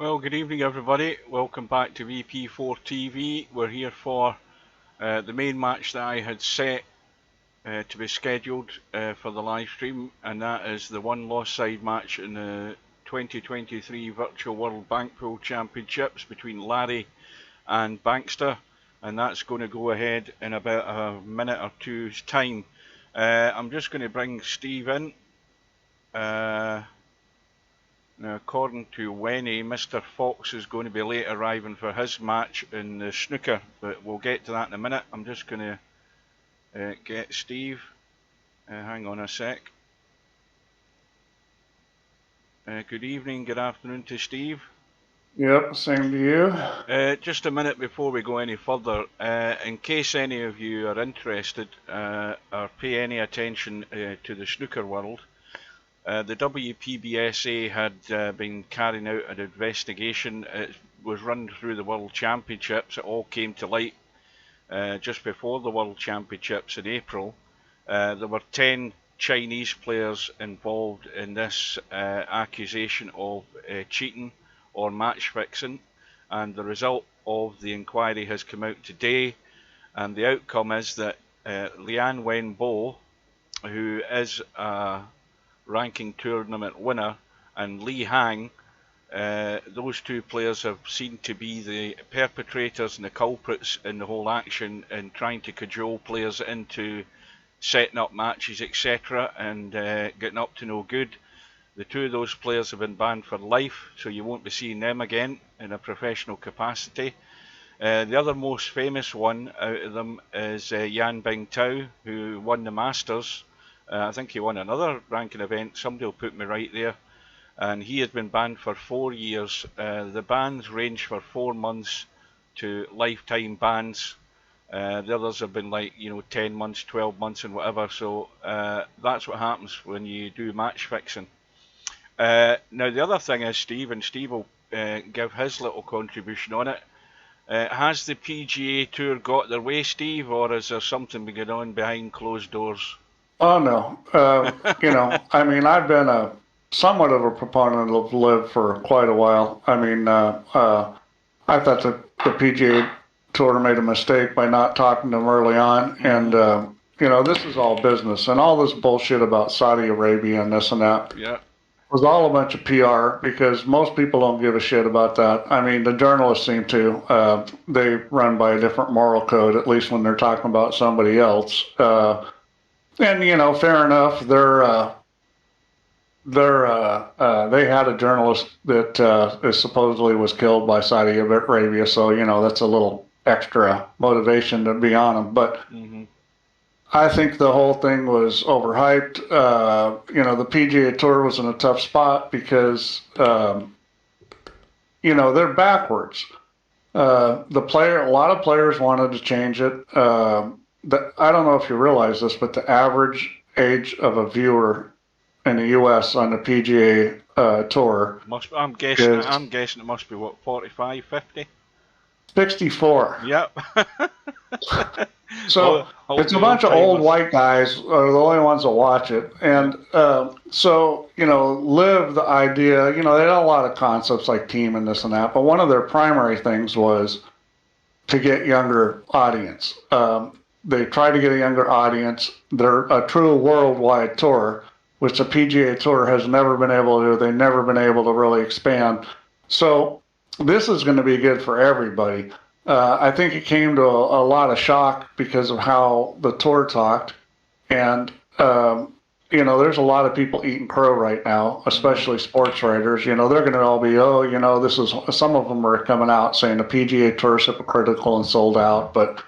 Well, good evening, everybody. Welcome back to VP4TV. We're here for the main match that I had set to be scheduled for the live stream, and that is the one lost side match in the 2023 Virtual World Bank Pool Championships between Larry and Bankster, and that's going to go ahead in about a minute or two's time. I'm just going to bring Steve in. Now, according to Wenny, Mr. Fox is going to be late arriving for his match in the snooker, but we'll get to that in a minute. I'm just going to get Steve. Hang on a sec. Good evening, good afternoon to Steve. Yep, same to you. Just a minute before we go any further, in case any of you are interested or pay any attention to the snooker world, the WPBSA had been carrying out an investigation. It was run through the World Championships. It all came to light just before the World Championships in April. There were 10 Chinese players involved in this accusation of cheating or match fixing, and the result of the inquiry has come out today, and the outcome is that Lian Wenbo, who is a ranking tournament winner, and Li Hang, those two players have seemed to be the perpetrators and the culprits in the whole action in trying to cajole players into setting up matches, etc., and getting up to no good. The two of those players have been banned for life, so you won't be seeing them again in a professional capacity. The other most famous one out of them is Yan Bingtao, who won the Masters. I think he won another ranking event, somebody will put me right there, and he has been banned for 4 years. The bans range from 4 months to lifetime bans. The others have been 10 months, 12 months and whatever, so that's what happens when you do match fixing. Now the other thing is, Steve will give his little contribution on it. Has the PGA Tour got their way, Steve, or is there something going on behind closed doors? Oh, no. I mean, I've been somewhat of a proponent of LIV for quite a while. I mean, I thought the PGA Tour made a mistake by not talking to them early on. And, this is all business. And all this bullshit about Saudi Arabia and this and that was all a bunch of PR, because most people don't give a shit about that. I mean, the journalists seem to. They run by a different moral code, at least when they're talking about somebody else. And fair enough. They had a journalist that supposedly was killed by Saudi Arabia, so that's a little extra motivation to be on them. But I think the whole thing was overhyped. The PGA Tour was in a tough spot because they're backwards. A lot of players wanted to change it. I don't know if you realize this, but the average age of a viewer in the U.S. on the PGA Tour I'm guessing it must be, 45, 50? 64. Yep. So it's a bunch of old white guys are the only ones that watch it. And LIV, the idea, they had a lot of concepts like team and this and that, but one of their primary things was to get younger audience. They try to get a younger audience. They're a true worldwide tour, which the PGA Tour has never been able to do. They've never been able to really expand. So this is going to be good for everybody. I think it came to a lot of shock because of how the tour talked. And, there's a lot of people eating crow right now, especially sports writers. They're going to all be, some of them are coming out saying the PGA Tour is hypocritical and sold out. But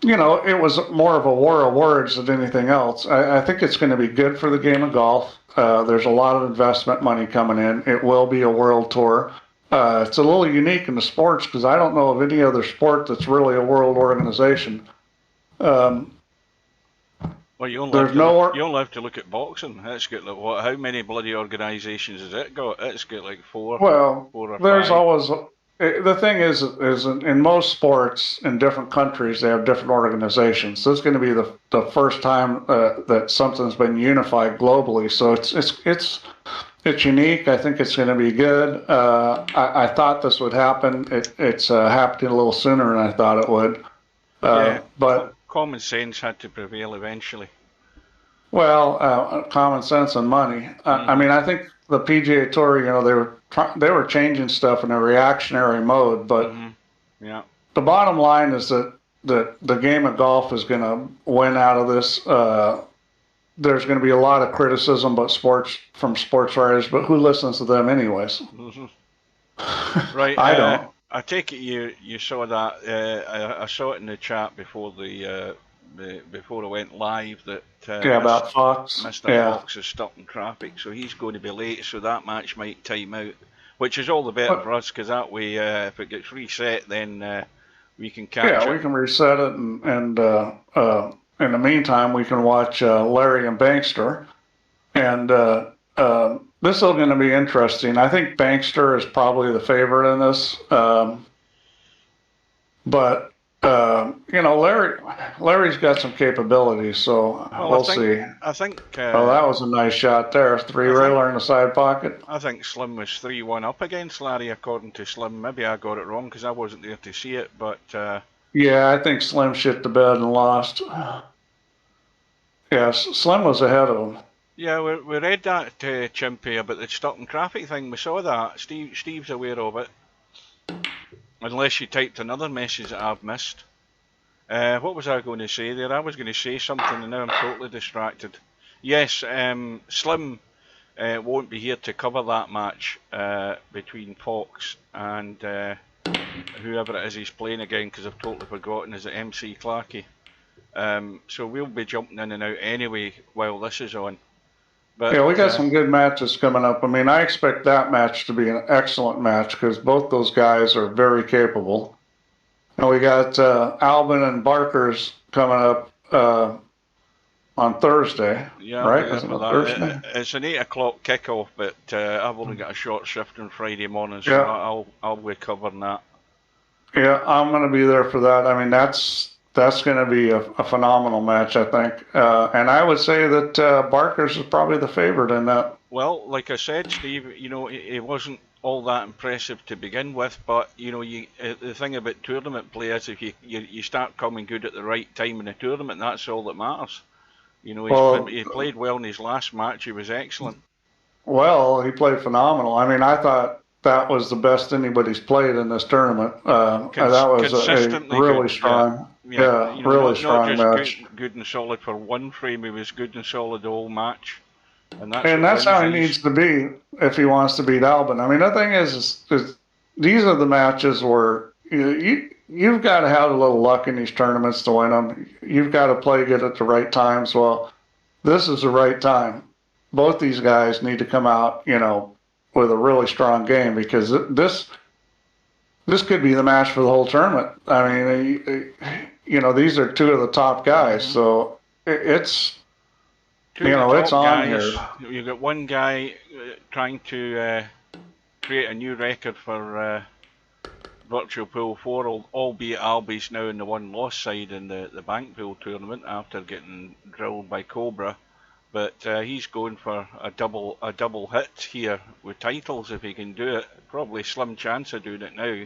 it was more of a war of words than anything else. I think it's going to be good for the game of golf. There's a lot of investment money coming in. It will be a world tour. It's a little unique in the sports because I don't know of any other sport that's really a world organization. Well, you only have to look at boxing. It's got how many bloody organisations has it got? It's got four. Well, four or there's five. always. The thing is in most sports in different countries, they have different organizations. So it's going to be the first time that something's been unified globally. So it's unique. I think it's going to be good. I thought this would happen. It's happening a little sooner than I thought it would. Yeah, But common sense had to prevail eventually. well, common sense and money. I mean, I think the PGA Tour, you know, they were changing stuff in a reactionary mode. But Yeah. the bottom line is that the game of golf is going to win out of this. There's going to be a lot of criticism, from sports writers, but who listens to them anyways? Right. I don't. I take it you saw that. I saw it in the chat before before I went live that Yeah, about Fox. Mr. Yeah. Fox is stuck in traffic, so he's going to be late. So that match might time out, which is all the better for us because that way, if it gets reset, then we can catch it. Yeah, we can reset it, and in the meantime, we can watch Larry and Bankster, and this is going to be interesting. I think Bankster is probably the favorite in this, but you know, Larry's got some capabilities, so we'll see. I think. Oh, that was a nice shot there. Three-railer in the side pocket. I think Slim was 3-1 up against Larry, according to Slim. Maybe I got it wrong because I wasn't there to see it, but. Yeah, I think Slim shit the bed and lost. Yes, Slim was ahead of him. Yeah, we read that, Chimpy, about the stuck in traffic thing. We saw that. Steve's aware of it. Unless you typed another message that I've missed. What was I going to say there? I was going to say something and now I'm totally distracted. Yes, Slim won't be here to cover that match between Fox and whoever it is he's playing again, because I've totally forgotten. Is it MC Clarkey? So we'll be jumping in and out anyway while this is on. But, yeah, we got some good matches coming up. I mean, I expect that match to be an excellent match because both those guys are very capable. And we got Albin and Barker's coming up on Thursday. Yeah, right? Isn't it Thursday? It's an 8 o'clock kickoff, but I've only got a short shift on Friday morning, so I'll be covering that. Yeah, I'm going to be there for that. I mean, that's going to be a phenomenal match, I think. And I would say that Barker's is probably the favorite in that. Well, like I said, Steve, you know, it wasn't all that impressive to begin with, but, you know, the thing about tournament play is if you start coming good at the right time in the tournament, that's all that matters. You know, he played well in his last match. He was excellent. Well, he played phenomenal. I mean, I thought that was the best anybody's played in this tournament. That was a really strong, really strong match. Good and solid for one frame. He was good and solid the whole match. And that's how he needs to be if he wants to beat Albin. I mean, the thing is these are the matches where you've got to have a little luck in these tournaments to win them. You've got to play good at the right times. Well, this is the right time. Both these guys need to come out, you know, with a really strong game because this could be the match for the whole tournament. I mean, you know, these are two of the top guys, so it's it's on here. You've got one guy trying to create a new record for Virtual Pool 4, albeit Albie's now in the one-loss side in the Bank Pool tournament after getting drilled by Cobra. But he's going for a double hit here with titles if he can do it. Probably slim chance of doing it now.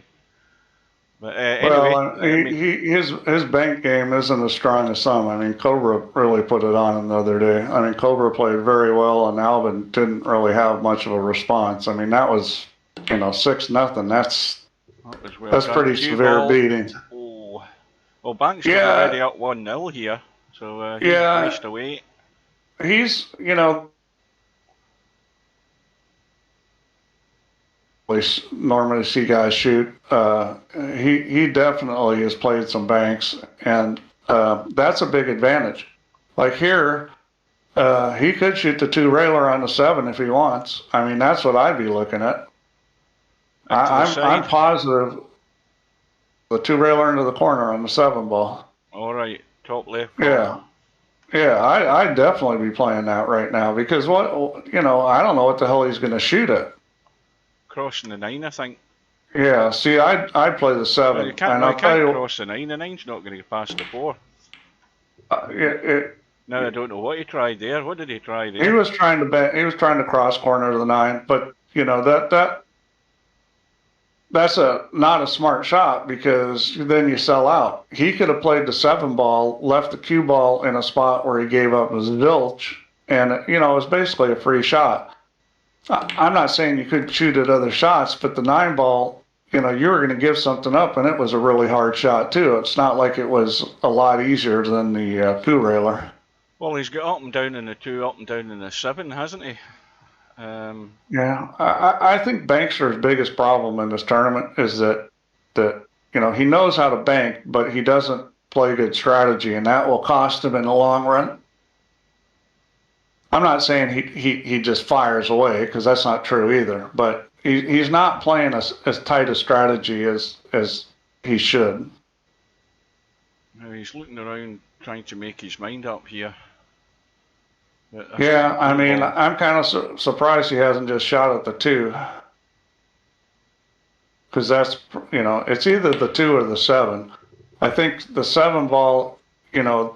But anyway, his bank game isn't as strong as some. I mean, Cobra really put it on him the other day. I mean, Cobra played very well, and Albin didn't really have much of a response. I mean, that was 6-0. That's pretty severe beating. Oh, well, Bank's already up 1-0 here, so he's raced away. He's, normally see guys shoot. He definitely has played some banks, and that's a big advantage. Like here, he could shoot the 2-railer on the 7 if he wants. I mean, that's what I'd be looking at. I'm positive the 2-railer into the corner on the 7 ball. All right, top left. Yeah, I'd definitely be playing that right now because I don't know what the hell he's going to shoot at. Crossing the 9, I think. Yeah, see, I'd play the 7. You can't cross the 9. The 9's not going to get past the 4. Now I don't know what he tried there. What did he try there? He was trying to cross corner to the 9, but you know that's not a smart shot because then you sell out. He could have played the 7 ball, left the cue ball in a spot where he gave up his zilch, and you know it was basically a free shot. I'm not saying you couldn't shoot at other shots, but the 9 ball, you know, you were going to give something up, and it was a really hard shot too. It's not like it was a lot easier than the coup railer. Well, he's got up and down in the 2, up and down in the 7, hasn't he? Yeah, I think Bankster's biggest problem in this tournament is that you know he knows how to bank, but he doesn't play good strategy, and that will cost him in the long run. I'm not saying he just fires away because that's not true either, but he's not playing as tight a strategy as he should. Now he's looking around trying to make his mind up here. Yeah, I mean, I'm kind of surprised he hasn't just shot at the 2. Because that's, you know, it's either the 2 or the 7. I think the 7 ball, you know.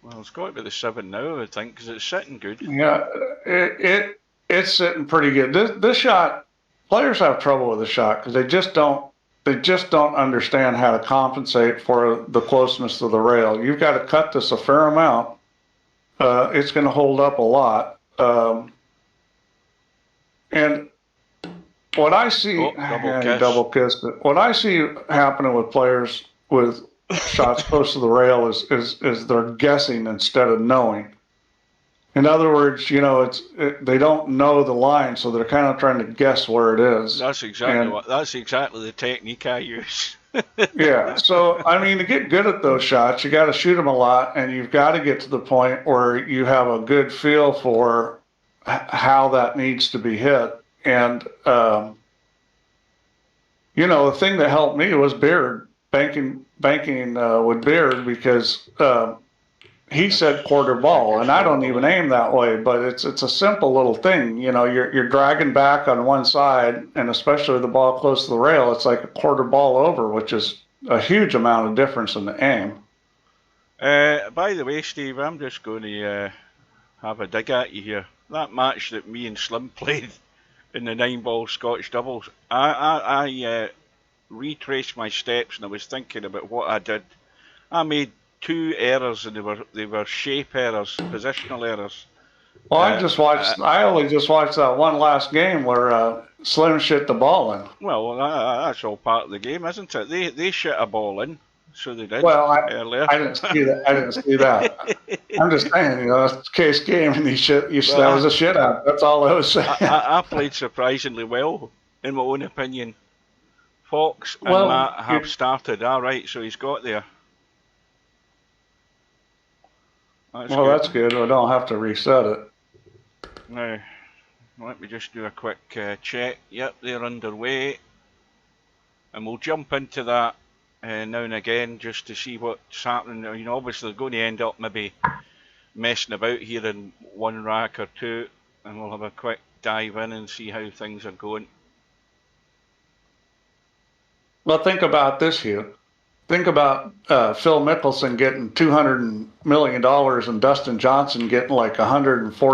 Well, it's got to be the 7 now, I think, because it's sitting good. Yeah, it's sitting pretty good. This shot, players have trouble with the shot because they just don't understand how to compensate for the closeness to the rail. You've got to cut this a fair amount. It's going to hold up a lot. And what I see, double kissed it. What I see happening with players with shots close to the rail is they're guessing instead of knowing. In other words, you know, they don't know the line, so they're kind of trying to guess where it is. That's exactly the technique I use. Yeah, so I mean, to get good at those shots, you got to shoot them a lot, and you've got to get to the point where you have a good feel for how that needs to be hit. And you know, the thing that helped me was Beard banking with Beard because he said quarter ball, and I don't even aim that way, but it's a simple little thing. You know, you're dragging back on one side, and especially with the ball close to the rail, it's like a quarter ball over, which is a huge amount of difference in the aim. By the way, Steve, I'm just going to have a dig at you here. That match that me and Slim played in the 9-ball Scottish doubles, I retraced my steps and I was thinking about what I did. I made 2 errors, and they were shape errors, positional errors. Well, I only just watched that one last game where Slim shit the ball in. Well, that's all part of the game, isn't it? They shit a ball in, so they did. Well, earlier. I didn't see that. I'm just saying, you know, it's a case game, and that was a shit out. That's all I was saying. I played surprisingly well, in my own opinion. Fox and Matt have started. All right, so he's got there. That's good. I don't have to reset it. Now, let me just do a quick check. Yep, they're underway. And we'll jump into that now and again just to see what's happening. You know, obviously they're going to end up maybe messing about here in 1 rack or 2. And we'll have a quick dive in and see how things are going. Well, think about this, Hugh. Think about Phil Mickelson getting $200 million and Dustin Johnson getting like $140 or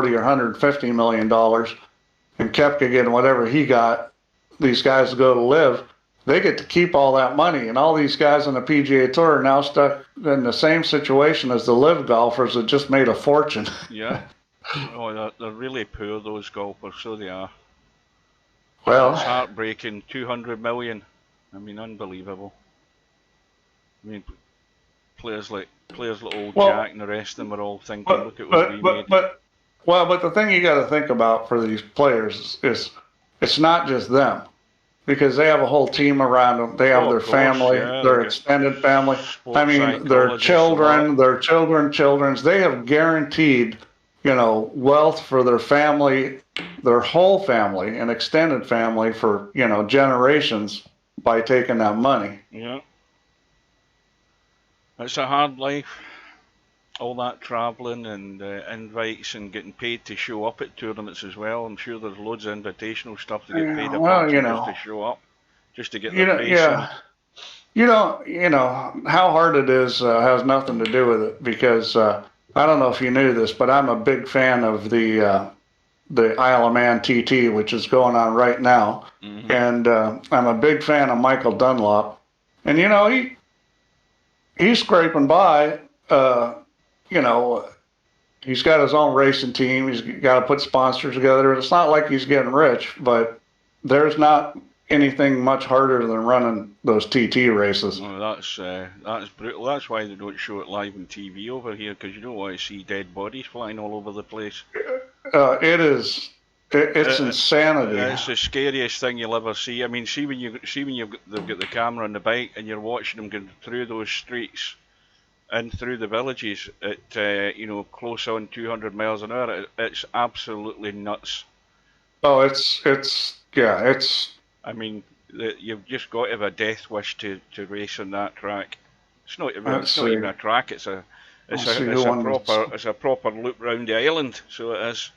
$150 million, and Koepka getting whatever he got. These guys go to live. They get to keep all that money, and all these guys on the PGA Tour are now stuck in the same situation as the live golfers that just made a fortune. Yeah. Oh, they're really poor, those golfers, so they are. Well, it's heartbreaking. 200 million. I mean, unbelievable. I mean, players like old Jack and the rest of them are all thinking, look at what we made. But the thing you got to think about for these players is it's not just them, because they have a whole team around them. They have their family, their extended family. I mean, their children, their children's. They have guaranteed, you know, wealth for their family, their whole family and extended family for, you know, generations by taking that money. Yeah. It's a hard life, all that travelling and invites and getting paid to show up at tournaments as well. I'm sure there's loads of invitational stuff to get paid just to show up, just to get their face in. You know how hard it is has nothing to do with it, because I don't know if you knew this, but I'm a big fan of the Isle of Man TT, which is going on right now. Mm-hmm. And I'm a big fan of Michael Dunlop. And, you know, he's scraping by. You know, he's got his own racing team. He's got to put sponsors together. It's not like he's getting rich, but there's not anything much harder than running those TT races. Well, that's brutal. That's why they don't show it live on TV over here, because you don't want to see dead bodies flying all over the place. It's insanity. It's the scariest thing you'll ever see. I mean, see when they've got the camera on the bike and you're watching them going through those streets and through the villages at you know, close on 200 miles an hour. It's absolutely nuts. Oh, it's I mean, you've just got to have a death wish to race on that track. It's not even a track. It's a proper loop round the island. So it is.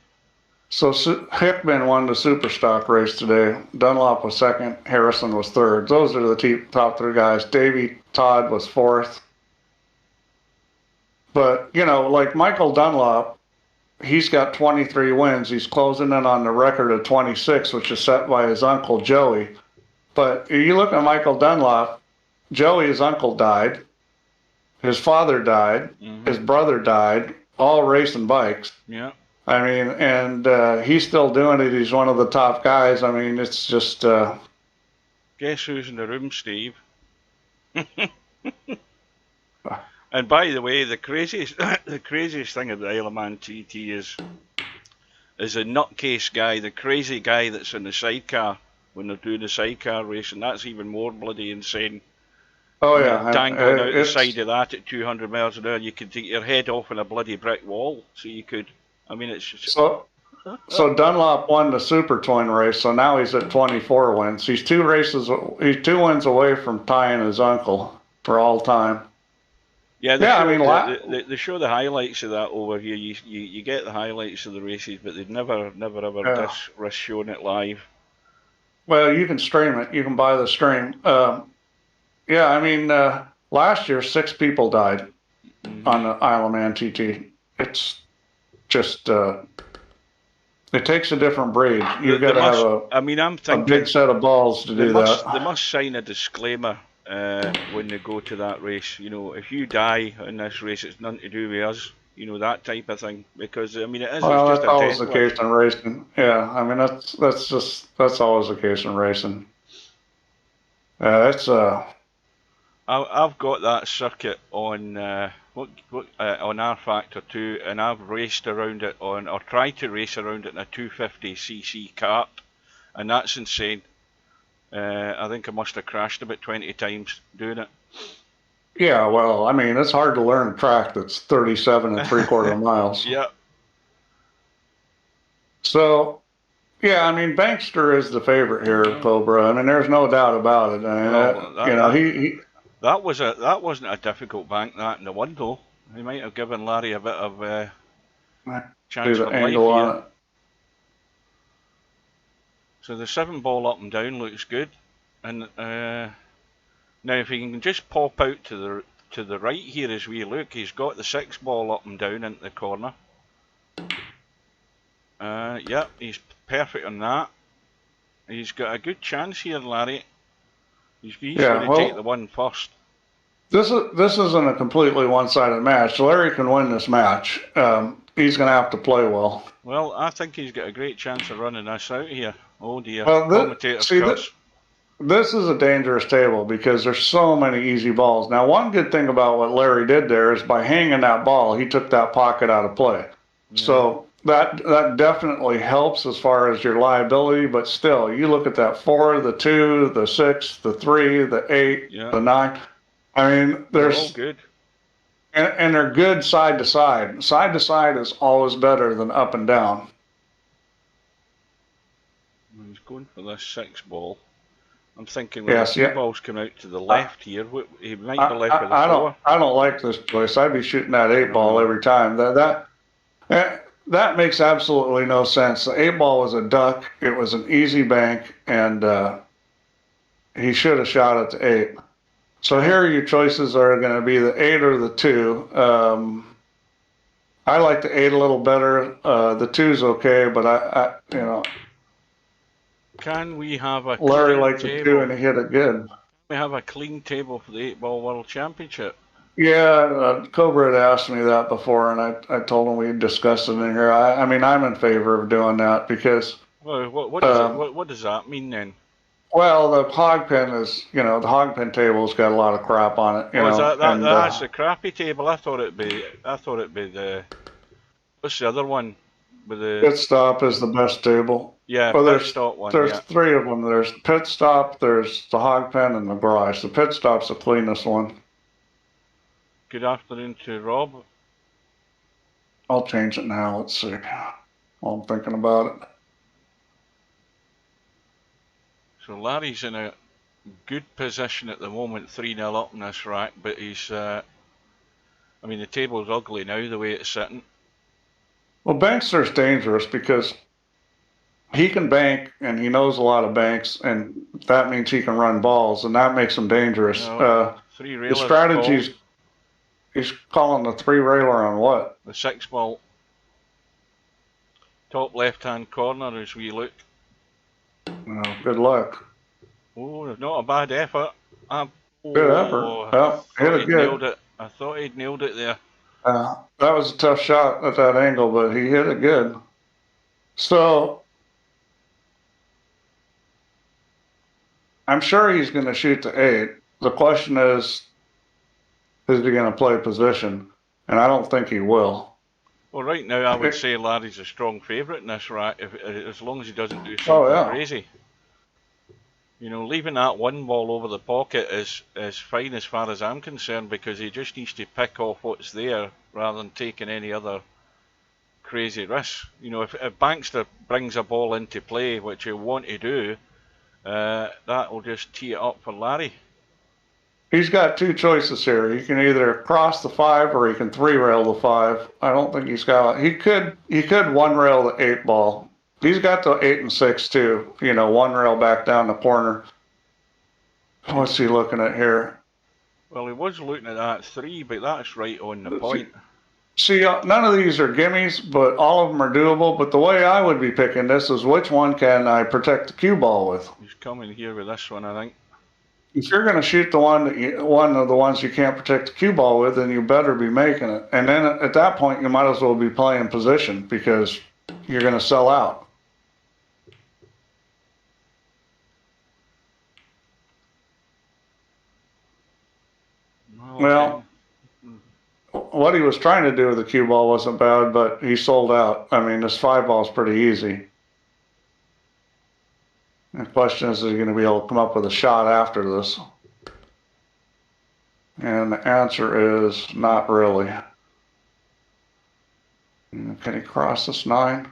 So Hickman won the super stock race today. Dunlop was second. Harrison was third. Those are the top three guys. Davey Todd was fourth. But, you know, like Michael Dunlop, he's got 23 wins. He's closing in on the record of 26, which is set by his uncle Joey. But you look at Michael Dunlop, Joey's uncle died. His father died. Mm-hmm. His brother died, all racing bikes. Yeah. I mean, and he's still doing it. He's one of the top guys. I mean, it's just... Guess who's in the room, Steve? And by the way, the craziest thing about the Isle of Man TT is a nutcase guy, the crazy guy that's in the sidecar when they're doing the sidecar racing. That's even more bloody insane. Oh yeah, dangling out the side of that at 200 miles an hour, you could take your head off on a bloody brick wall. So you could. I mean, it's just... So Dunlop won the Super Twin race, so now he's at 24 wins. He's 2 wins away from tying his uncle for all time. Yeah, they show the highlights of that over here. You get the highlights of the races, but they've never ever risk showing it live. Well, you can stream it. You can buy the stream. Yeah, I mean, last year 6 people died on the Isle of Man TT. It's just it takes a different breed. You've got to have a big set of balls to do that. They must sign a disclaimer when they go to that race. You know, if you die in this race, it's nothing to do with us. You know, that type of thing. Because I mean, it is. Well, that's always the case in racing. Yeah, I mean that's always the case in racing. I've got that circuit on on R Factor 2, and I've raced around it or tried to race around it in a 250cc kart, and that's insane. I think I must have crashed about 20 times doing it. Yeah, well, I mean, it's hard to learn a track that's 37 3/4 miles. Yeah. So, yeah, I mean, Bankster is the favorite here, Cobra. I mean, there's no doubt about it. I mean, that wasn't a difficult bank that in the one though. He might have given Larry a bit of chance for life here. So the 7-ball up and down looks good, and now if he can just pop out to the right here as we look, he's got the 6-ball up and down into the corner. Yeah, he's perfect on that. He's got a good chance here, Larry. He's going to take the one first. This isn't a completely one-sided match. Larry can win this match. He's going to have to play well. Well, I think he's got a great chance of running us out here. Oh dear. Well, this is a dangerous table because there's so many easy balls. Now, one good thing about what Larry did there is by hanging that ball, he took that pocket out of play. Yeah. So that definitely helps as far as your liability, but still, you look at that 4, the 2, the 6, the 3, the 8, the 9. I mean, they're all good. And they're good side to side. Side to side is always better than up and down. He's going for this 6-ball. I'm thinking when the 2-balls come out to the left here, he might be left with the 4. I don't like this choice. I'd be shooting that 8-ball every time. That makes absolutely no sense. The 8-ball was a duck. It was an easy bank, and he should have shot at the 8. So here your choices are going to be the 8 or the 2. I like the 8 a little better. The 2's okay, but you know, Can we have a Larry clean liked the 2 table? and he hit it good. We have a clean table for the 8-ball World Championship. Yeah, Cobra had asked me that before, and I told him we'd discuss it in here. I mean, I'm in favor of doing that because, Well, what does that mean then? well, the hog pen is, you know, the hog pen table's got a lot of crap on it, you Oh, is know, and that's the crappy table? I thought it'd be the, what's the other one with the, pit stop is the best table. yeah, Well, pit stop one, there's yeah. 3 of them. There's pit stop, there's the hog pen, and the garage. The pit stop's the cleanest one. Good afternoon to Rob. I'll change it now. Let's see. While I'm thinking about it. So Larry's in a good position at the moment, 3-0 up in this rack, but he's, I mean, the table's ugly now, the way it's sitting. Well, bankster's dangerous because he can bank and he knows a lot of banks, and that means he can run balls, and that makes him dangerous. Three The railers strategies, he's calling the 3 railer on what? the 6-ball. Top left-hand corner as we look. Oh, good luck. Oh, not a bad effort. Good effort. Well, hit it good. Nailed it. I thought he'd nailed it there. That was a tough shot at that angle, but he hit it good. So I'm sure he's going to shoot the 8. The question is he going to play position? And I don't think he will. Well, right now I would say Larry's a strong favourite in this rack, as long as he doesn't do something crazy. You know, leaving that 1 ball over the pocket is fine as far as I'm concerned, because he just needs to pick off what's there rather than taking any other crazy risks. You know, if Bankster brings a ball into play, which he'll want to do, that will just tee it up for Larry. He's got 2 choices here. He can either cross the 5 or he can 3 rail the 5. I don't think he's got. He could 1 rail the 8 ball. He's got the 8 and 6 too. You know, 1 rail back down the corner. What's he looking at here? Well, he was looking at that 3, but that's right on the point. See, none of these are gimmies, but all of them are doable. But the way I would be picking this is which one can I protect the cue ball with? He's coming here with this one, I think. If you're going to shoot the one of the ones you can't protect the cue ball with, then you better be making it. And then at that point, you might as well be playing position because you're going to sell out. Well, what he was trying to do with the cue ball wasn't bad, but he sold out. I mean, this 5 ball is pretty easy. The question is he going to be able to come up with a shot after this? And the answer is not really. Can he cross this 9?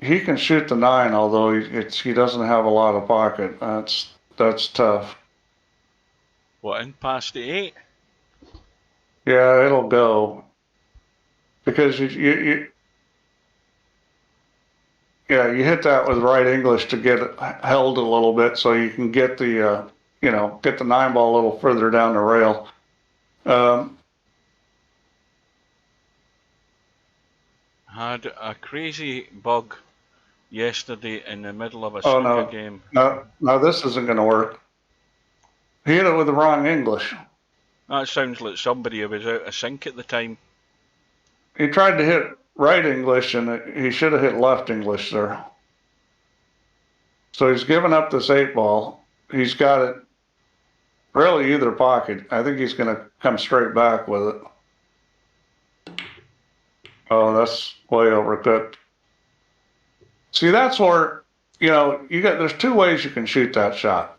He can shoot the 9, although he doesn't have a lot of pocket. That's tough. What, in past the 8? Yeah, it'll go. Because you hit that with right English to get it held a little bit so you can get the, get the 9 ball a little further down the rail. Had a crazy bug yesterday in the middle of a snooker game. No, this isn't going to work. He hit it with the wrong English. That sounds like somebody who was out of sync at the time. He tried to hit right English, and he should have hit left English there. So he's given up this 8 ball. He's got it really either pocket. I think he's going to come straight back with it. Oh, that's way overcooked. See, that's where, there's 2 ways you can shoot that shot.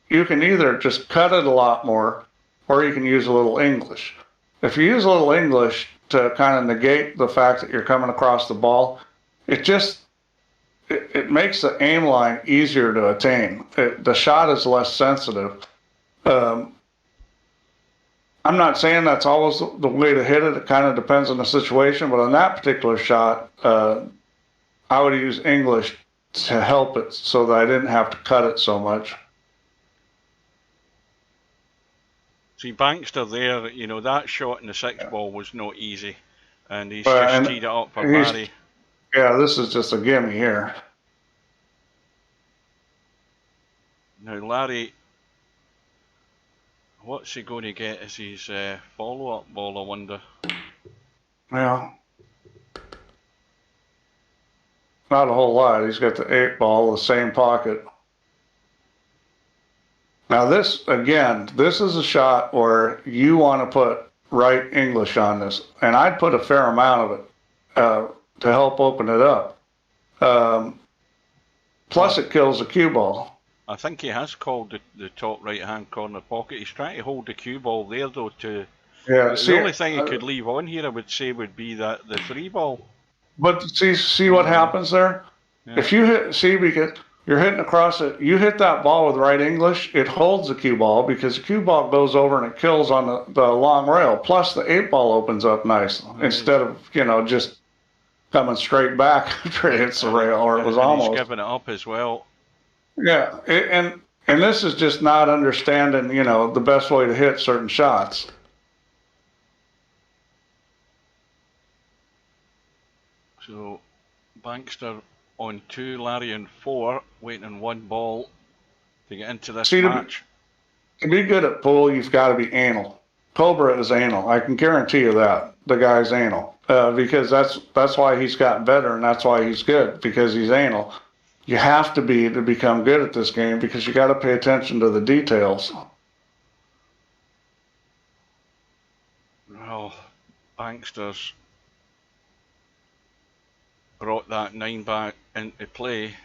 You can either just cut it a lot more, or you can use a little English. If you use a little English to kind of negate the fact that you're coming across the ball, it makes the aim line easier to attain. The shot is less sensitive. I'm not saying that's always the way to hit it. It kind of depends on the situation, but on that particular shot, I would use English to help it so that I didn't have to cut it so much. See, Bankster there, you know, that shot in the 6-ball was not easy. And he's Well, just and teed it up for Larry. Yeah, this is just a gimme here. Now, Larry, what's he going to get as his follow-up ball, I wonder? Well, not a whole lot. He's got the 8-ball, the same pocket. Now this, again, this is a shot where you want to put right English on this. And I'd put a fair amount of it to help open it up. Plus it kills the cue ball. I think he has called the top right-hand corner pocket. He's trying to hold the cue ball there, though, to... Yeah, the only thing he could leave on here, I would say, would be that the 3-ball. But see what happens there? Yeah. If you hit, see, because you're hitting across it, you hit that ball with right English, it holds the cue ball because the cue ball goes over and it kills on the long rail. Plus the 8-ball opens up nice instead of, you know, just coming straight back after it hits the rail, or it was almost. He's giving it up as well. Yeah, and this is just not understanding, you know, the best way to hit certain shots. So, Bankster on 2, Larry on 4, waiting on 1 ball to get into this match. To be good at pool, you've got to be anal. Cobra is anal. I can guarantee you that. The guy's anal. Because that's why he's gotten better, and that's why he's good, because he's anal. You have to be to become good at this game, because you got to pay attention to the details. Well, Bankster's brought that 9 back into play.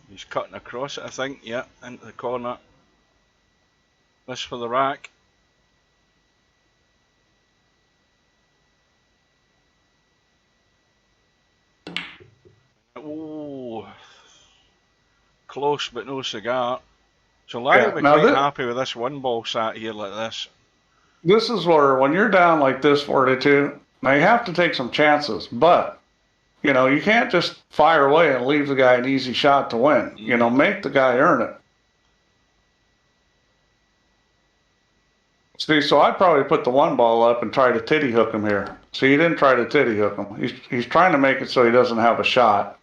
He's cutting across it, I think. Yeah, into the corner. This for the rack. Oh, close but no cigar. So Larry would be quite happy with this 1 ball sat here like this. This is where, when you're down like this 42, now you have to take some chances, but you know, you can't just fire away and leave the guy an easy shot to win. You know, make the guy earn it. See, so I'd probably put the 1 ball up and try to titty hook him here. See, he didn't try to titty hook him. He's trying to make it so he doesn't have a shot.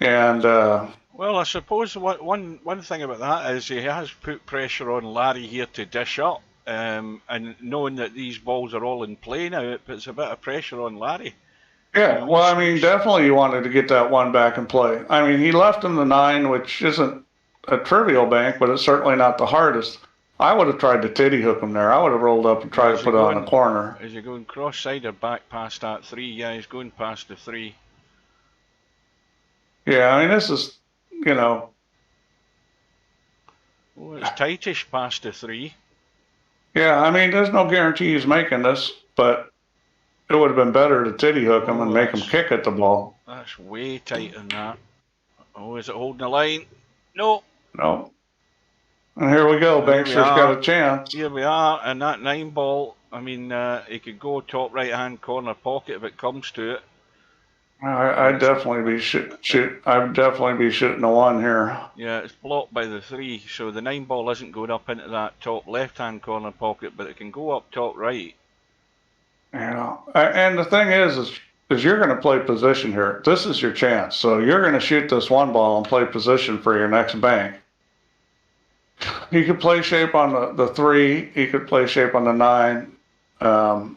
And well, I suppose one thing about that is he has put pressure on Larry here to dish up. And knowing that these balls are all in play now, it puts a bit of pressure on Larry. Yeah, well, I mean, definitely you wanted to get that 1 back in play. I mean, he left him the 9, which isn't a trivial bank, but it's certainly not the hardest. I would have tried to titty hook him there. I would have rolled up and tried to put it on the corner. Is he going cross-side or back past that 3? Yeah, he's going past the 3. Yeah, I mean, this is, you know... Oh, it's tightish past the 3. Yeah, I mean, there's no guarantee he's making this, but it would have been better to titty hook him and make him kick at the ball. That's way tight on that. Oh, is it holding the line? No. No. And here we go. Bankster's got a chance. Here we are, and that 9 ball, I mean, he could go top right-hand corner pocket if it comes to it. I'd definitely be I'd definitely be shooting a 1 here. Yeah, it's blocked by the 3, so the 9 ball isn't going up into that top left-hand corner pocket, but it can go up top right. Yeah, and the thing is you're going to play position here. This is your chance. So you're going to shoot this 1 ball and play position for your next bank. He could play shape on the 3. He could play shape on the 9. Well,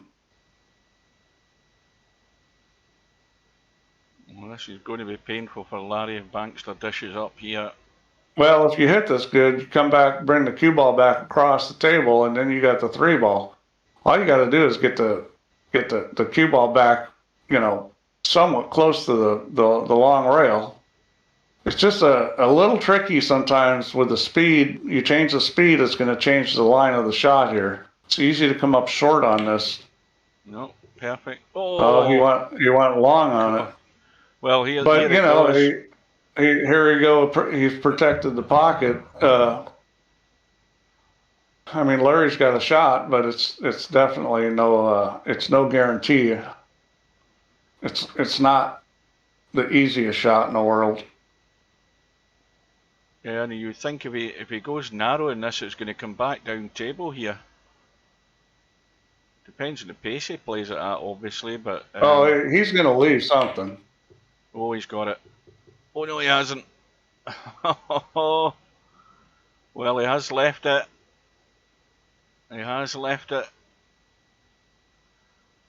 this is going to be painful for Larry if Bankster dishes up here. Well, if you hit this good, you come back, bring the cue ball back across the table, and then you got the 3 ball. All you got to do is get the cue ball back, you know, somewhat close to the long rail. It's just a little tricky sometimes with the speed. You change the speed, it's going to change the line of the shot here. It's easy to come up short on this. No, perfect. Oh, you went long on it. Well, here you know, here you go. He's protected the pocket. I mean, Larry's got a shot, but it's definitely it's no guarantee. It's not the easiest shot in the world. Yeah, and you think if he goes narrow in this, it's going to come back down table here. Depends on the pace he plays it at, obviously, but... oh, he's going to leave something. Oh, he's got it. Oh, no, he hasn't. Well, he has left it. He has left it.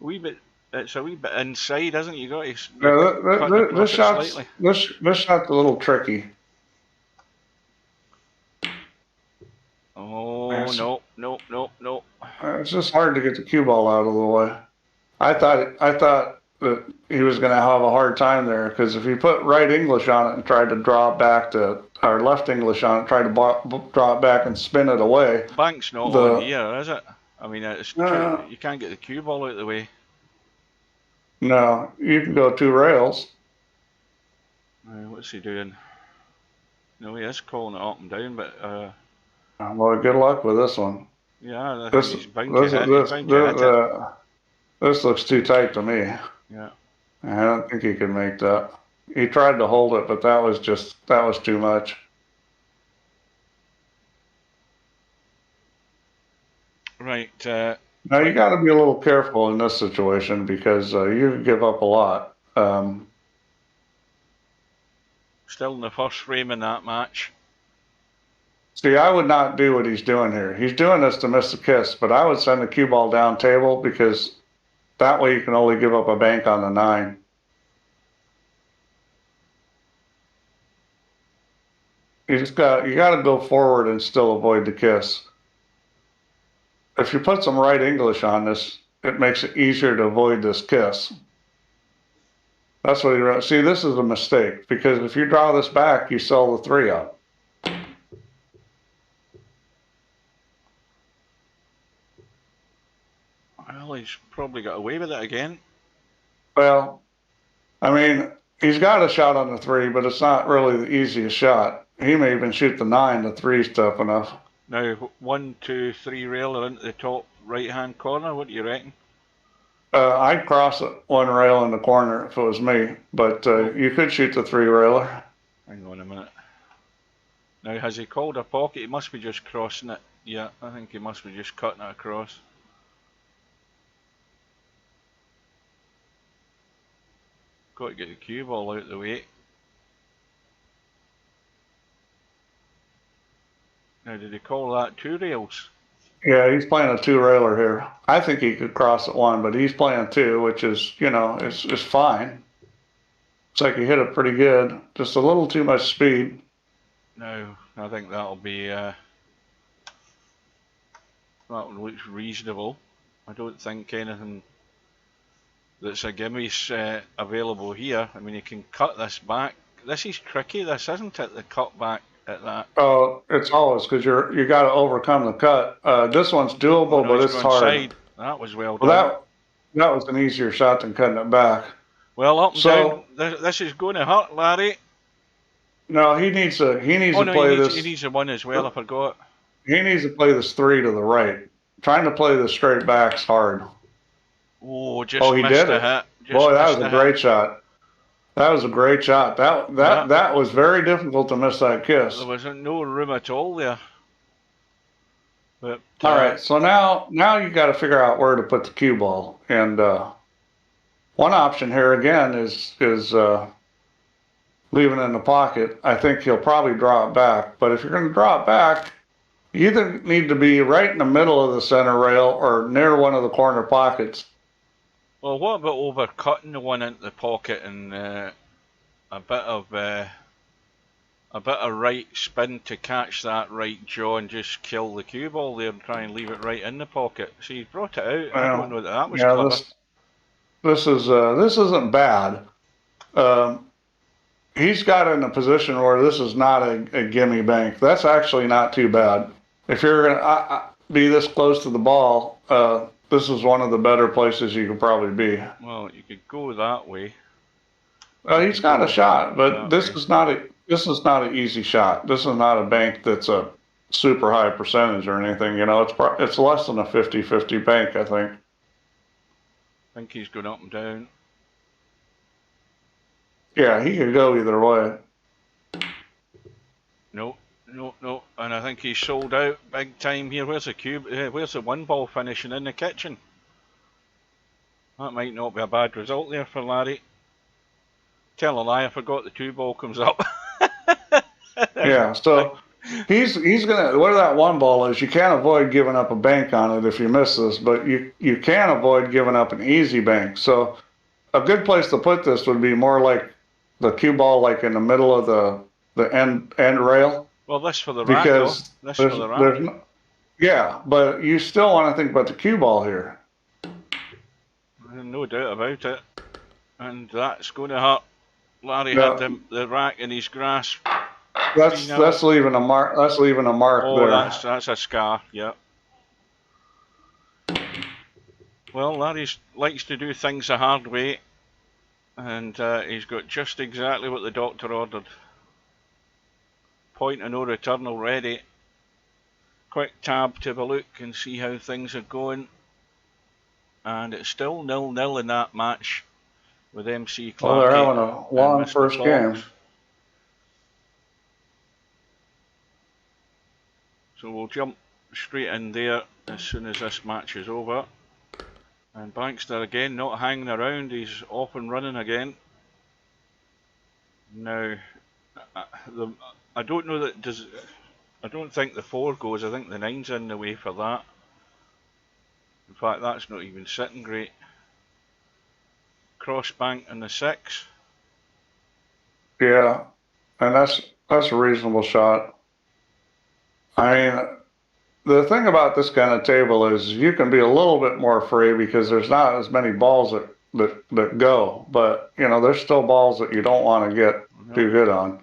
A wee bit... It's a wee bit inside, isn't it? You got to Yeah, this shot's slightly. this shot's a little tricky. Oh, no. It's just hard to get the cue ball out of the way. I thought that he was going to have a hard time there because if you put right English on it and tried to draw it back to, or left English on it, tried to draw it back and spin it away. Bank's not on here, is it? I mean, it's true. You can't get the cue ball out of the way. No, you can go 2 rails. What's he doing? No, he is calling it up and down, but... well, good luck with this one. Yeah, I think he's bound to hit it. This looks too tight to me. Yeah. I don't think he could make that. He tried to hold it, but that was too much. Right. Now you got to be a little careful in this situation because you could give up a lot. Still in the first frame in that match. See, I would not do what he's doing here. He's doing this to miss the kiss, but I would send the cue ball down table because that way you can only give up a bank on the 9. You got to go forward and still avoid the kiss. If you put some right English on this, it makes it easier to avoid this kiss. That's what he wrote. See, this is a mistake because if you draw this back, you sell the 3 up. Well, he's probably got away with it again. Well, I mean, he's got a shot on the 3, but it's not really the easiest shot. He may even shoot the 9. The 3's tough enough. Now, 1, 2, 3 rail into the top right-hand corner. What do you reckon? I'd cross it 1 rail in the corner if it was me, but you could shoot the 3 railer. Hang on a minute. Now, has he called a pocket? He must be just crossing it. Yeah, I think he must be just cutting it across. Got to get the cue ball out of the way. Now, did he call that 2 rails? Yeah, he's playing a 2 railer here. I think he could cross at 1, but he's playing 2, which is, you know, it's fine. It's like he hit it pretty good. Just a little too much speed. No, I think that'll be, that looks reasonable. I don't think anything that's a gimme's available here. I mean, you can cut this back. This is tricky, this, isn't it? The cut back at that. Oh, it's always because you got to overcome the cut. This one's doable, but it's hard. Side. That was well done. That was an easier shot than cutting it back. Well, up and down. This is going to hurt, Larry. No, he needs to play this. He needs a 1 as well. I forgot. He needs to play this 3 to the right. Trying to play the straight back's hard. Oh, he missed the hit. Boy, that was a great shot. That was a great shot. That was very difficult to miss that kiss. There was no room at all there. But, all right, so now you got to figure out where to put the cue ball. And one option here again is leaving it in the pocket. I think he'll probably draw it back. But if you're going to draw it back, you either need to be right in the middle of the center rail or near one of the corner pockets. Well, what about overcutting the 1 into the pocket and a bit of right spin to catch that right jaw and just kill the cue ball there and try and leave it right in the pocket? So he brought it out. I don't know that was clever. This isn't bad. He's got in a position where this is not a gimme bank. That's actually not too bad. If you're gonna be this close to the ball, this is one of the better places you could probably be. Well, you could go that way. He's got a shot, but this is not an easy shot. This is not a bank that's a super high percentage or anything. You know, it's less than a 50-50 bank, I think. I think he's going up and down. Yeah, he could go either way. No. And I think he's sold out big time here. Where's the cube? Where's the 1 ball finishing in the kitchen? That might not be a bad result there for Larry. Tell a lie, I forgot the 2 ball comes up. Yeah, so he's gonna, where that 1 ball is, you can't avoid giving up a bank on it if you miss this, but you can avoid giving up an easy bank. So a good place to put this would be more like the cue ball, like in the middle of the end rail. Well, this for the rack, though. Because This for the rack. yeah, but you still want to think about the cue ball here. No doubt about it. And that's going to hurt. Larry Yeah. had the rack in his grasp. That's leaving a mark. That's leaving a mark there. Oh, that's a scar. Yeah. Well, Larry likes to do things the hard way, and he's got just exactly what the doctor ordered. Point of no return already. Quick tab to have a look and see how things are going. And it's still 0-0 in that match with MC Clarkey. Well, they're having a long first game. So we'll jump straight in there as soon as this match is over. And Bankster again, not hanging around, he's off and running again. Now, I don't know that I don't think the 4 goes, I think the 9's in the way for that. In fact, that's not even sitting great. Cross bank and the 6. Yeah, and that's a reasonable shot. I mean, the thing about this kind of table is you can be a little bit more free because there's not as many balls that go, but you know, there's still balls that you don't want to get too good on.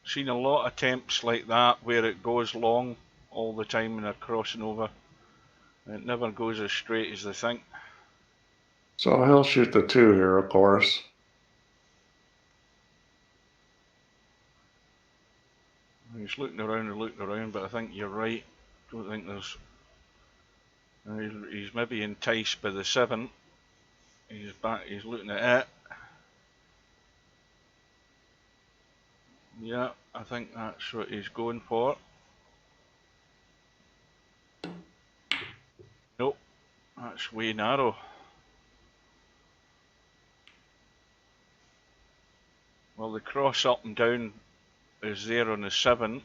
Seen a lot of attempts like that where it goes long all the time when they're crossing over. It never goes as straight as they think. So he'll shoot the 2 here, of course. He's looking around and looking around, but I think you're right. Don't think there's... He's maybe enticed by the 7. He's back, he's looking at it. Yeah, I think that's what he's going for. Nope, that's way narrow. Well, the cross up and down is there on the 7.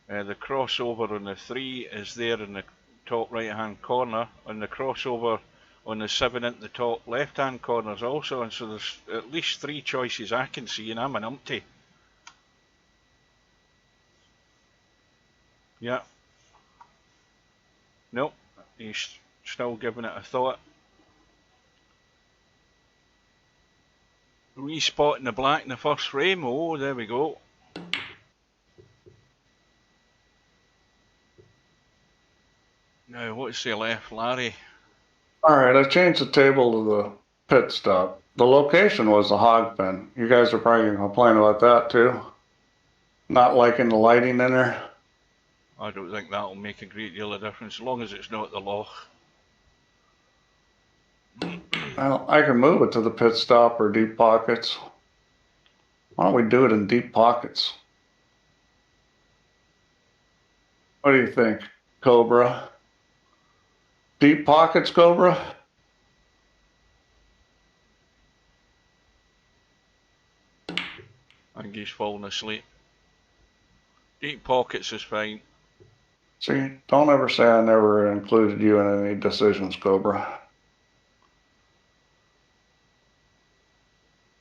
The crossover on the 3 is there in the top right hand corner, and the crossover on the 7 into the top left hand corners also, and so there's at least 3 choices I can see, and I'm an umpty. Yeah. Nope, he's still giving it a thought. Wee spot in the black in the first frame. Oh, there we go. Now, what's the left, Larry? Alright, I changed the table to the pit stop. The location was the hog pen. You guys are probably going to complain about that too. Not liking the lighting in there. I don't think that'll make a great deal of difference, as long as it's not the loch. Well, I can move it to the pit stop or deep pockets. Why don't we do it in deep pockets? What do you think, Cobra? Deep pockets, Cobra? I think he's falling asleep. Deep pockets is fine. See, don't ever say I never included you in any decisions, Cobra.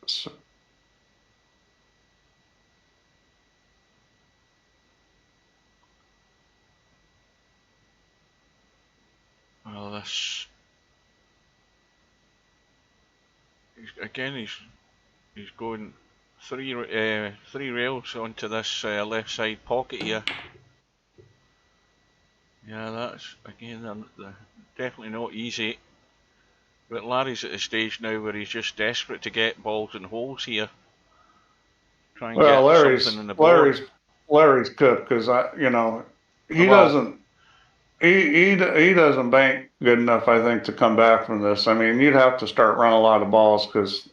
So, well, this... He's going three rails onto this left side pocket here. Yeah, that's, again, they're definitely not easy. But Larry's at the stage now where he's just desperate to get balls and holes here. Try and get something in the board. Larry's cooked because he doesn't bank good enough, I think, to come back from this. I mean, you'd have to start running a lot of balls because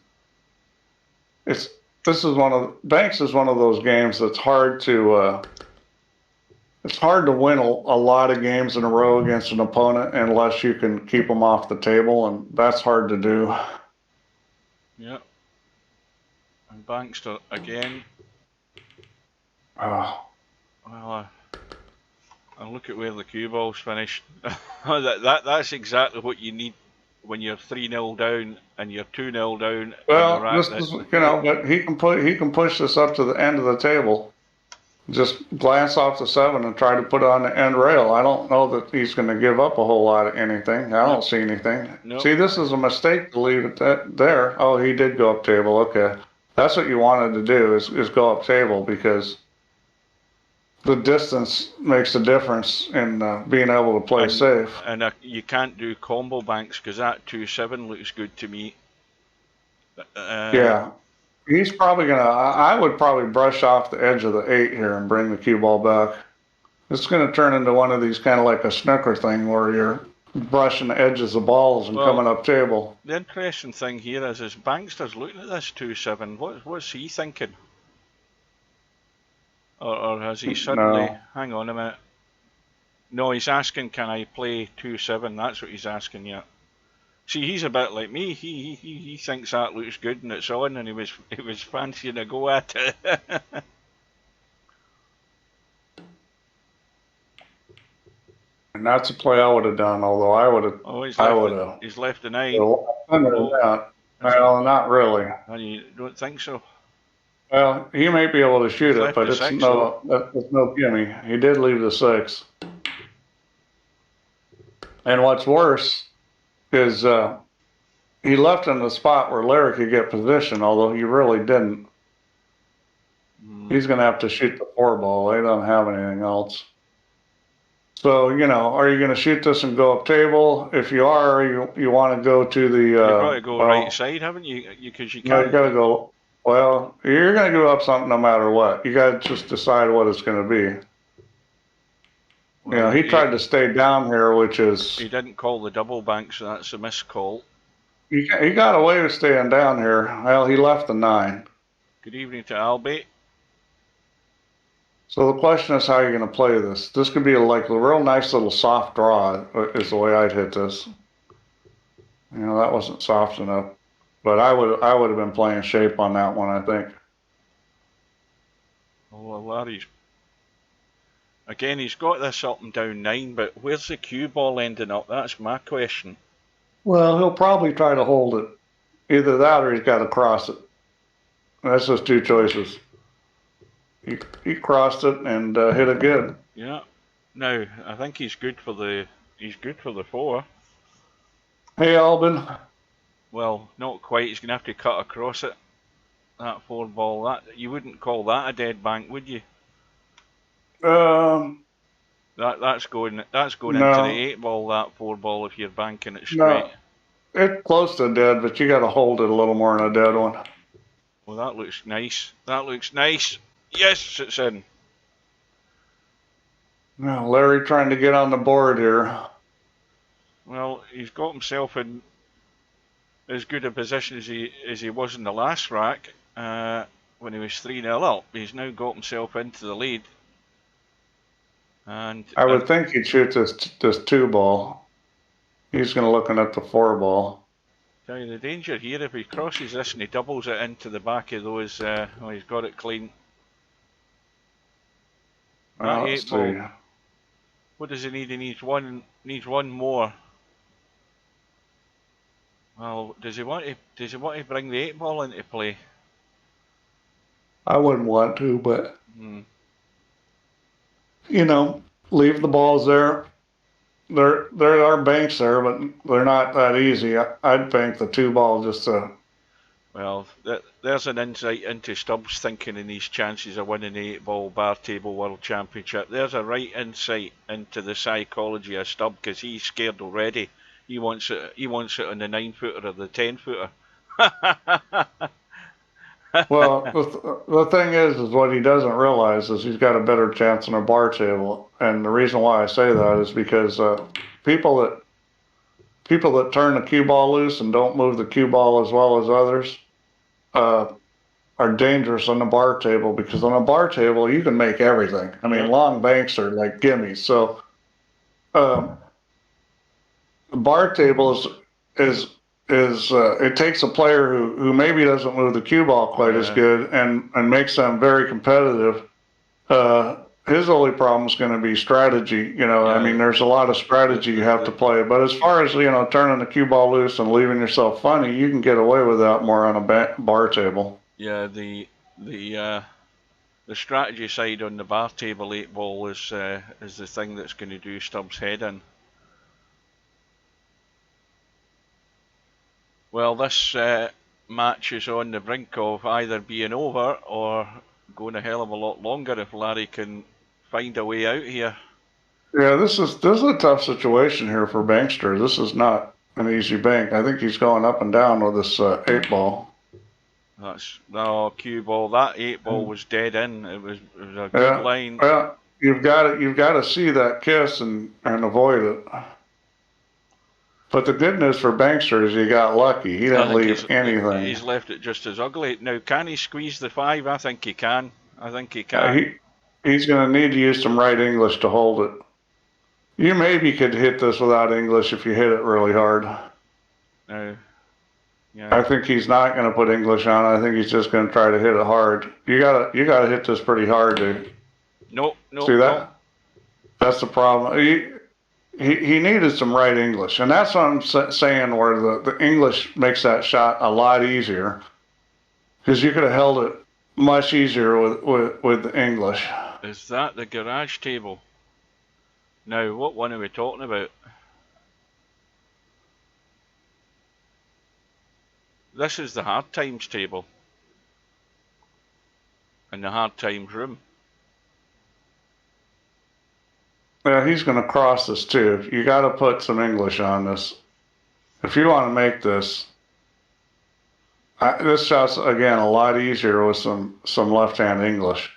Banks is one of those games that's hard to it's hard to win a lot of games in a row against an opponent unless you can keep them off the table, and that's hard to do. Yeah. And bankster again. Oh. Well, and look at where the cue ball's finished. That's exactly what you need when you're 3-0 down and you're 2-0 down. Well, and this is, you know, but he can push this up to the end of the table. Just glance off the 7 and try to put it on the end rail. I don't know that he's going to give up a whole lot of anything. I don't see anything. Nope. See, this is a mistake to leave it there. Oh, he did go up table. Okay. That's what you wanted to do is go up table, because the distance makes a difference in being able to play safe. And you can't do combo banks because that 2-7 looks good to me. Yeah. He's probably going to, I would probably brush off the edge of the 8 here and bring the cue ball back. It's going to turn into one of these kind of like a snooker thing where you're brushing the edges of balls and coming up table. The interesting thing here is Bankster's looking at this 2-7. What's he thinking? Or has he suddenly... No. Hang on a minute. No, he's asking, can I play 2-7? That's what he's asking, yeah. See, he's a bit like me. He thinks that looks good and it's on, and he was fancying a go at it. And that's a play I would have done, although I would have. Oh, he's left the 9. Well, not really. And you don't think so? Well, he may be able to shoot it, but it's no gimme. He did leave the 6. And what's worse is he left in the spot where Larry could get position, although he really didn't. He's going to have to shoot the 4 ball. They don't have anything else. So, you know, are you going to shoot this and go up table? If you are, you want to go to the... You've got to go right side, haven't you? Because you can't... You got to go... Well, you're going to go up something no matter what. You got to just decide what it's going to be. Well, you know, he tried to stay down here, which is... He didn't call the double bank, so that's a missed call. He got away with staying down here. Well, he left the 9. Good evening to Albie. So the question is how you're going to play this. This could be like a real nice little soft draw is the way I'd hit this. You know, that wasn't soft enough. But I would have been playing shape on that one, I think. Oh, well, Larry's... Again, he's got this up and down 9, but where's the cue ball ending up? That's my question. Well, he'll probably try to hold it. Either that or he's got to cross it. That's just 2 choices. He crossed it and hit it good. Yeah. Now, I think he's good for the 4. Hey, Albin. Well, not quite. He's going to have to cut across it. That 4 ball. That you wouldn't call that a dead bank, would you? That's going into the 8 ball. That 4 ball if you're banking it straight. No, it's close to dead, but you got to hold it a little more than a dead one. Well, that looks nice. That looks nice. Yes, it's in. Now, Larry trying to get on the board here. Well, he's got himself in as good a position as he was in the last rack when he was 3-0 up. He's now got himself into the lead. And I would think he'd shoot this 2 ball. He's going to looking at the 4 ball. Tell you the danger here, if he crosses this and he doubles it into the back of those, well, he's got it clean. That 8 ball. What does he need? He needs one more. Well, does he want to bring the 8 ball into play? I wouldn't want to, but you know, leave the balls there. There are banks there, but they're not that easy. I'd bank the 2 ball just to... Well, there's an insight into Stubbs thinking in these chances of winning the 8 ball bar table world championship. There's a right insight into the psychology of Stubb, because he's scared already. He wants it on the 9-footer or the 10-footer. Well, the thing is what he doesn't realize is he's got a better chance on a bar table. And the reason why I say that is because people that turn the cue ball loose and don't move the cue ball as well as others, are dangerous on the bar table, because on a bar table you can make everything. I mean, long banks are like gimmies. So the bar table is it takes a player who maybe doesn't move the cue ball quite as good and makes them very competitive. His only problem is going to be strategy. I mean, there's a lot of strategy you have to play. But as far as, turning the cue ball loose and leaving yourself funny, you can get away with that more on a bar table. Yeah, the strategy side on the bar table 8-ball is the thing that's going to do Stubbs' head in. Well, this match is on the brink of either being over or going a hell of a lot longer if Larry can find a way out here. Yeah, this is a tough situation here for Bankster. This is not an easy bank. I think he's going up and down with this 8-ball. That's no cue ball. That 8-ball was dead in. It was a good line. Well, you've got to see that kiss and avoid it. But the good news for Bankster is he got lucky. He didn't leave anything. He's left it just as ugly. Now, can he squeeze the 5? I think he can. He's going to need to use some right English to hold it. You maybe could hit this without English if you hit it really hard. No. Yeah. I think he's not going to put English on. I think he's just going to try to hit it hard. You gotta hit this pretty hard, dude. No. See that? No. That's the problem. He needed some right English, and that's what I'm saying. Where the English makes that shot a lot easier, because you could have held it much easier with the English. Is that the garage table? Now, what one are we talking about? This is the hard times table. And the hard times room. Yeah, he's going to cross this too. You got to put some English on this. If you want to make this, this shot's again a lot easier with some left-hand English.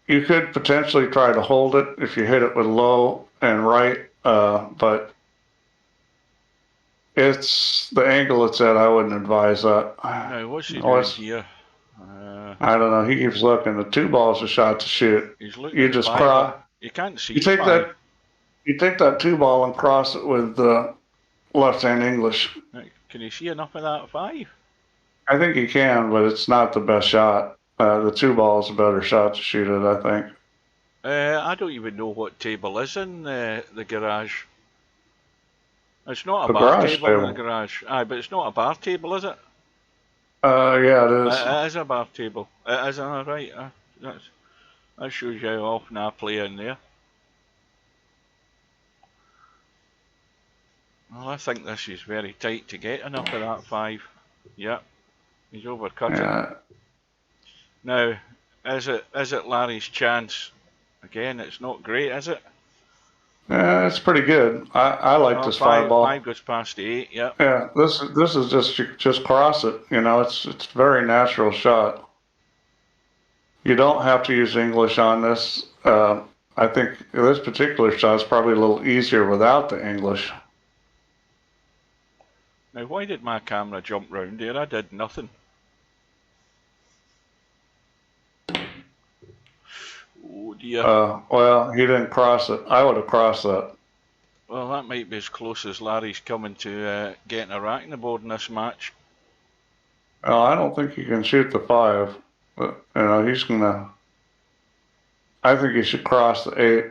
You could potentially try to hold it if you hit it with low and right, but it's the angle it's at. I wouldn't advise that. No, what's he doing here? I don't know. He keeps looking. The 2-ball's a shot to shoot. You just cross. You can't see. You take that 2-ball and cross it with the left-hand English. Can you see enough of that 5? I think you can, but it's not the best shot. The 2-ball is a better shot to shoot it, I think. I don't even know what table is in the garage. It's not a bar table in the garage. Aye, but it's not a bar table, is it? Yeah, it is. It is a bar table. It is, right. That shows you how often I play in there. Well, I think this is very tight to get enough of that 5. Yeah, he's overcutting. Yeah. Now, is it Larry's chance? Again, it's not great, is it? Yeah, it's pretty good. I like this 5-ball. 5 goes past the 8. Yeah. Yeah, this is just cross it. It's a very natural shot. You don't have to use English on this. I think this particular shot is probably a little easier without the English. Now, why did my camera jump round here? I did nothing. Oh dear. Well, he didn't cross it. I would have crossed that. Well, that might be as close as Larry's coming to getting a rack in the board in this match. Well, I don't think he can shoot the 5. But, he's going to... I think he should cross the 8.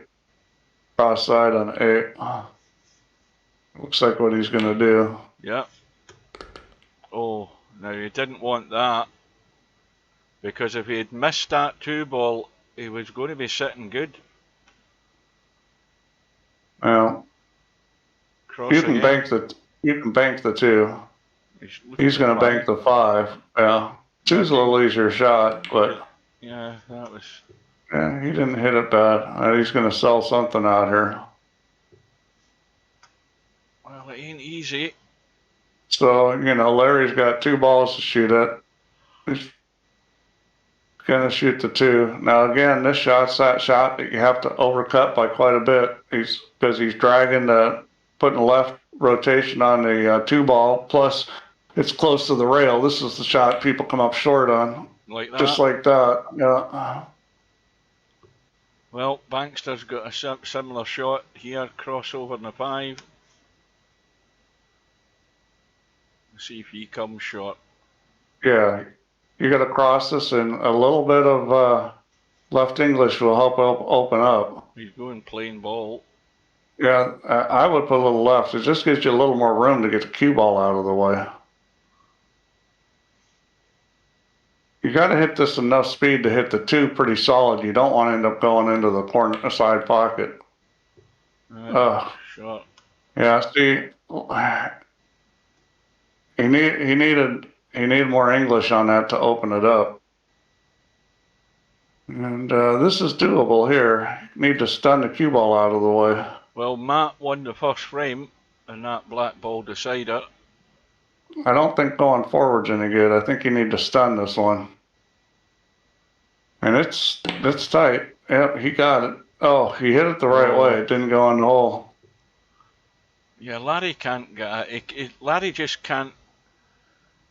Cross side on the 8. Looks like what he's going to do. Yep. Oh, now he didn't want that. Because if he had missed that 2-ball, he was going to be sitting good. Well, you can bank the 2. He's going to bank the 5. Yeah, 2's a little easier shot, but yeah, that was. Yeah, he didn't hit it bad. He's going to sell something out here. Well, it ain't easy. So Larry's got 2 balls to shoot at. He's going to shoot the 2. Now again, this shot's that shot that you have to overcut by quite a bit. Because he's dragging putting left rotation on the 2-ball. Plus, it's close to the rail. This is the shot people come up short on. Like that? Just like that, yeah. Well, Bankster's got a similar shot here, crossover in the 5. Let's see if he comes short. Yeah, you got to cross this, and a little bit of left English will help open up. He's going plain ball. Yeah, I would put a little left. It just gives you a little more room to get the cue ball out of the way. You got to hit this enough speed to hit the 2 pretty solid. You don't want to end up going into the corner side pocket. Short. Yeah, see, he needed more English on that to open it up. And this is doable here. You need to stun the cue ball out of the way. Well, Matt won the first frame in that black ball decider. I don't think going forward's any good. I think you need to stun this one. And it's tight. Yep, he got it. Oh, he hit it the right way. It didn't go in the hole. Yeah, Larry can't get it. Larry just can't.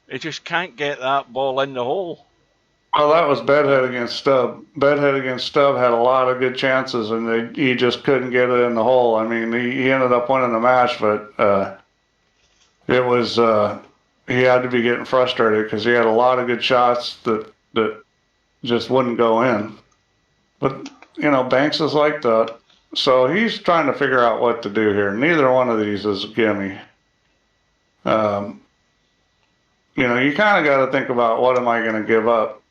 He just can't get that ball in the hole. Well, that was Bedhead against Stubb. Bedhead against Stubb had a lot of good chances, and he just couldn't get it in the hole. I mean, he ended up winning the match, but it was he had to be getting frustrated because he had a lot of good shots that just wouldn't go in. But you know, Banks is like that, so he's trying to figure out what to do here. Neither one of these is a gimme. You know, you kind of got to think about, what am I going to give up?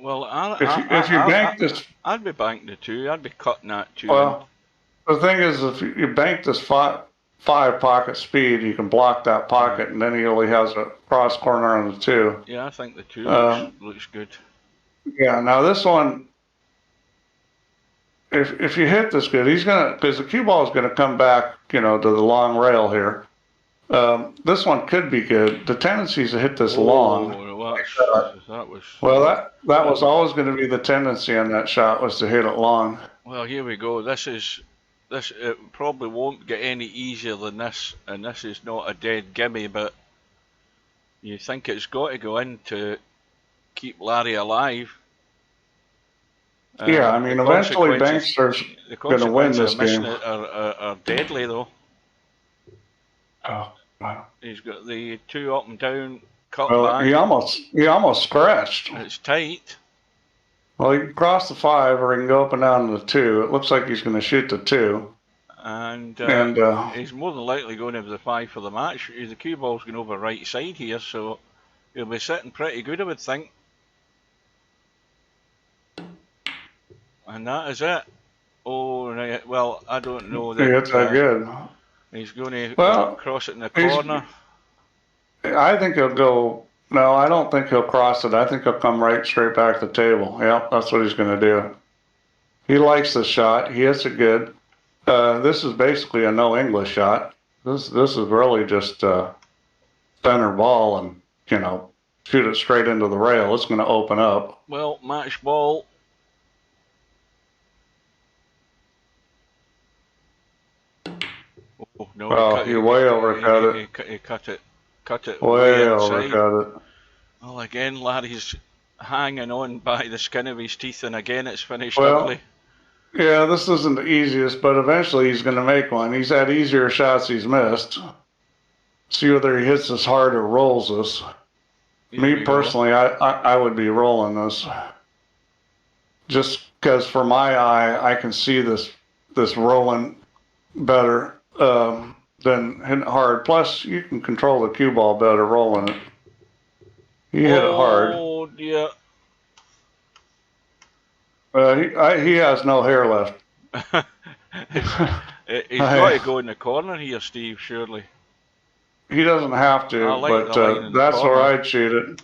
Well, if you bank this, I'd be banking the 2. I'd be cutting that 2. Well, the thing is, if you bank this 5 pocket speed, you can block that pocket, and then he only has a cross corner on the 2. Yeah, I think the 2 looks good. Yeah, now this one, if you hit this good, he's gonna, because the cue ball is gonna come back, you know, to the long rail here. This one could be good. The tendency is to hit this long. That was. Well, that was always going to be the tendency on that shot, was to hit it long. Well, here we go. It probably won't get any easier than this, and this is not a dead gimme, but you think it's got to go in to keep Larry alive. Yeah, I mean, eventually Bankster's going to win this game. Are deadly though. Oh, wow. He's got the 2 up and down cut back. He almost scratched. It's tight. Well, he can cross the 5, or he can go up and down to the 2. It looks like he's going to shoot the 2. And he's more than likely going to have the 5 for the match. The cue ball's going over right side here, so he'll be sitting pretty good, I would think. And that is it. Oh, right. Well, I don't know that. It's that good. He's going to cross it in the corner. I think he'll go. No, I don't think he'll cross it. I think he'll come straight back to the table. Yep, that's what he's going to do. He likes the shot. He hits it good. This is basically a no English shot. This is really just center ball, and you know, shoot it straight into the rail. It's going to open up. Well, match ball. Oh, no, well, you way overcut it. He cut it way overcut it. Well, again, Larry's hanging on by the skin of his teeth, and again, it's finished ugly. Yeah, this isn't the easiest, but eventually he's going to make one. He's had easier shots he's missed. See whether he hits this hard or rolls this. Me personally, I would be rolling this. Just because for my eye, I can see this rolling better than hitting it hard. Plus, you can control the cue ball better rolling it. He hit it hard. Oh, dear. He has no hair left. He's got to go in the corner here, Steve, surely. He doesn't have to, but that's where I'd shoot it.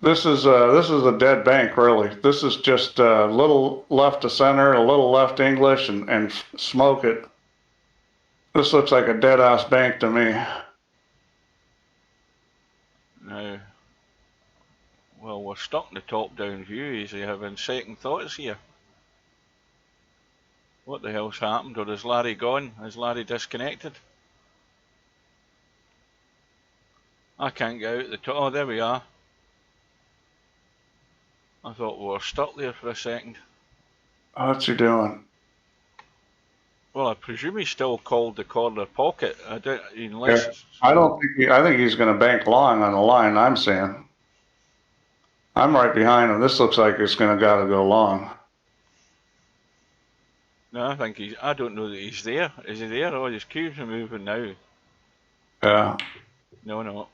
This is a dead bank, really. This is just a little left to center, a little left English, and smoke it. This looks like a dead-ass bank to me. Now, well, we're stuck in the top-down view. Is he having second thoughts here? What the hell's happened? Or is Larry gone? Is Larry disconnected? I can't get out the top. Oh, there we are. I thought we were stuck there for a second. What's he doing? Well, I presume he's still called the corner pocket. I don't, unless Yeah, I don't think I think he's going to bank long on the line. I'm saying. I'm right behind him. This looks like it's going to gotta go long. No, I think he's. I don't know that he's there. Is he there? Oh, his cubes are moving now. Yeah. No, no.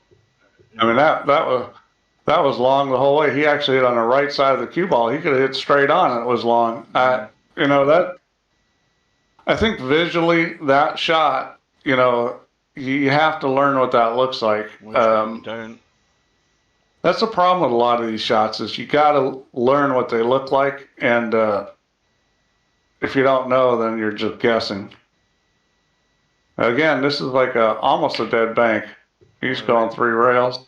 I mean that was long the whole way. He actually hit on the right side of the cue ball. He could have hit straight on and it was long. You know that. I think visually that shot. You know, you have to learn what that looks like. Down. That's the problem with a lot of these shots is you got to learn what they look like, and if you don't know, then you're just guessing. Again, this is like almost a dead bank. He's going 3 rails.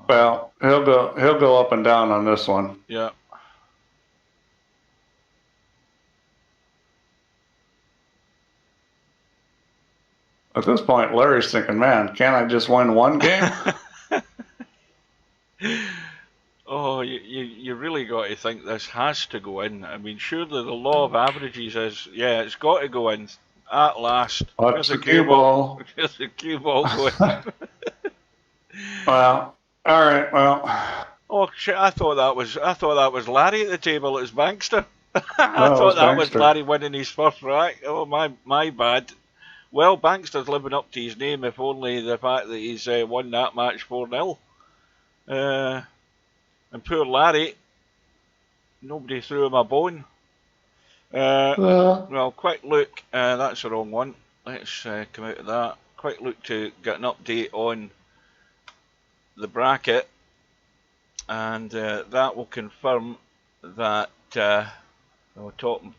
Well, he'll go up and down on this one. Yeah. At this point, Larry's thinking, "Man, can't I just win one game?" Oh, you really got to think this has to go in. I mean, surely the law of averages is, yeah, it's got to go in at last. What's the cue ball? Here's the cue ball going. Well, all right, well. Oh shit! I thought that was Larry at the table. It was Bankster. I No, thought that was Bankster. Larry winning his first rack. Oh my bad. Well, Bankster's living up to his name, if only the fact that he's won that match 4-0. And poor Larry, nobody threw him a bone. Well, quick look, that's the wrong one. Let's come out of that. Quick look to get an update on the bracket, and that will confirm that bottom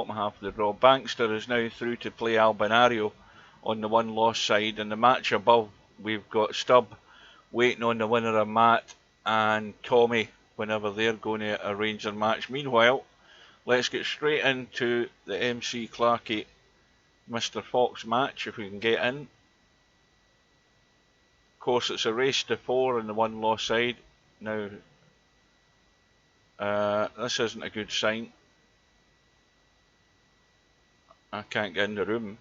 half of the draw. Bankster is now through to play Albinario on the one-loss side, and the match above we've got Stubb waiting on the winner of Matt and Tommy whenever they're going to arrange their match. Meanwhile, let's get straight into the MC Clarkey Mr. Fox match if we can get in. Of course, it's a race to 4 on the one-loss side. Now, this isn't a good sign. I can't get in the room.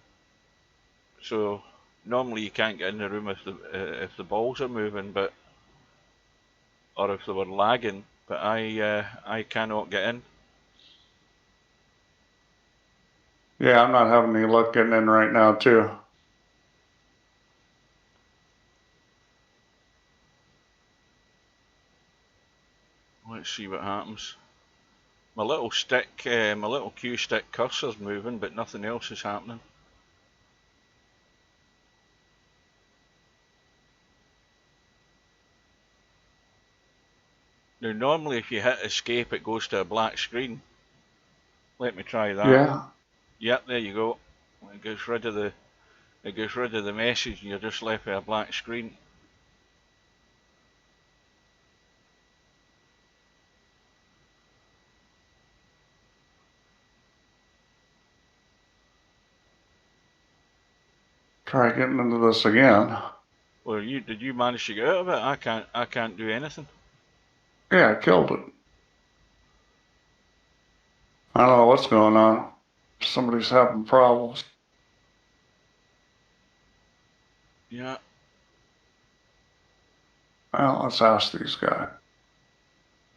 So normally you can't get in the room if the balls are moving, but or if they were lagging. But I cannot get in. Yeah, I'm not having any luck getting in right now, too. Let's see what happens. My little cue stick cursor's moving, but nothing else is happening. Now, normally if you hit escape, it goes to a black screen. Let me try that. Yeah. Yep, there you go. It gets rid of the message, and you're just left with a black screen. Try getting into this again. Well, did you manage to get out of it? I can't do anything. Yeah, I killed it. I don't know what's going on. Somebody's having problems. Yeah. Well, let's ask these guys.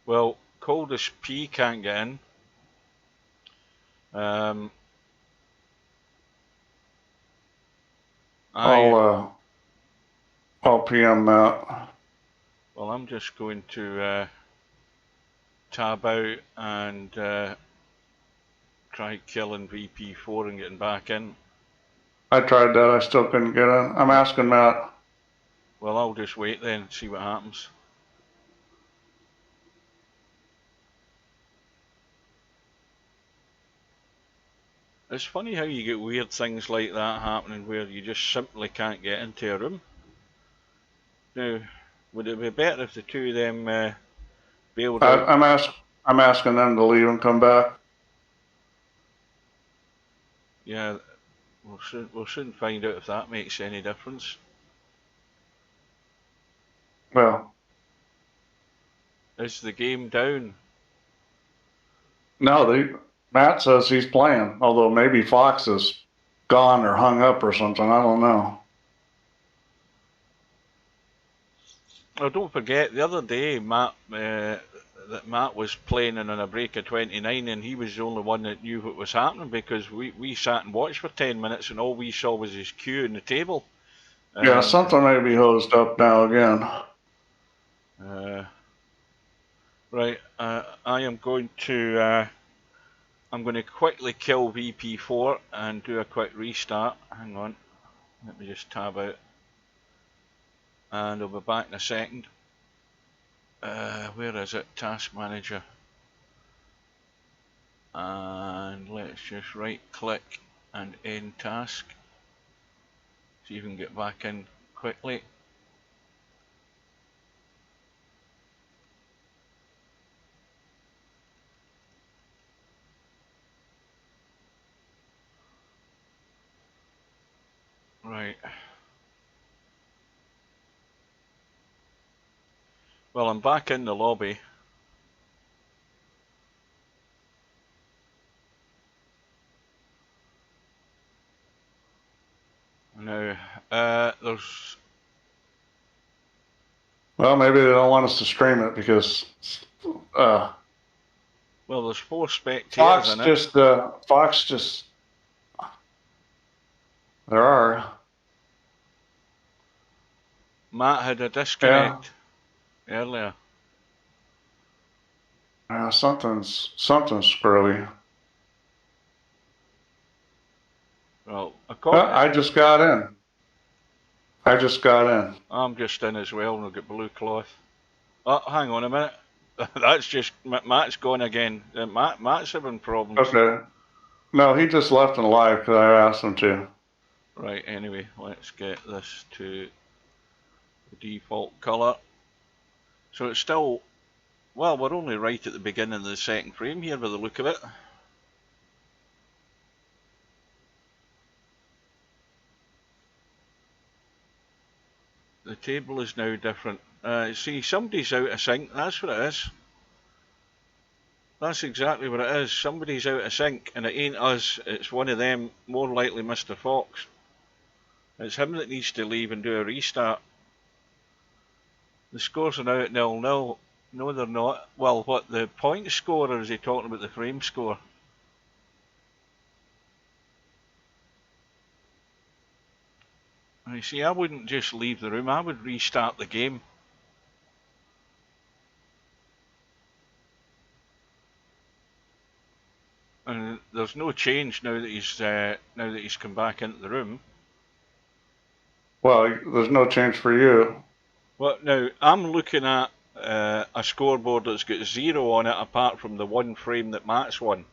Well, Coldest P can't get in. I'll PM that. Well, I'm just going to tab out and try killing VP4 and getting back in. I tried that. I still couldn't get in. I'm asking Matt. Well, I'll just wait then and see what happens. It's funny how you get weird things like that happening where you just simply can't get into a room. Now, would it be better if the two of them bailed out? I'm asking them to leave and come back. Yeah, We'll soon find out if that makes any difference. Well, Is the game down? no, Matt says he's playing, although maybe Fox is gone or hung up or something. I don't know. Oh, don't forget, the other day, Matt was playing in a break of 29, and he was the only one that knew what was happening, because we sat and watched for 10 minutes, and all we saw was his cue in the table. Yeah, something may be hosed up now again. Right, I am going to I'm going to quickly kill VP4 and do a quick restart. Hang on, let me just tab out, and I'll be back in a second. Where is it? Task Manager. And let's just right click and end task. See if we can get back in quickly. Right. Well, I'm back in the lobby. Now, there's... Well, maybe they don't want us to stream it because... well, there's 4 spectators in it. Fox just... There are. Matt had a disconnect earlier. Something's squirrely. Well, I just got in. I'm just in as well, and I've got blue cloth. Oh, hang on a minute. That's just... Matt's gone again. Matt's having problems. Okay. No, he just left in live because I asked him to. Right, anyway, let's get this to the default colour. So it's still... Well, we're only right at the beginning of the second frame here by the look of it. The table is now different. See, somebody's out of sync. That's what it is. That's exactly what it is. Somebody's out of sync, and it ain't us. It's one of them, more likely Mr. Fox. It's him that needs to leave and do a restart. The scores are now at 0-0. No, they're not. Well, what, the point score, or is he talking about the frame score? You see, I wouldn't just leave the room. I would restart the game. And there's no change now that he's come back into the room. Well, there's no change for you. Well, now I'm looking at a scoreboard that's got 0 on it, apart from the 1 frame that Matt's won,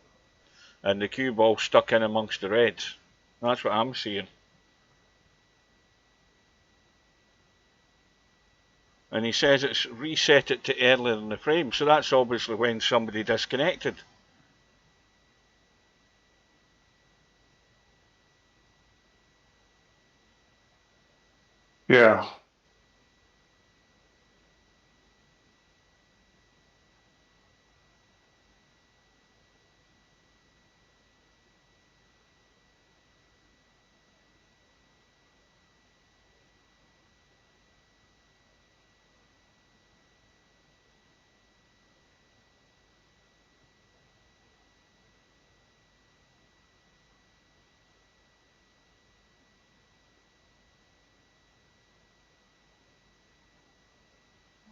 and the cue ball stuck in amongst the reds. That's what I'm seeing. And he says it's reset it to earlier in the frame, so that's obviously when somebody disconnected. Yeah.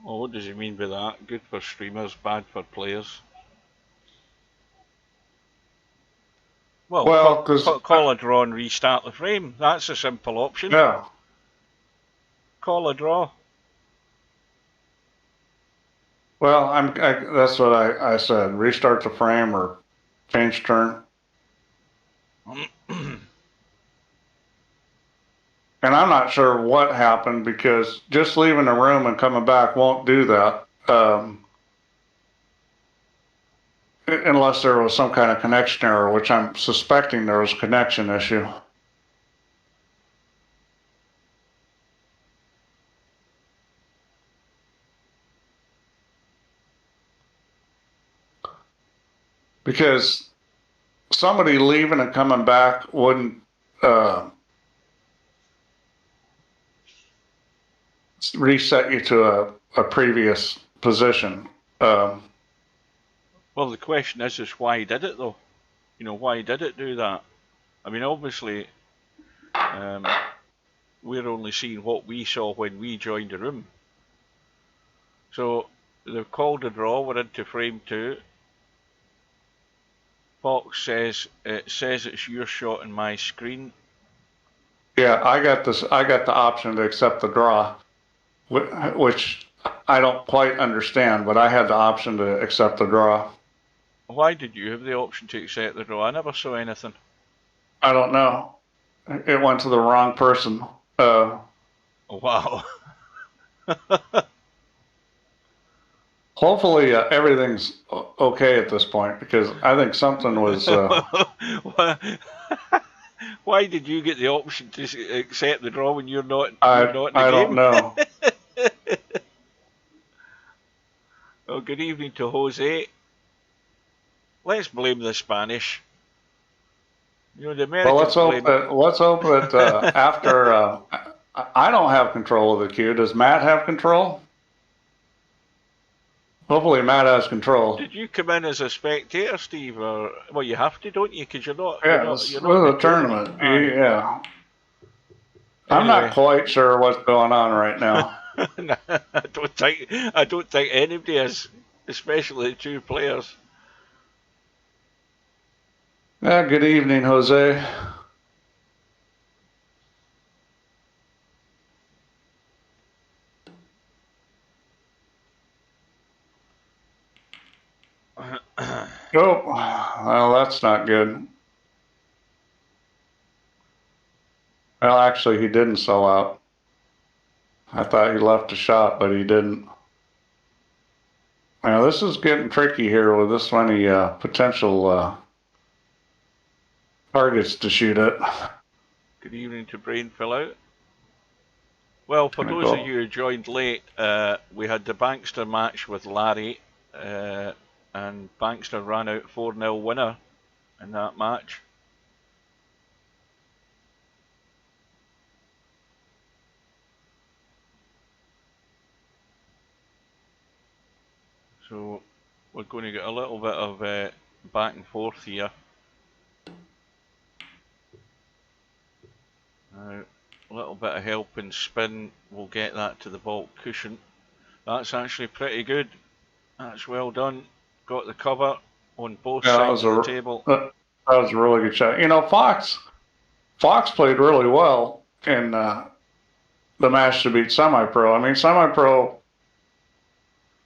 Well, what does he mean by that? Good for streamers, bad for players. Well, call a draw and restart the frame. That's a simple option. Yeah. Call a draw. Well, that's what I said. Restart the frame or change turn. And I'm not sure what happened, because just leaving the room and coming back won't do that. Unless there was some kind of connection error, which I'm suspecting there was a connection issue. because somebody leaving and coming back wouldn't reset you to a previous position. Well, the question is why he did it, though. You know, why did it do that? I mean, obviously, we're only seeing what we saw when we joined the room. So they've called a draw. We're into frame 2. Fox says it's your shot in my screen. Yeah, I got this. I got the option to accept the draw, which I don't quite understand, but I had the option to accept the draw. Why did you have the option to accept the draw? I never saw anything. I don't know. It went to the wrong person. Oh, wow. Hopefully everything's okay at this point, because I think something was... Why did you get the option to accept the draw when you're not in I the game? don't know. Well, good evening to Jose. Let's blame the Spanish. You know, the Americans. Well, let's hope that after I don't have control of the queue. Does Matt have control? Hopefully Matt has control. Did you come in as a spectator, Steve? Or well, you have to, don't you? Because you're not. Yeah, this is a tournament. Yeah. I'm not quite sure what's going on right now. I don't think anybody is, especially the 2 players. Yeah, good evening, Jose. Oh, well, that's not good. Well, actually, he didn't sell out. I thought he left a shot, but he didn't. Now, this is getting tricky here with this many potential targets to shoot at. Good evening to Brain Fill Out. Well, for those of you who joined late, we had the Bankster match with Larry, and Bankster ran out 4-0 winner in that match. So we're going to get a little bit of back and forth here. Now, a little bit of help and spin will get that to the vault cushion. That's actually pretty good. That's well done. Got the cover on both sides of the table. That was a really good shot. You know, Fox played really well in the match to beat Semi-Pro. I mean, Semi-Pro,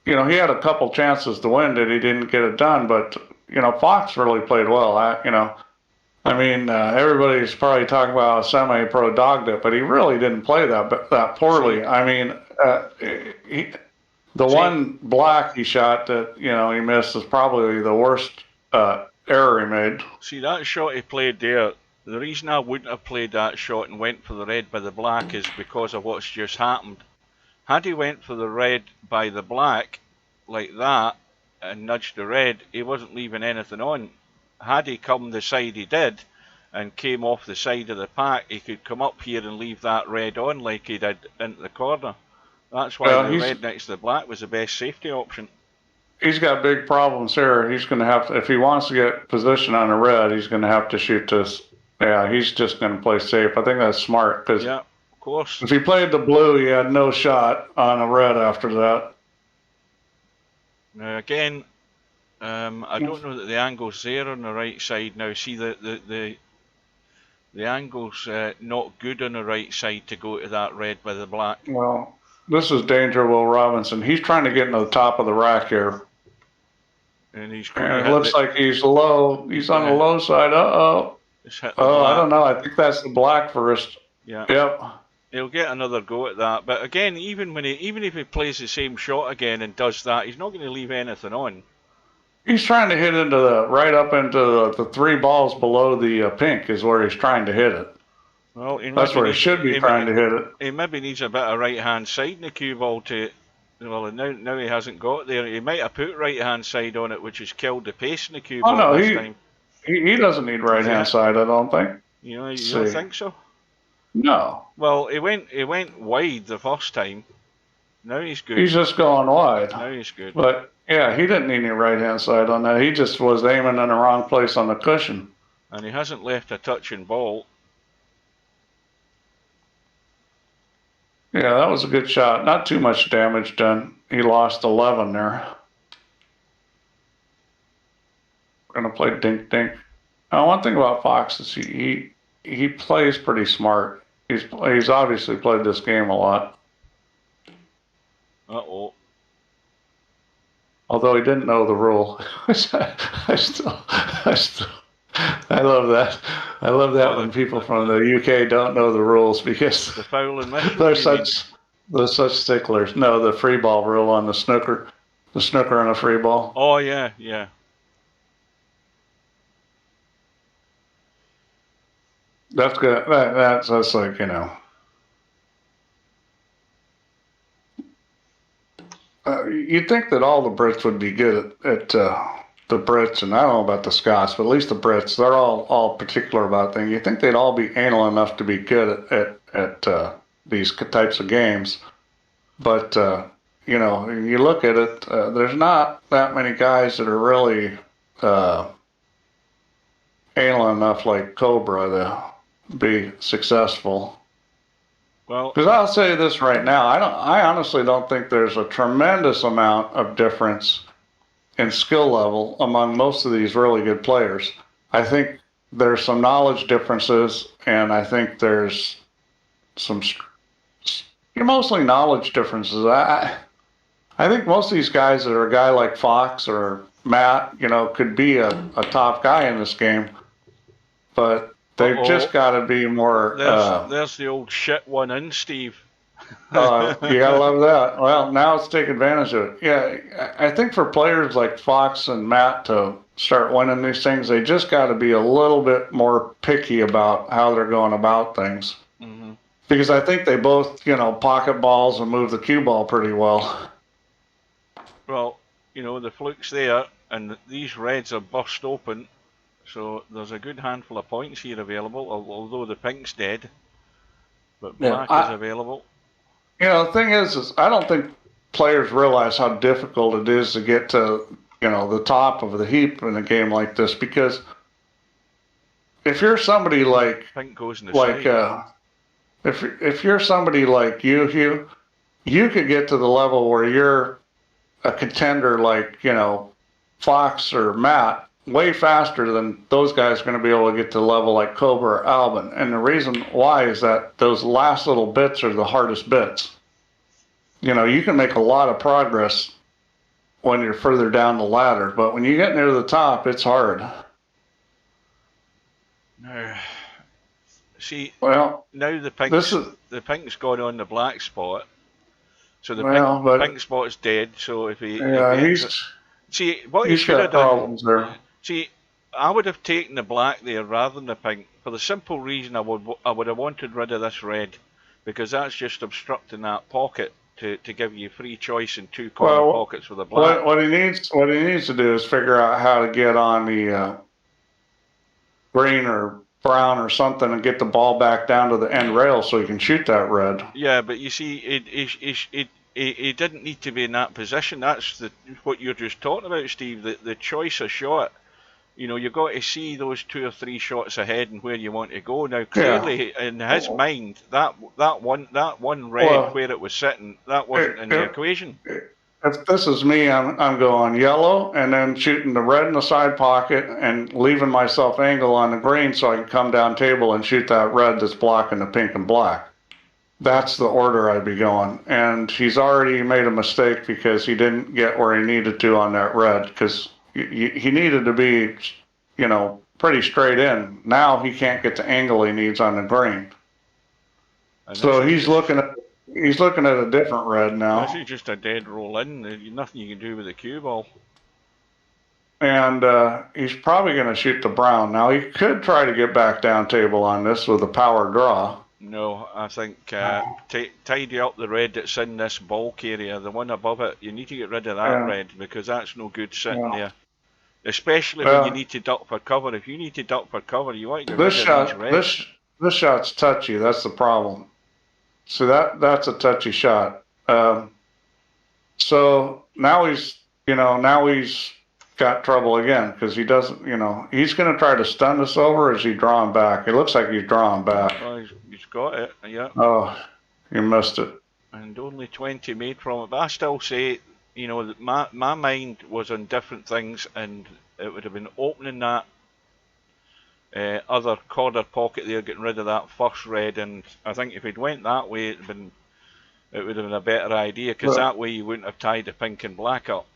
you know, he had a couple chances to win that he didn't get it done, but, you know, Fox really played well. Everybody's probably talking about how Semi-Pro dogged it, but he really didn't play that poorly. I mean, one black he shot that, you know, he missed is probably the worst error he made. See, that shot he played there, the reason I wouldn't have played that shot and went for the red by the black is because of what's just happened. Had he went for the red by the black like that and nudged the red, he wasn't leaving anything on. Had he come the side he did and came off the side of the pack, he could come up here and leave that red on like he did into the corner. That's why the red next to the black was the best safety option. He's got big problems here. He's going to have to, if he wants to get position on the red, he's going to have to shoot this. Yeah, he's just going to play safe. I think that's smart. Cause yeah, of course. If he played the blue, he had no shot on a red after that. Now again, I don't know that the angle's there on the right side. Now see the angle's not good on the right side to go to that red by the black. Well, this is Danger Will Robinson. He's trying to get into the top of the rack here. And he's it looks like he's low. He's on the low side. Uh-oh. I don't know. I think that's the black first. Yeah. Yep. He'll get another go at that. But again, even if he plays the same shot again and does that, he's not going to leave anything on. He's trying to hit into right up into the 3 balls below the pink is where he's trying to hit it. Well, that's where he should be trying to hit it. He maybe needs a bit of right-hand side in the cue ball to Well, now he hasn't got there. He might have put right hand side on it, which has killed the pace in the cue Oh ball no, this time. he doesn't need right hand side. I don't think. You know, you Let's don't see. think so? No. Well, he went wide the first time. Now he's good. He's just going wide. Now he's good. But yeah, he didn't need any right hand side on that. He just was aiming in the wrong place on the cushion. And he hasn't left a touching ball. Yeah, that was a good shot. Not too much damage done. He lost 11 there. We're gonna play dink dink. Now, one thing about Fox is he plays pretty smart. He's obviously played this game a lot. Uh-oh. Although he didn't know the rule. I love that. I love that when people from the UK don't know the rules because the foul and miss they're such sticklers. No, the free ball rule on the snooker and a free ball. Oh yeah, yeah. That's good. That's like, you know. You'd think that all the Brits would be good at the Brits, and I don't know about the Scots, but at least the Brits, they're all particular about things. You'd think they'd all be anal enough to be good at these types of games. But, you know, you look at it, there's not that many guys that are really anal enough like Cobra to be successful. Well, because I'll say this right now, I honestly don't think there's a tremendous amount of difference in skill level among most of these really good players. I think there's some knowledge differences, and I think there's some mostly knowledge differences. I think most of these guys that are a guy like Fox or Matt, you know, could be a top guy in this game, but they've just got to be more. There's the old shit one in, Steve. You gotta love that. Well, now let's take advantage of it. Yeah, I think for players like Fox and Matt to start winning these things, they just got to be a little bit more picky about how they're going about things. Mm-hmm. Because I think they both, you know, pocket balls and move the cue ball pretty well. Well, you know, the fluke's there, and these reds are burst open, so there's a good handful of points here available, although the pink's dead. But black is available. You know, the thing is I don't think players realize how difficult it is to get to, you know, the top of the heap in a game like this, because if you're somebody like pink goes in the side. If you're somebody like you, Hugh, you could get to the level where you're a contender like, you know, Fox or Matt way faster than those guys are going to be able to get to the level like Cobra or Albin. And the reason why is that those last little bits are the hardest bits. You know, you can make a lot of progress when you're further down the ladder, but when you get near the top, it's hard. No. See, well, now the pink's gone on the black spot, so the pink spot is dead. So if he, see what he should have done. There. See, I would have taken the black there rather than the pink for the simple reason I would have wanted rid of this red, because that's just obstructing that pocket to give you free choice in two corner pockets for the black. What he needs to do is figure out how to get on the green or brown or something and get the ball back down to the end rail so he can shoot that red. Yeah, but you see, he didn't need to be in that position. That's what you're just talking about, Steve. The choice of shot. You know, you've got to see those 2 or 3 shots ahead and where you want to go. Now, clearly, in his mind, that one red where it was sitting, that wasn't in the equation. If this is me, I'm going yellow and then shooting the red in the side pocket and leaving myself angle on the green so I can come down table and shoot that red that's blocking the pink and black. That's the order I'd be going. And he's already made a mistake because he didn't get where he needed to on that red, because he needed to be, you know, pretty straight in. Now he can't get the angle he needs on the green. So he's looking at a different red now. This is just a dead roll in. There's nothing you can do with the cue ball. And he's probably going to shoot the brown. Now he could try to get back down table on this with a power draw. No, I think tidy up the red that's in this bulk area, the one above it. You need to get rid of that Yeah. red because that's no good sitting Yeah. there. Especially when you Well, need to duck for cover. If you need to duck for cover, you want to get this rid of these shot, reds. this shot's touchy. That's the problem. So that's a touchy shot. So now he's got trouble again because he doesn't, he's going to try to stun us over. Or is he drawing back? It looks like he's drawing back. Oh, he's got it, yeah. Oh, you missed it. And only 20 made from it. But I still say, my mind was on different things, and it would have been opening that other corner pocket there, getting rid of that first red. And I think if he'd went that way, it would have been a better idea, because that way you wouldn't have tied the pink and black up.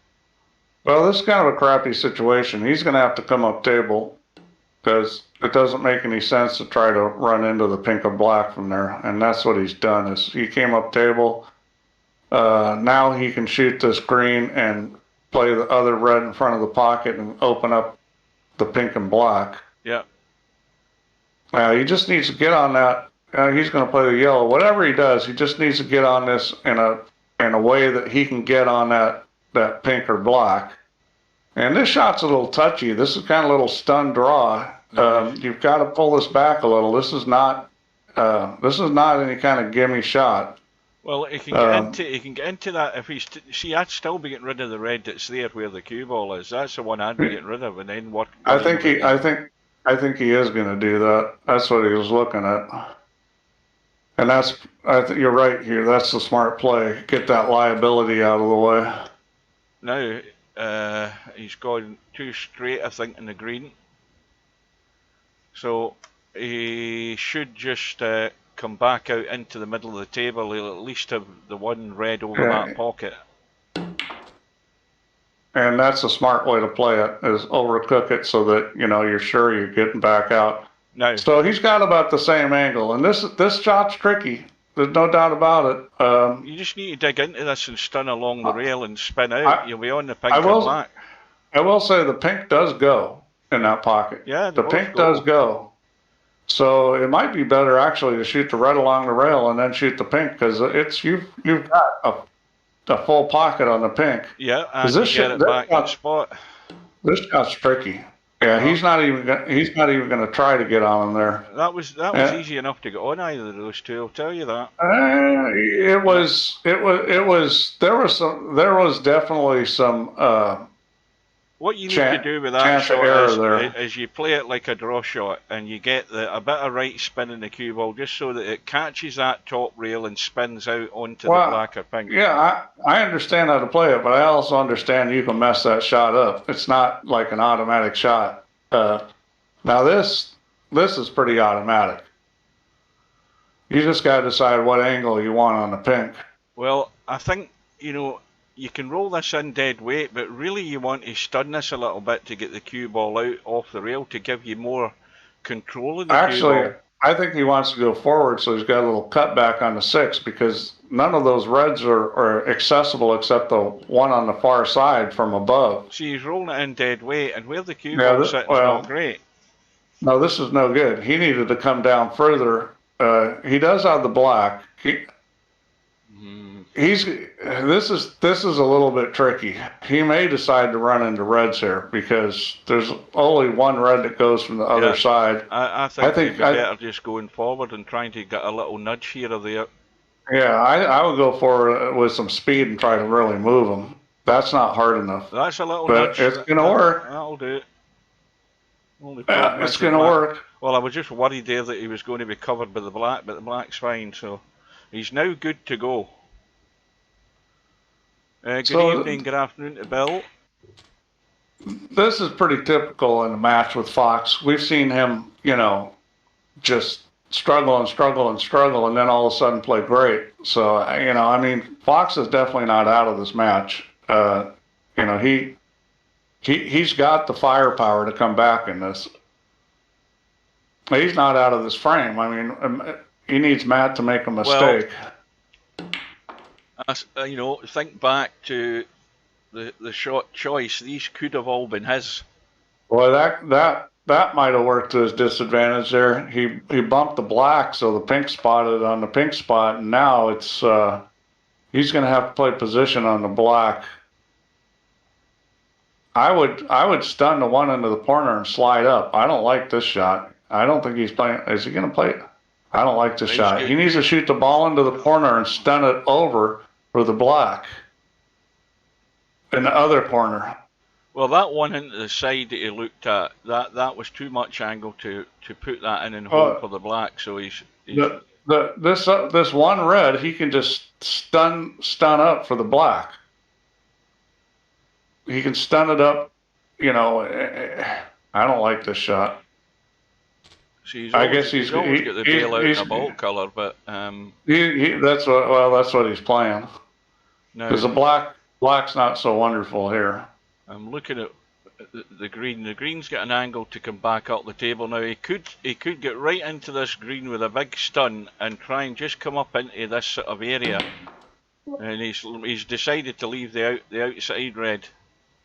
Well, this is kind of a crappy situation. He's going to have to come up table because it doesn't make any sense to try to run into the pink or black from there. And that's what he's done. Is he came up table. Now he can shoot this green and play the other red in front of the pocket and open up the pink and black. Yeah. He just needs to get on that. He's going to play the yellow. Whatever he does, he just needs to get on this in a way that he can get on that pink or black. And this shot's a little touchy. This is kind of a little stun draw. You've got to pull this back a little. This is not any kind of gimme shot. Well, he can get into that if he's. See, I'd still be getting rid of the red that's there where the cue ball is. That's the one I'd be getting rid of, and then what? I think he is going to do that. That's what he was looking at. And you're right here. That's the smart play. Get that liability out of the way. Now, he's gone too straight, I think, in the green. So he should just come back out into the middle of the table. He'll at least have the one red over that pocket. And that's a smart way to play it, is overcook it so that, you're sure you're getting back out. No. So he's got about the same angle. And this shot's tricky. There's no doubt about it. You just need to dig into this and stun along the rail and spin out. You'll be on the pink and black. I will say the pink does go in that pocket. Yeah, the pink does go. So it might be better actually to shoot the red along the rail and then shoot the pink, because you've got a full pocket on the pink. Yeah, and you get it back in the spot. This shot's tricky. Yeah, he's not even going to try to get on him there. That was easy enough to get on either of those two. I'll tell you that. There was definitely some. What you need to do with that shot is you play it like a draw shot, and you get a bit of right spin in the cue ball just so that it catches that top rail and spins out onto the black or pink. Yeah, I understand how to play it, but I also understand you can mess that shot up. It's not like an automatic shot. Now this is pretty automatic. You just got to decide what angle you want on the pink. Well, I think, you can roll this in dead weight, but really you want to stun this a little bit to get the cue ball out off the rail to give you more control of the cue ball. Actually, I think he wants to go forward, so he's got a little cutback on the 6, because none of those reds are accessible except the one on the far side from above. See, he's rolling it in dead weight, and where the cue ball sits is not great. No, this is no good. He needed to come down further. He does have the black. This is a little bit tricky. He may decide to run into reds here because there's only one red that goes from the other side. I think it's better just going forward and trying to get a little nudge here or there. Yeah, I would go forward with some speed and try to really move him. That's not hard enough. That's a little nudge. It's going to work. That'll do it. It's going to work. Well, I was just worried there that he was going to be covered by the black, but the black's fine, so he's now good to go. Good evening, good afternoon to Bill. This is pretty typical in a match with Fox. We've seen him, just struggle and struggle and struggle, and then all of a sudden play great. So, Fox is definitely not out of this match. He's got the firepower to come back in this. He's not out of this frame. He needs Matt to make a mistake. Think back to the shot choice. These could have all been his. Well, that that might have worked to his disadvantage there. He bumped the black, so the pink spotted on the pink spot, and now it's he's going to have to play position on the black. I would stun the one into the corner and slide up. I don't like this shot. I don't think he's playing. Is he going to play it? I don't like this shot. He needs to shoot the ball into the corner and stun it over for the black in the other corner. Well, that one into the side that he looked at, that was too much angle to put that in and hold for the black. So he's this one red, he can just stun up for the black. He can stun it up. You know, I don't like this shot. See, I guess he's always got the bailout in a ball color, but that's what he's playing. Because the black's not so wonderful here. I'm looking at the green. The green's got an angle to come back up the table now. He could get right into this green with a big stun and try and just come up into this sort of area. And he's decided to leave the outside red.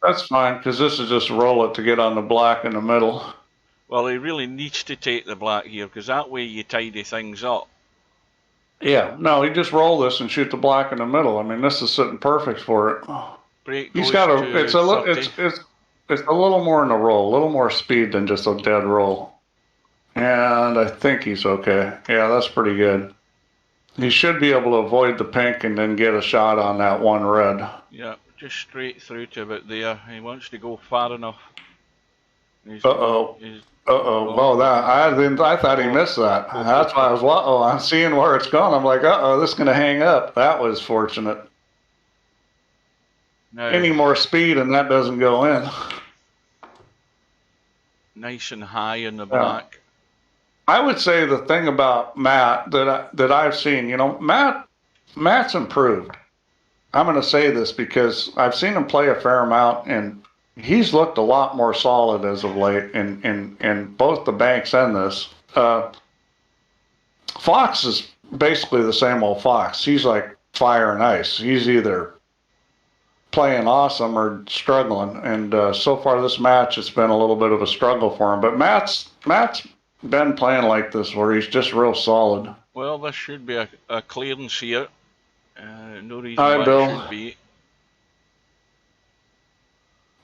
That's fine, because this is just roll it to get on the black in the middle. Well, he really needs to take the black here, because that way you tidy things up. Yeah, no, he just roll this and shoot the black in the middle. I mean, this is sitting perfect for it. He's got it's a little more in a roll, a little more speed than just a dead roll. And I think he's okay. Yeah, that's pretty good. He should be able to avoid the pink and then get a shot on that one red. Yeah, just straight through to about there. He wants to go far enough. Oh, I thought he missed that. That's why I was, I'm seeing where it's going. I'm like, this is going to hang up. That was fortunate. No. Any more speed and that doesn't go in. Nice and high in the black. I would say the thing about Matt that I've seen, you know, Matt's improved. I'm going to say this because I've seen him play a fair amount, and he's looked a lot more solid as of late in both the banks and this. Fox is basically the same old Fox. He's like fire and ice. He's either playing awesome or struggling, and so far this match it's been a little bit of a struggle for him. But Matt's been playing like this where he's just real solid. Well, this should be a clearance here. No reason why Bill. It should be.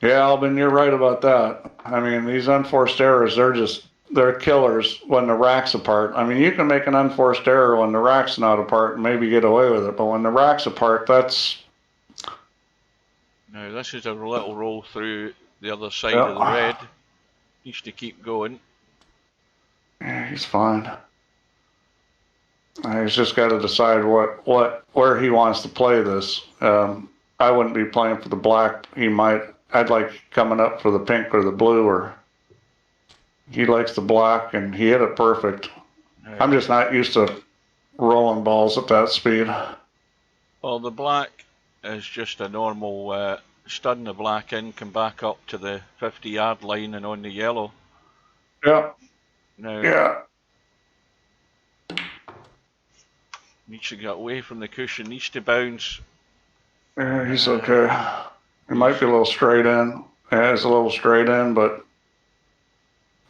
Yeah, Albin, you're right about that. I mean, these unforced errors, they're killers when the rack's apart. I mean, you can make an unforced error when the rack's not apart and maybe get away with it, but when the rack's apart, that's... Now, this is a little roll through the other side of the red. Needs to keep going. Yeah, he's fine. He's just got to decide where he wants to play this. I wouldn't be playing for the black. I'd like coming up for the pink or the blue, or he likes the black, and he hit it perfect. Right. I'm just not used to rolling balls at that speed. Well, the black is just a normal stun the black in, come back up to the 50-yard line and on the yellow. Yeah. Now, yeah. Needs to get away from the cushion, needs to bounce. Yeah, he's okay. He might be a little straight in. Yeah, it's a little straight in, but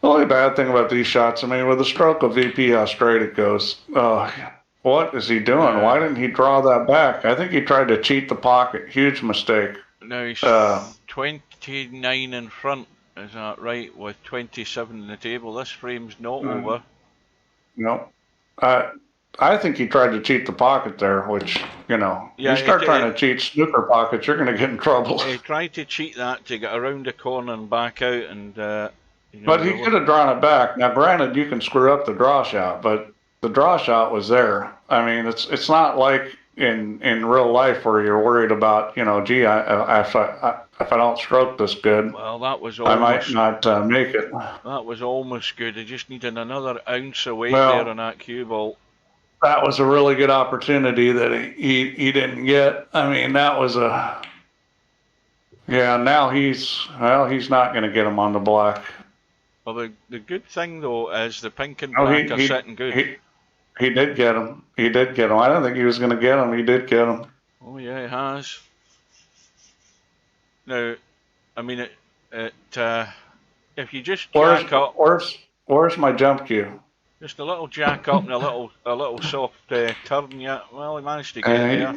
the only bad thing about these shots, I mean, with the stroke of VP, how straight it goes. What is he doing? Why didn't he draw that back? I think he tried to cheat the pocket. Huge mistake. Now he's 29 in front, is that right? With 27 in the table. This frame's not over. No. I think he tried to cheat the pocket there, which, you know, you start trying to cheat snooker pockets, you're going to get in trouble. He tried to cheat that to get around the corner and back out, and you know, but he could have drawn it back. Now, granted, you can screw up the draw shot, but the draw shot was there. I mean, it's not like in real life where you're worried about, you know, gee, if I don't stroke this good, well, that was almost, I might not make it. That was almost good. He just needed another ounce away there on that cue ball. That was a really good opportunity that he didn't get. I mean, that was a... Yeah, now he's not going to get him on the black. Well, the good thing, though, is the pink and black are sitting good. He did get him. He did get him. I don't think he was going to get him. He did get him. Oh, yeah, he has. Now, I mean, if you just Where's jack up, where's my jump cue? just a little jack up and a little soft turn, yeah. Well, he managed to get And there.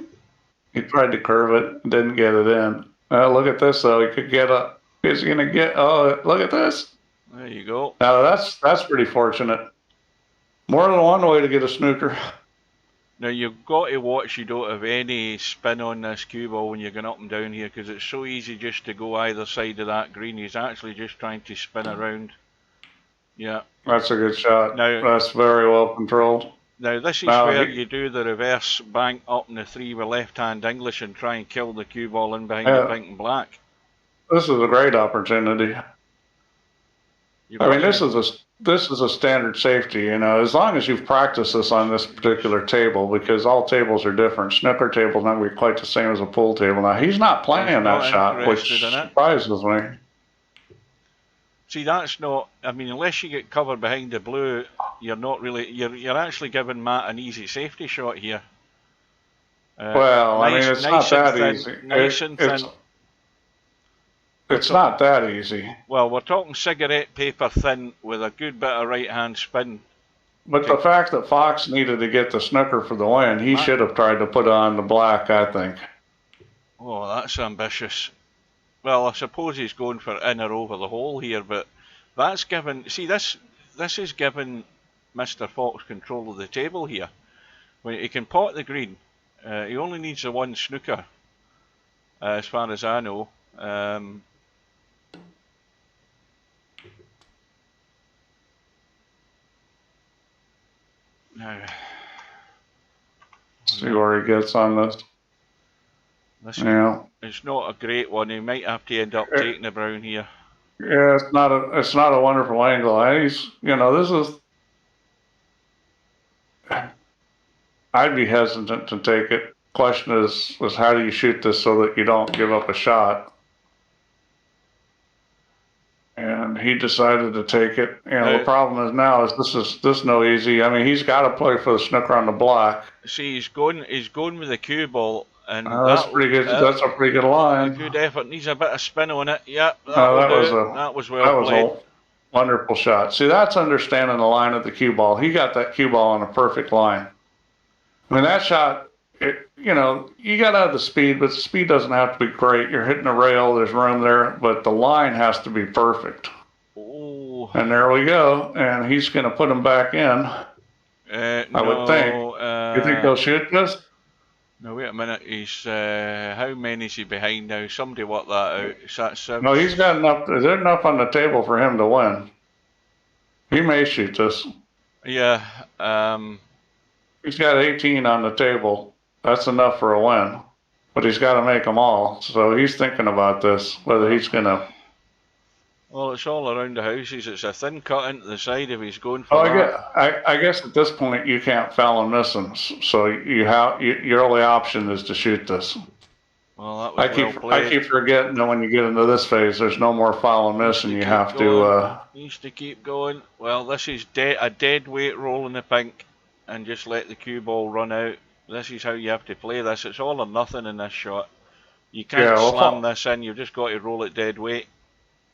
he tried to curve it, didn't get it in. Look at this though. He could get up. He's gonna get. Oh, look at this. There you go. Now that's pretty fortunate. More than one way to get a snooker. Now you've got to watch you don't have any spin on this cue ball when you're going up and down here, because it's so easy just to go either side of that green. He's actually just trying to spin around. Yeah. That's a good shot. Now, that's very well controlled. Now this is where you do the reverse bank up in the 3 with left-hand English and try and kill the cue ball in behind the pink and black. This is a great opportunity. I mean, this is a standard safety, you know, as long as you've practiced this on this particular table, because all tables are different. Snooker table's not going to be quite the same as a pool table. Now, he's not playing that shot, which surprises me. See, that's not, I mean, unless you get covered behind the blue, you're not really, you're actually giving Matt an easy safety shot here. Well, I mean, it's not that easy. Nice and thin. It's not that easy. Well, we're talking cigarette paper thin with a good bit of right-hand spin. But the fact that Fox needed to get the snooker for the win, he should have tried to put on the black, I think. Oh, that's ambitious. Well, I suppose he's going for in or over the hole here, but that's given... See, this is giving Mr. Fox control of the table here. When he can pot the green, he only needs the one snooker, as far as I know. Now, see where he gets on this. Yeah, it's not a great one. He might have to end up taking the brown here. Yeah, it's not a wonderful angle. He's, you know, this is. I'd be hesitant to take it. Question is how do you shoot this so that you don't give up a shot? And he decided to take it. You know, the problem is now is this no easy. I mean, he's got to play for the snooker on the black. See, he's going with the cue ball, and that's pretty good. That's a pretty good line. Good effort. Needs a bit of spin on it. Yeah, that was well played. A wonderful shot. See, that's understanding the line of the cue ball. He got that cue ball on a perfect line. I mean, that shot. You know, you got to have the speed, but the speed doesn't have to be great. You're hitting a rail, there's room there, but the line has to be perfect. Oh. And there we go. And he's going to put him back in. I would think. You think he'll shoot this? No, wait a minute. He's how many is he behind now? Somebody work that out. No, he's got enough. There's enough on the table for him to win. He may shoot this. Yeah. He's got 18 on the table. That's enough for a win, but he's got to make them all. So he's thinking about this, whether he's going to. Well, it's all around the houses. It's a thin cut into the side if he's going for that. I guess at this point you can't foul and miss him. So your only option is to shoot this. Well, that was well played. I keep forgetting that when you get into this phase, there's no more foul and miss, and you have to. Needs to keep going. Well, this is a dead weight roll in the pink, and just let the cue ball run out. This is how you have to play this. It's all or nothing in this shot. You can't slam this in. You've just got to roll it dead weight.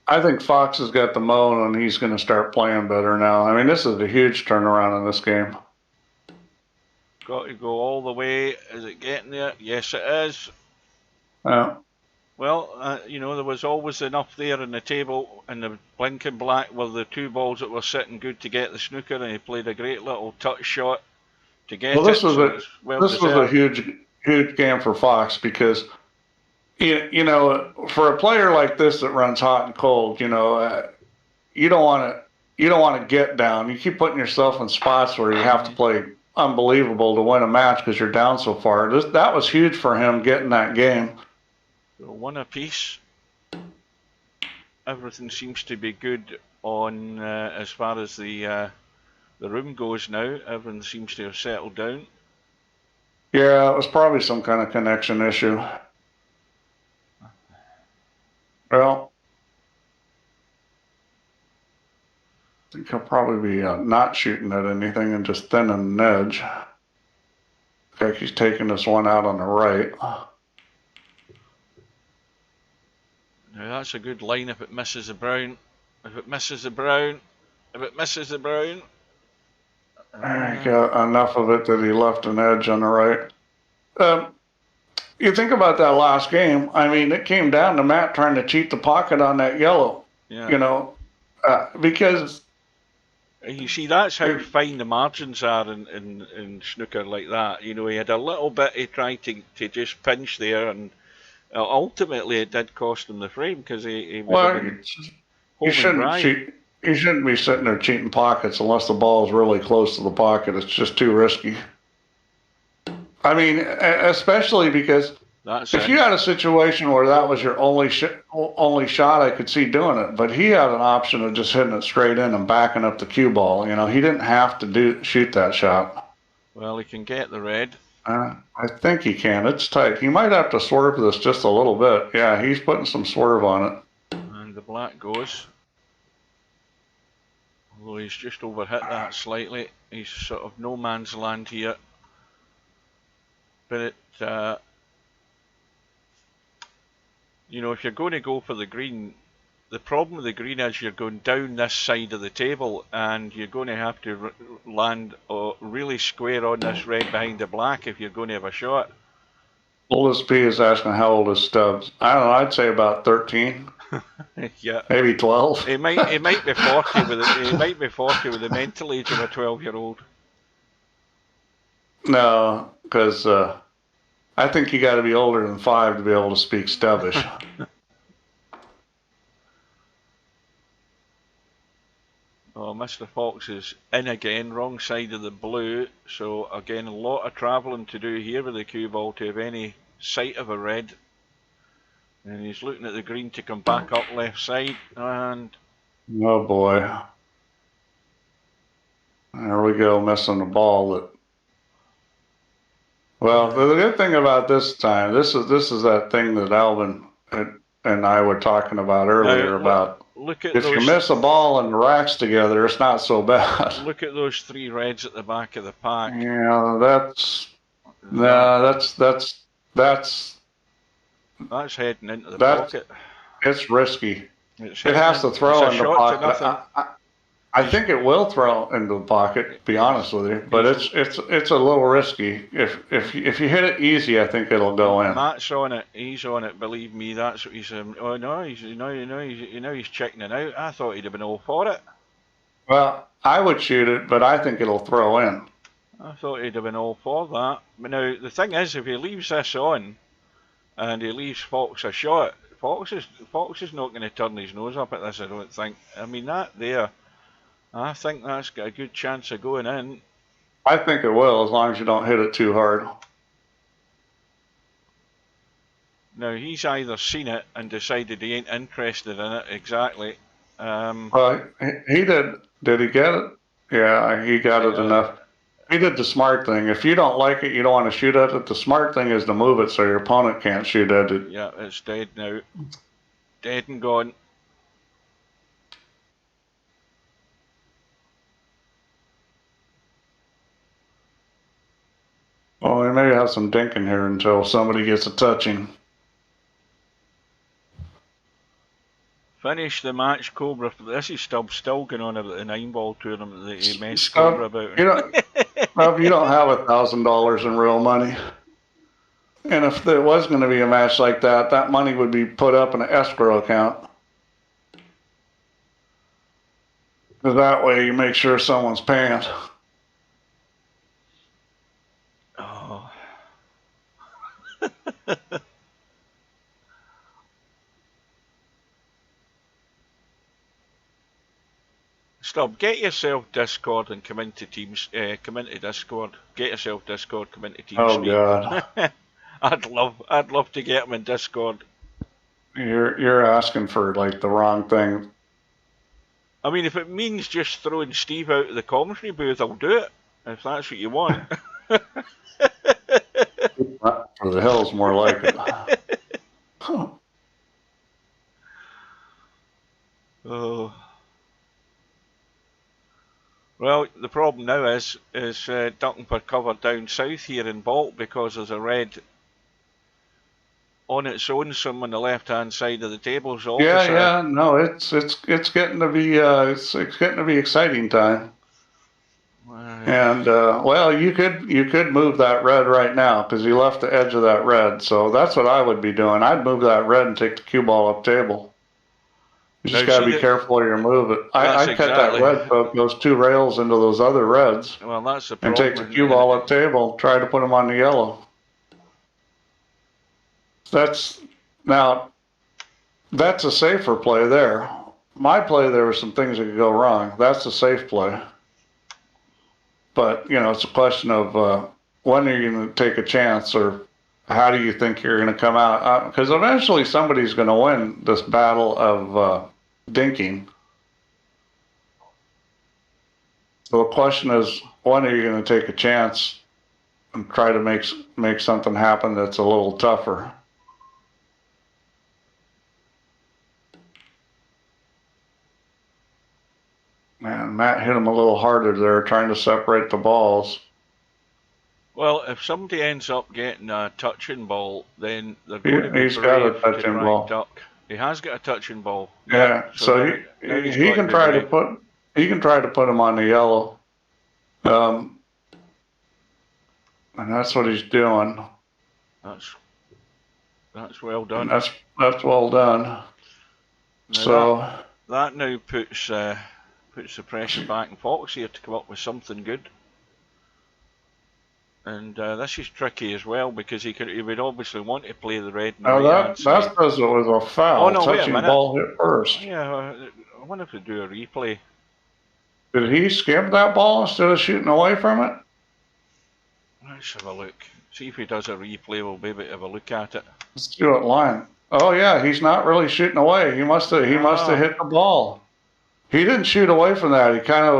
I think Fox has got the moan, and he's going to start playing better now. I mean, this is a huge turnaround in this game. Got to go all the way. Is it getting there? Yes, it is. Yeah. Well, you know, there was always enough there in the table, and the blinking black were the two balls that were sitting good to get the snooker, and he played a great little touch shot to get this was a huge game for Fox, because you know, for a player like this that runs hot and cold, you know, you don't want to get down. You keep putting yourself in spots where you have to play unbelievable to win a match because you're down so far. That was huge for him getting that game. So one apiece. Everything seems to be good on as far as the room goes now. Everything seems to have settled down. Yeah, it was probably some kind of connection issue. Well, I think he'll probably be not shooting at anything and just thinning the edge. Okay, he's taking this one out on the right. Now that's a good line if it misses the brown. If it misses the brown, if it misses the brown. I got enough of it that he left an edge on the right. You think about that last game. I mean, it came down to Matt trying to cheat the pocket on that yellow. Yeah. You know, because you see, that's how fine the margins are in snooker like that. You know, he had a little bit he tried to just pinch there, and ultimately it did cost him the frame because he would have been home and dry. You shouldn't be sitting there cheating pockets unless the ball is really close to the pocket. It's just too risky. I mean, especially because if you had a situation where that was your only shot, I could see doing it. But he had an option of just hitting it straight in and backing up the cue ball. You know, he didn't have to shoot that shot. Well, he can get the red. I think he can. It's tight. He might have to swerve this just a little bit. Yeah, he's putting some swerve on it. And the black goes. Although he's just overhit that slightly. He's sort of no man's land here. But it, you know, if you're going to go for the green, the problem with the green is you're going down this side of the table and you're going to have to land really square on this red behind the black if you're going to have a shot. Oldest P is asking how old is Stubbs. I don't know, I'd say about 13. Yeah. Maybe 12. He might be 40 with it. He might be 40 with the mental age of a 12-year-old. No, because I think you got to be older than 5 to be able to speak Stubbish. Oh, Mr. Fox is in again, wrong side of the blue. So again, a lot of travelling to do here with the cue ball to have any sight of a red. And he's looking at the green to come back up left side. And oh boy, there we go, missing the ball. Well, the good thing about this time, this is that thing that Alvin and I were talking about earlier about. Look at if you miss a ball and the racks together, it's not so bad. Look at those 3 reds at the back of the pack. Yeah, that's heading into the pocket. It's risky. It has to throw in the pocket. I think it will throw into the pocket, to be honest with you, but it's a little risky. If you hit it easy, I think it'll go in. Matt's on it. He's on it. Believe me, that's what he's. Oh no, he's checking it out. I thought he'd have been all for it. Well, I would shoot it, but I think it'll throw in. I thought he'd have been all for that. But now the thing is, if he leaves this on, and he leaves Fox a shot, Fox is not going to turn his nose up at this. I don't think. I mean that there. I think that's got a good chance of going in. I think it will, as long as you don't hit it too hard. Now, he's either seen it and decided he ain't interested in it, exactly. Well, he did. Did he get it? Yeah, he got it enough. He did the smart thing. If you don't like it, you don't want to shoot at it, the smart thing is to move it so your opponent can't shoot at it. Yeah, it's dead now. Dead and gone. Well, we may have some dinking here until somebody gets a touching. Finish the match, Cobra. This is Stubbs still going on about the 9-ball tournament that he messed Cobra about. You don't have $1,000 in real money. And if there was going to be a match like that, that money would be put up in an escrow account. Because that way you make sure someone's paying. Oh. Stop. Get yourself Discord and come into Teams. Come into Discord. Get yourself Discord. Come into Teams. Oh God. I'd love to get him in Discord. You're asking for like the wrong thing. I mean, if it means just throwing Steve out of the commentary booth, I'll do it. If that's what you want. For the hell's more like it. Huh. Oh. Well, the problem now is ducking for cover down south here in Bolt because there's a red on its own, some on the left-hand side of the table. So yeah. No, it's getting to be it's getting to be exciting time. And well, you could move that red right now because you left the edge of that red. So that's what I would be doing. I'd move that red and take the cue ball up table. You just got to be careful where you move it. I'd cut that red hook, those 2 rails into those other reds. Well, that's the problem. And take the cue ball up table. Try to put them on the yellow. That's a safer play there. My play, there were some things that could go wrong. That's a safe play. But, you know, it's a question of when are you going to take a chance, or how do you think you're going to come out? Because eventually somebody's going to win this battle of dinking. So the question is, when are you going to take a chance and try to make something happen that's a little tougher? Man, Matt hit him a little harder there, trying to separate the balls. Well, if somebody ends up getting a touching ball, then they're going to be he's got a touching ball. Duck. He has got a touching ball. Yeah, so he can try to put him on the yellow, and that's what he's doing. That's well done. That's well done. Now so that now puts the pressure back on Fox here to come up with something good. And this is tricky as well, because he would obviously want to play the red. That's because it was a foul. Oh no, touching wait a minute. Ball hit first. Yeah, I wonder if they do a replay. Did he skim that ball instead of shooting away from it? Let's have a look. See if he does a replay. We'll be able to have a look at it. Let's do it line. Oh yeah, he's not really shooting away. He must have hit the ball. He didn't shoot away from that. He kind of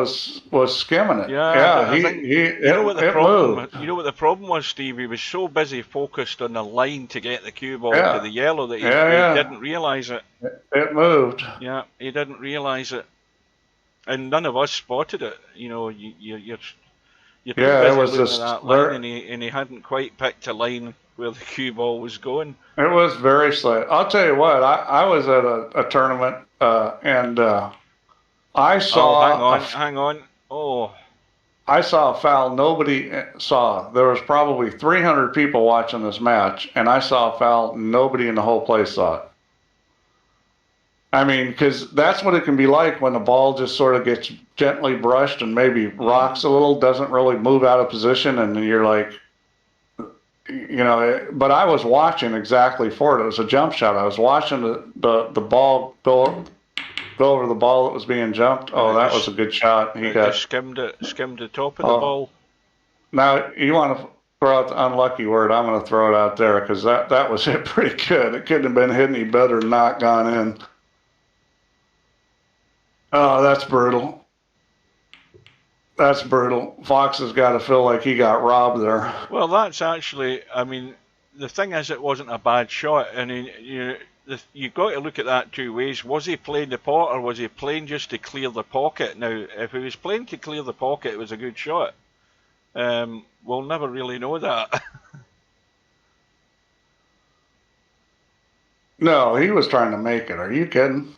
was skimming it. Yeah, you know what the problem was, Steve? He was so busy focused on the line to get the cue ball to the yellow that he didn't realise it. It moved. Yeah, he didn't realise it, and none of us spotted it. You know, you're too busy looking at that line, and he hadn't quite picked a line where the cue ball was going. It was very slight. I'll tell you what. I was at a tournament and. I saw. Oh, hang on. Oh. I saw a foul nobody saw. There was probably 300 people watching this match, and I saw a foul nobody in the whole place saw it. I mean, because that's what it can be like when the ball just sort of gets gently brushed and maybe rocks a little, doesn't really move out of position, and you're like, you know. But I was watching exactly for it. It was a jump shot. I was watching the ball go over the ball that was being jumped. Oh, that was a good shot. He got skimmed the top of the ball. Now you want to throw out the unlucky word. I'm going to throw it out there because that was hit pretty good. It couldn't have been hit any better than not gone in. Oh, that's brutal. That's brutal. Fox has got to feel like he got robbed there. Well, that's actually. I mean, the thing is, it wasn't a bad shot. I mean, you've got to look at that 2 ways. Was he playing the pot, or was he playing just to clear the pocket? Now, if he was playing to clear the pocket, it was a good shot. We'll never really know that. No, he was trying to make it. Are you kidding?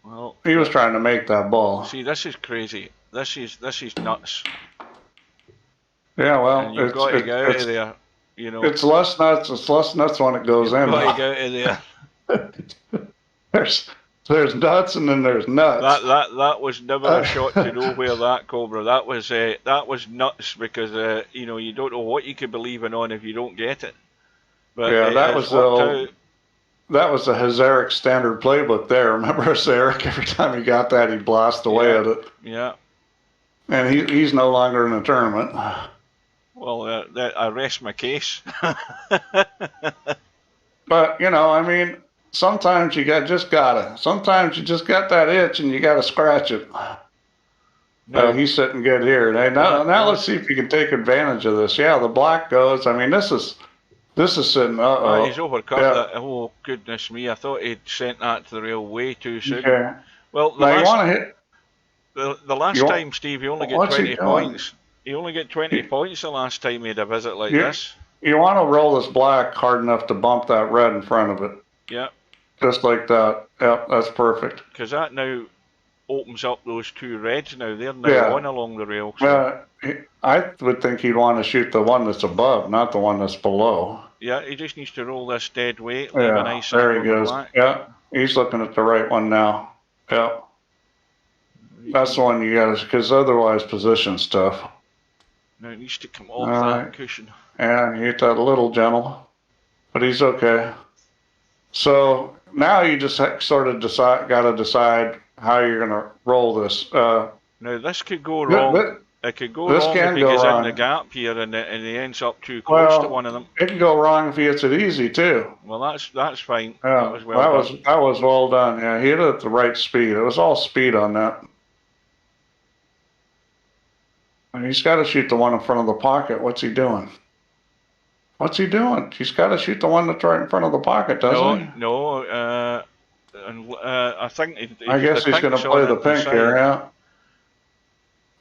Well, he was trying to make that ball. See, this is crazy. This is nuts. Yeah, well, and you've got to get out of there. You know, it's less nuts. It's less nuts when it goes in. Got to get out of there. There's nuts and then there's nuts. That was never a shot to nowhere. That Cobra. That was nuts because you know, you don't know what you could be leaving on if you don't get it. But yeah, that was the Hazaric standard playbook there. Remember Hazaric? Every time he got that, he'd blast away at it. Yeah. And he's no longer in the tournament. Well, I rest my case. But, you know, I mean, sometimes sometimes you just got that itch and you gotta scratch it. No, he's sitting good here. Now let's see if you can take advantage of this. Yeah, the black goes. I mean, this is sitting. He's overcut that. Oh, goodness me. I thought he'd sent that to the rail way too soon. Okay. Well, the last time, Steve, he only got 20 points. He only got 20 points the last time he had a visit like this. You want to roll this black hard enough to bump that red in front of it. Yeah. Just like that. Yep, that's perfect. Because that now opens up those two reds now. They're now on along the rail. So. I would think he'd want to shoot the one that's above, not the one that's below. Yeah, he just needs to roll this dead weight. Yeah, A nice there he goes. Black. Yeah, he's looking at the right one now. Yeah. That's the one you got to, because otherwise position stuff. Now it needs to come off that cushion. Yeah, he hit that a little gentle, but he's okay. So now you just sort of got to decide how you're going to roll this. Now this could go wrong. It could go wrong if he gets in the gap here and he ends up too close to one of them. It can go wrong if he hits it easy too. Well, that's fine. Yeah, that was well done. Yeah, he hit it at the right speed. It was all speed on that. And he's got to shoot the one in front of the pocket. What's he doing? What's he doing? He's got to shoot the one that's right in front of the pocket, doesn't he? No. I think. I guess he's going to play the pink here. Yeah.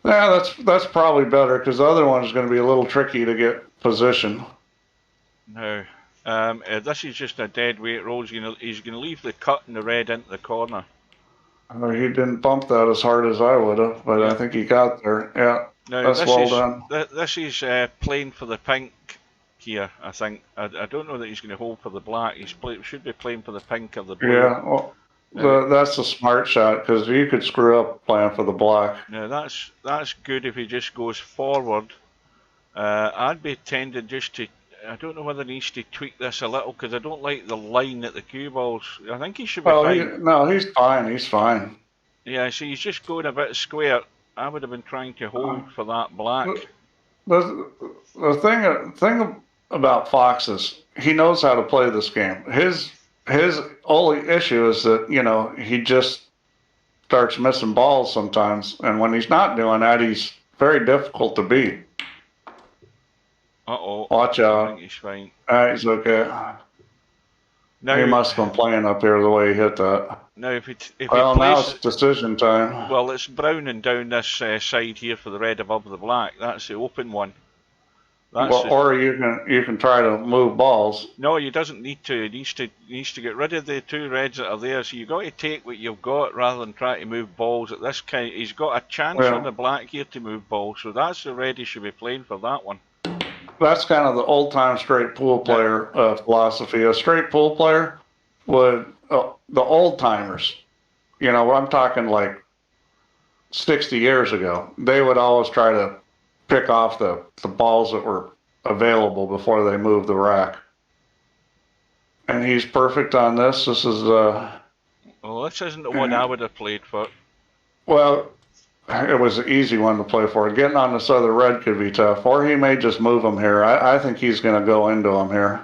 Yeah, that's probably better because the other one is going to be a little tricky to get position. No. This is just a dead weight roll. He's going to leave the cut in the red into the corner. He didn't bump that as hard as I would have, but yeah. I think he got there. Yeah. Now, that's well done. This is playing for the pink here, I think. I don't know that he's going to hold for the black. He should be playing for the pink or the blue. Yeah, well, that's a smart shot because you could screw up playing for the black. Now, that's good if he just goes forward. I'd be tending just to... I don't know whether he needs to tweak this a little because I don't like the line at the cue balls. I think he should be fine. No, he's fine. He's fine. Yeah, so he's just going a bit square. I would have been trying to hold for that black. The thing about Fox is he knows how to play this game. His only issue is that, he just starts missing balls sometimes. And when he's not doing that, he's very difficult to beat. Uh-oh. Watch out. I think he's fine. He's okay. Now, he must have been playing up here the way he hit that. Now, now it's decision time. Well, it's browning down this side here for the red above the black. That's the open one. Or you can try to move balls. No, he doesn't need to. He needs to get rid of the two reds that are there. So you've got to take what you've got rather than try to move balls at this kind. He's got a chance on the black here to move balls. So that's the red he should be playing for that one. That's kind of the old-time straight pool player philosophy. A straight pool player would, the old-timers, I'm talking like 60 years ago, they would always try to pick off the balls that were available before they moved the rack. And he's perfect on this. This is... well, this isn't the one I would have played for. Well... It was an easy one to play for. Getting on this other red could be tough. Or he may just move him here. I think he's going to go into him here.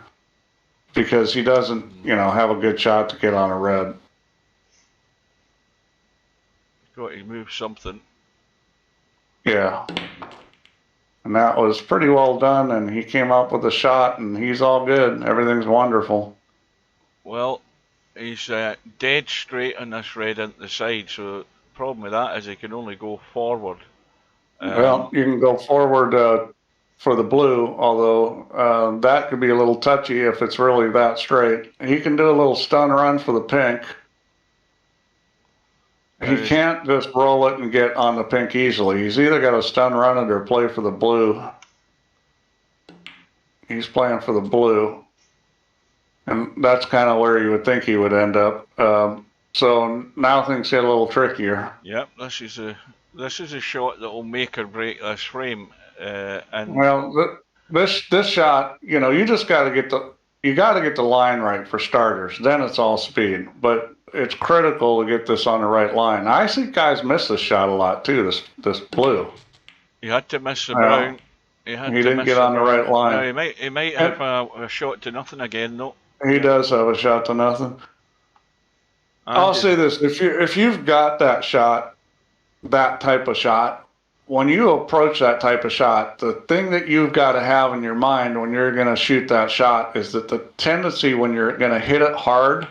Because he doesn't, have a good shot to get on a red. Got to move something. Yeah. And that was pretty well done. And he came up with a shot and he's all good. Everything's wonderful. Well, he's dead straight on this red into the side. So... problem with that is he can only go forward. Well, you can go forward for the blue, although that could be a little touchy if it's really that straight. He can do a little stun run for the pink. He can't just roll it and get on the pink easily. He's either got to stun run it or play for the blue. He's playing for the blue. And that's kind of where you would think he would end up. So now things get a little trickier. Yep, this is a shot that will make or break this frame. This shot, you just got to get the line right for starters. Then it's all speed, but it's critical to get this on the right line. I see guys miss this shot a lot too. This blue. He had to miss the brown. He didn't get on the right line. No, he might have a shot to nothing again though. He does have a shot to nothing. I'll say this: if you've got that shot, that type of shot, when you approach that type of shot, the thing that you've got to have in your mind when you're going to shoot that shot is that the tendency when you're going to hit it hard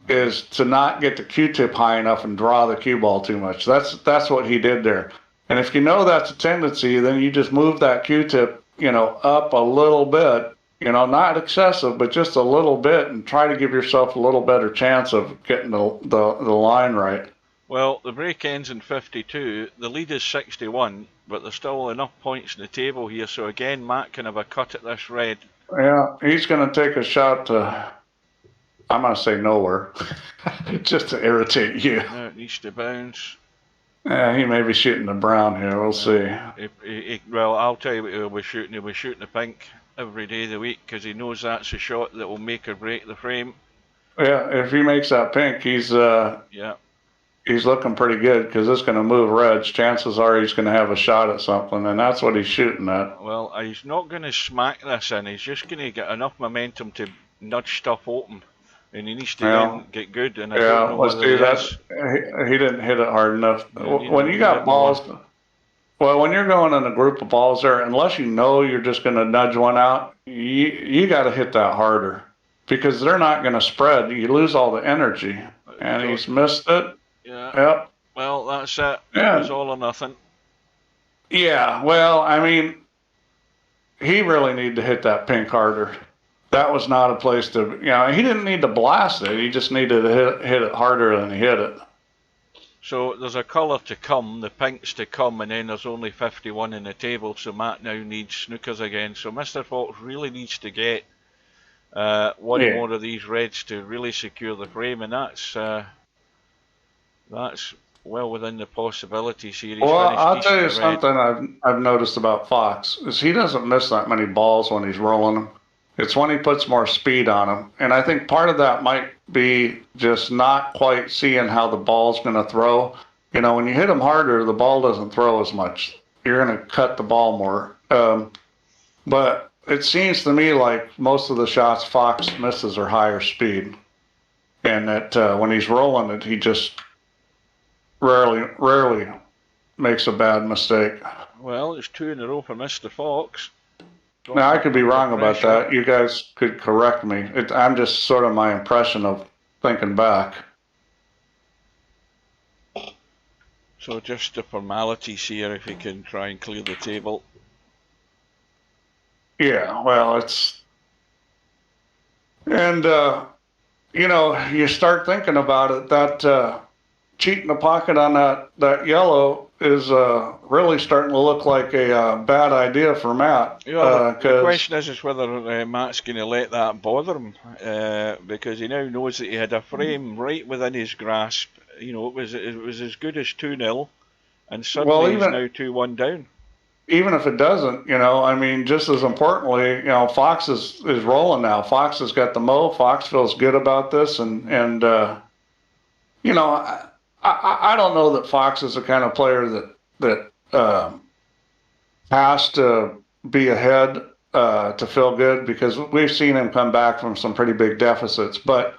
is to not get the Q-tip high enough and draw the cue ball too much. That's what he did there. And if you know that's a tendency, then you just move that Q-tip up a little bit, not excessive, but just a little bit, and try to give yourself a little better chance of getting the line right. Well, the break ends in 52. The lead is 61, but there's still enough points in the table here. So again, Matt can have a cut at this red. Yeah, he's going to take a shot to, I'm going to say nowhere, just to irritate you. Now it needs to bounce. Yeah, he may be shooting the brown here. We'll see. Well, I'll tell you what he'll be shooting. He'll be shooting the pink every day of the week because he knows that's a shot that will make or break the frame. Yeah, if he makes that pink, he's looking pretty good because it's going to move reds. Chances are he's going to have a shot at something, and that's what he's shooting at. Well, he's not going to smack this in. He's just going to get enough momentum to nudge stuff open. And he needs to then get good. And I don't know let's do that. He didn't hit it hard enough. When you got balls, well, when you're going in a group of balls there, unless you know you're just going to nudge one out, you got to hit that harder because they're not going to spread. You lose all the energy. And he's missed it. Yeah. Yep. Well, that's it. Yeah. It was all or nothing. Yeah. Well, I mean, he really needed to hit that pink harder. That was not a place to, he didn't need to blast it. He just needed to hit it harder than he hit it. So there's a colour to come, the pinks to come, and then there's only 51 in the table. So Matt now needs snookers again. So Mr. Fox really needs to get one more of these reds to really secure the frame, and that's well within the possibilities here. Well, I'll tell you something I've noticed about Fox is he doesn't miss that many balls when he's rolling them. It's when he puts more speed on them. And I think part of that might be just not quite seeing how the ball's going to throw. When you hit them harder, the ball doesn't throw as much. You're going to cut the ball more. But it seems to me like most of the shots Fox misses are higher speed. And that when he's rolling it, he just rarely makes a bad mistake. Well, it's 2 in a row for Mr. Fox. Now, I could be wrong about that. You guys could correct me. I'm just sort of my impression of thinking back. So just the formalities here, if you can try and clear the table. Yeah, well, it's... And, you start thinking about it, that cheat in the pocket on that yellow is really starting to look like a bad idea for Matt. Yeah, the question is whether Matt's going to let that bother him because he now knows that he had a frame right within his grasp. It was as good as 2-0, and suddenly he's now 2-1 down. Even if it doesn't, just as importantly, Fox is rolling now. Fox has got the mo. Fox feels good about this, and I don't know that Fox is the kind of player that has to be ahead to feel good because we've seen him come back from some pretty big deficits. But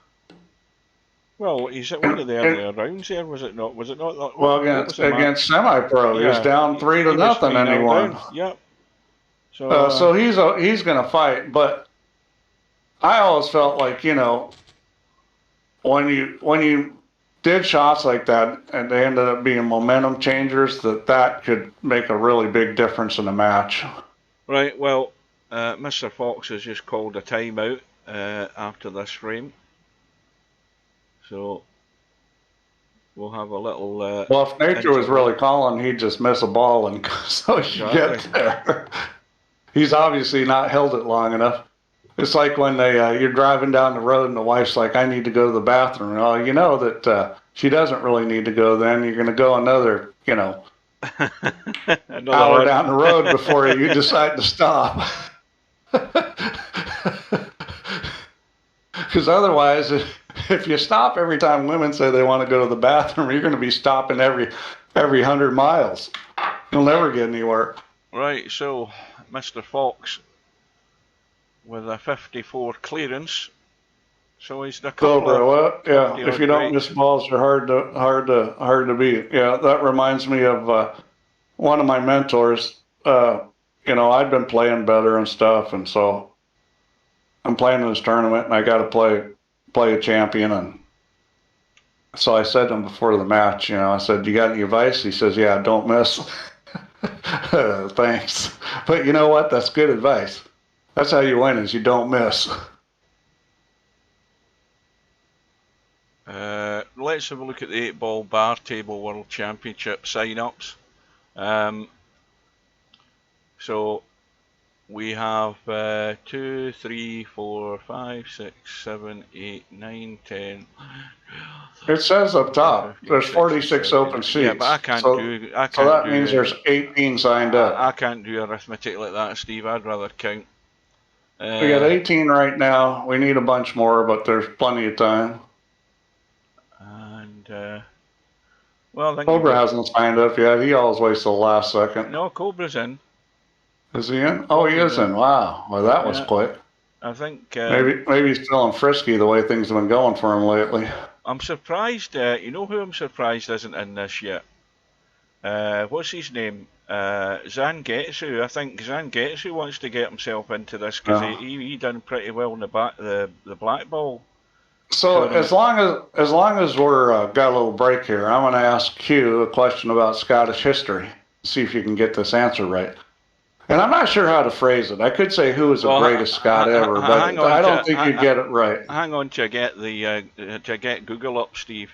well, he's at one of the earlier rounds here, was it not? Well, against semi-pro, he was down 3-0, and he won. Yep. So he's going to fight, but I always felt like when you did shots like that and they ended up being momentum changers, that could make a really big difference in the match. Right, well, Mr. Fox has just called a timeout after this frame. So we'll have a little... well, if nature was really calling, he'd just miss a ball and so you get there. He's obviously not held it long enough. It's like when you're driving down the road and the wife's like, I need to go to the bathroom. Well, you know that she doesn't really need to go then. You're going to go another, hour down the road before you decide to stop. Because otherwise, if you stop every time women say they want to go to the bathroom, you're going to be stopping every 100 miles. You'll never get anywhere. Right, so Mr. Fox with a 54 clearance. So he's the if you don't miss balls, they're hard to beat. Yeah, that reminds me of one of my mentors. I'd been playing better and stuff, and so I'm playing in this tournament, and I got to play a champion. And so I said to him before the match, I said, "You got any advice?" He says, "Yeah, don't miss." Thanks. But you know what? That's good advice. That's how you win, is you don't miss. Let's have a look at the 8-ball bar table World Championship sign-ups. So we have 2, 3, 4, 5, 6, 7, 8, 9, 10. It says up top, there's 46 open seats. Yeah, but I can't do. So that means there's 18 signed up. I can't do arithmetic like that, Steve. I'd rather count. We got 18 right now. We need a bunch more, but there's plenty of time. And well, Cobra hasn't signed up yet. He always waits till the last second. No, Cobra's in. Is he in? Oh, he is in. Wow. Well, that was quick. I think maybe he's feeling frisky the way things have been going for him lately. I'm surprised. You know who I'm surprised isn't in this yet? What's his name? Zangetsu. I think Zangetsu wants to get himself into this because he done pretty well in the black ball. So as long as we're got a little break here, I'm going to ask Q a question about Scottish history. See if you can get this answer right. And I'm not sure how to phrase it. I could say who was the greatest Scot ever, but I don't think you'd get it right. Hang on to get Google up, Steve.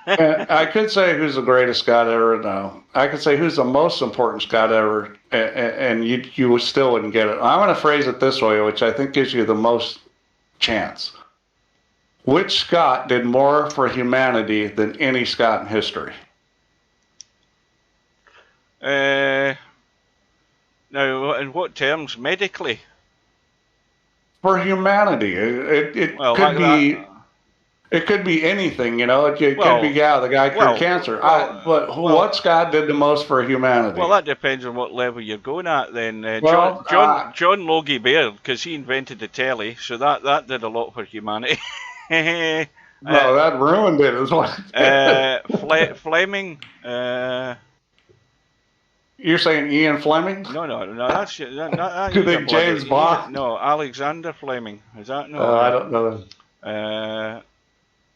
I could say who's the greatest Scot ever. No, I could say who's the most important Scot ever, and you still wouldn't get it. I'm going to phrase it this way, which I think gives you the most chance. Which Scot did more for humanity than any Scot in history? Now, in what terms? Medically? For humanity, it could be. It could be anything, you know. It could be, the guy cured cancer. But what Scot did the most for humanity? Well, that depends on what level you're going at. Then John Logie Baird, because he invented the telly, so that did a lot for humanity. No, that ruined it as well. Fleming. You're saying Ian Fleming? No, that's not. You think James Bond? No, Alexander Fleming. Is that no? I don't know.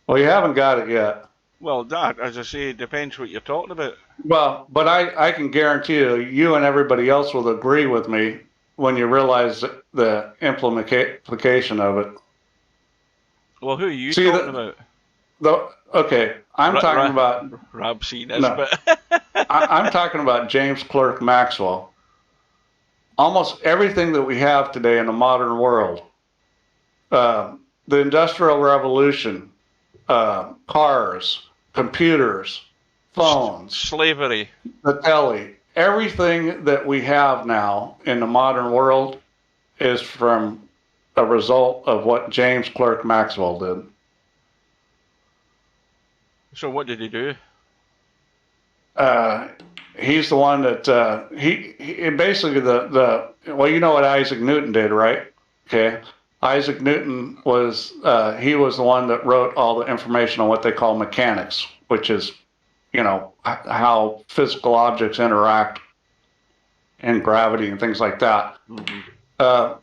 Well, you haven't got it yet. Well, that, as I say, depends what you're talking about. Well, but I can guarantee you and everybody else will agree with me when you realize the implication of it. Well, who are you talking about? I'm talking about Rob Cenas, but I'm talking about James Clerk Maxwell. Almost everything that we have today in the modern world, the Industrial Revolution, cars, computers, phones, slavery, the telly, everything that we have now in the modern world is from a result of what James Clerk Maxwell did. So what did he do? He's the one that he basically well, you know what Isaac Newton did, right? Okay. Isaac Newton was he was the one that wrote all the information on what they call mechanics, which is, you know, how physical objects interact and gravity and things like that. Mm-hmm.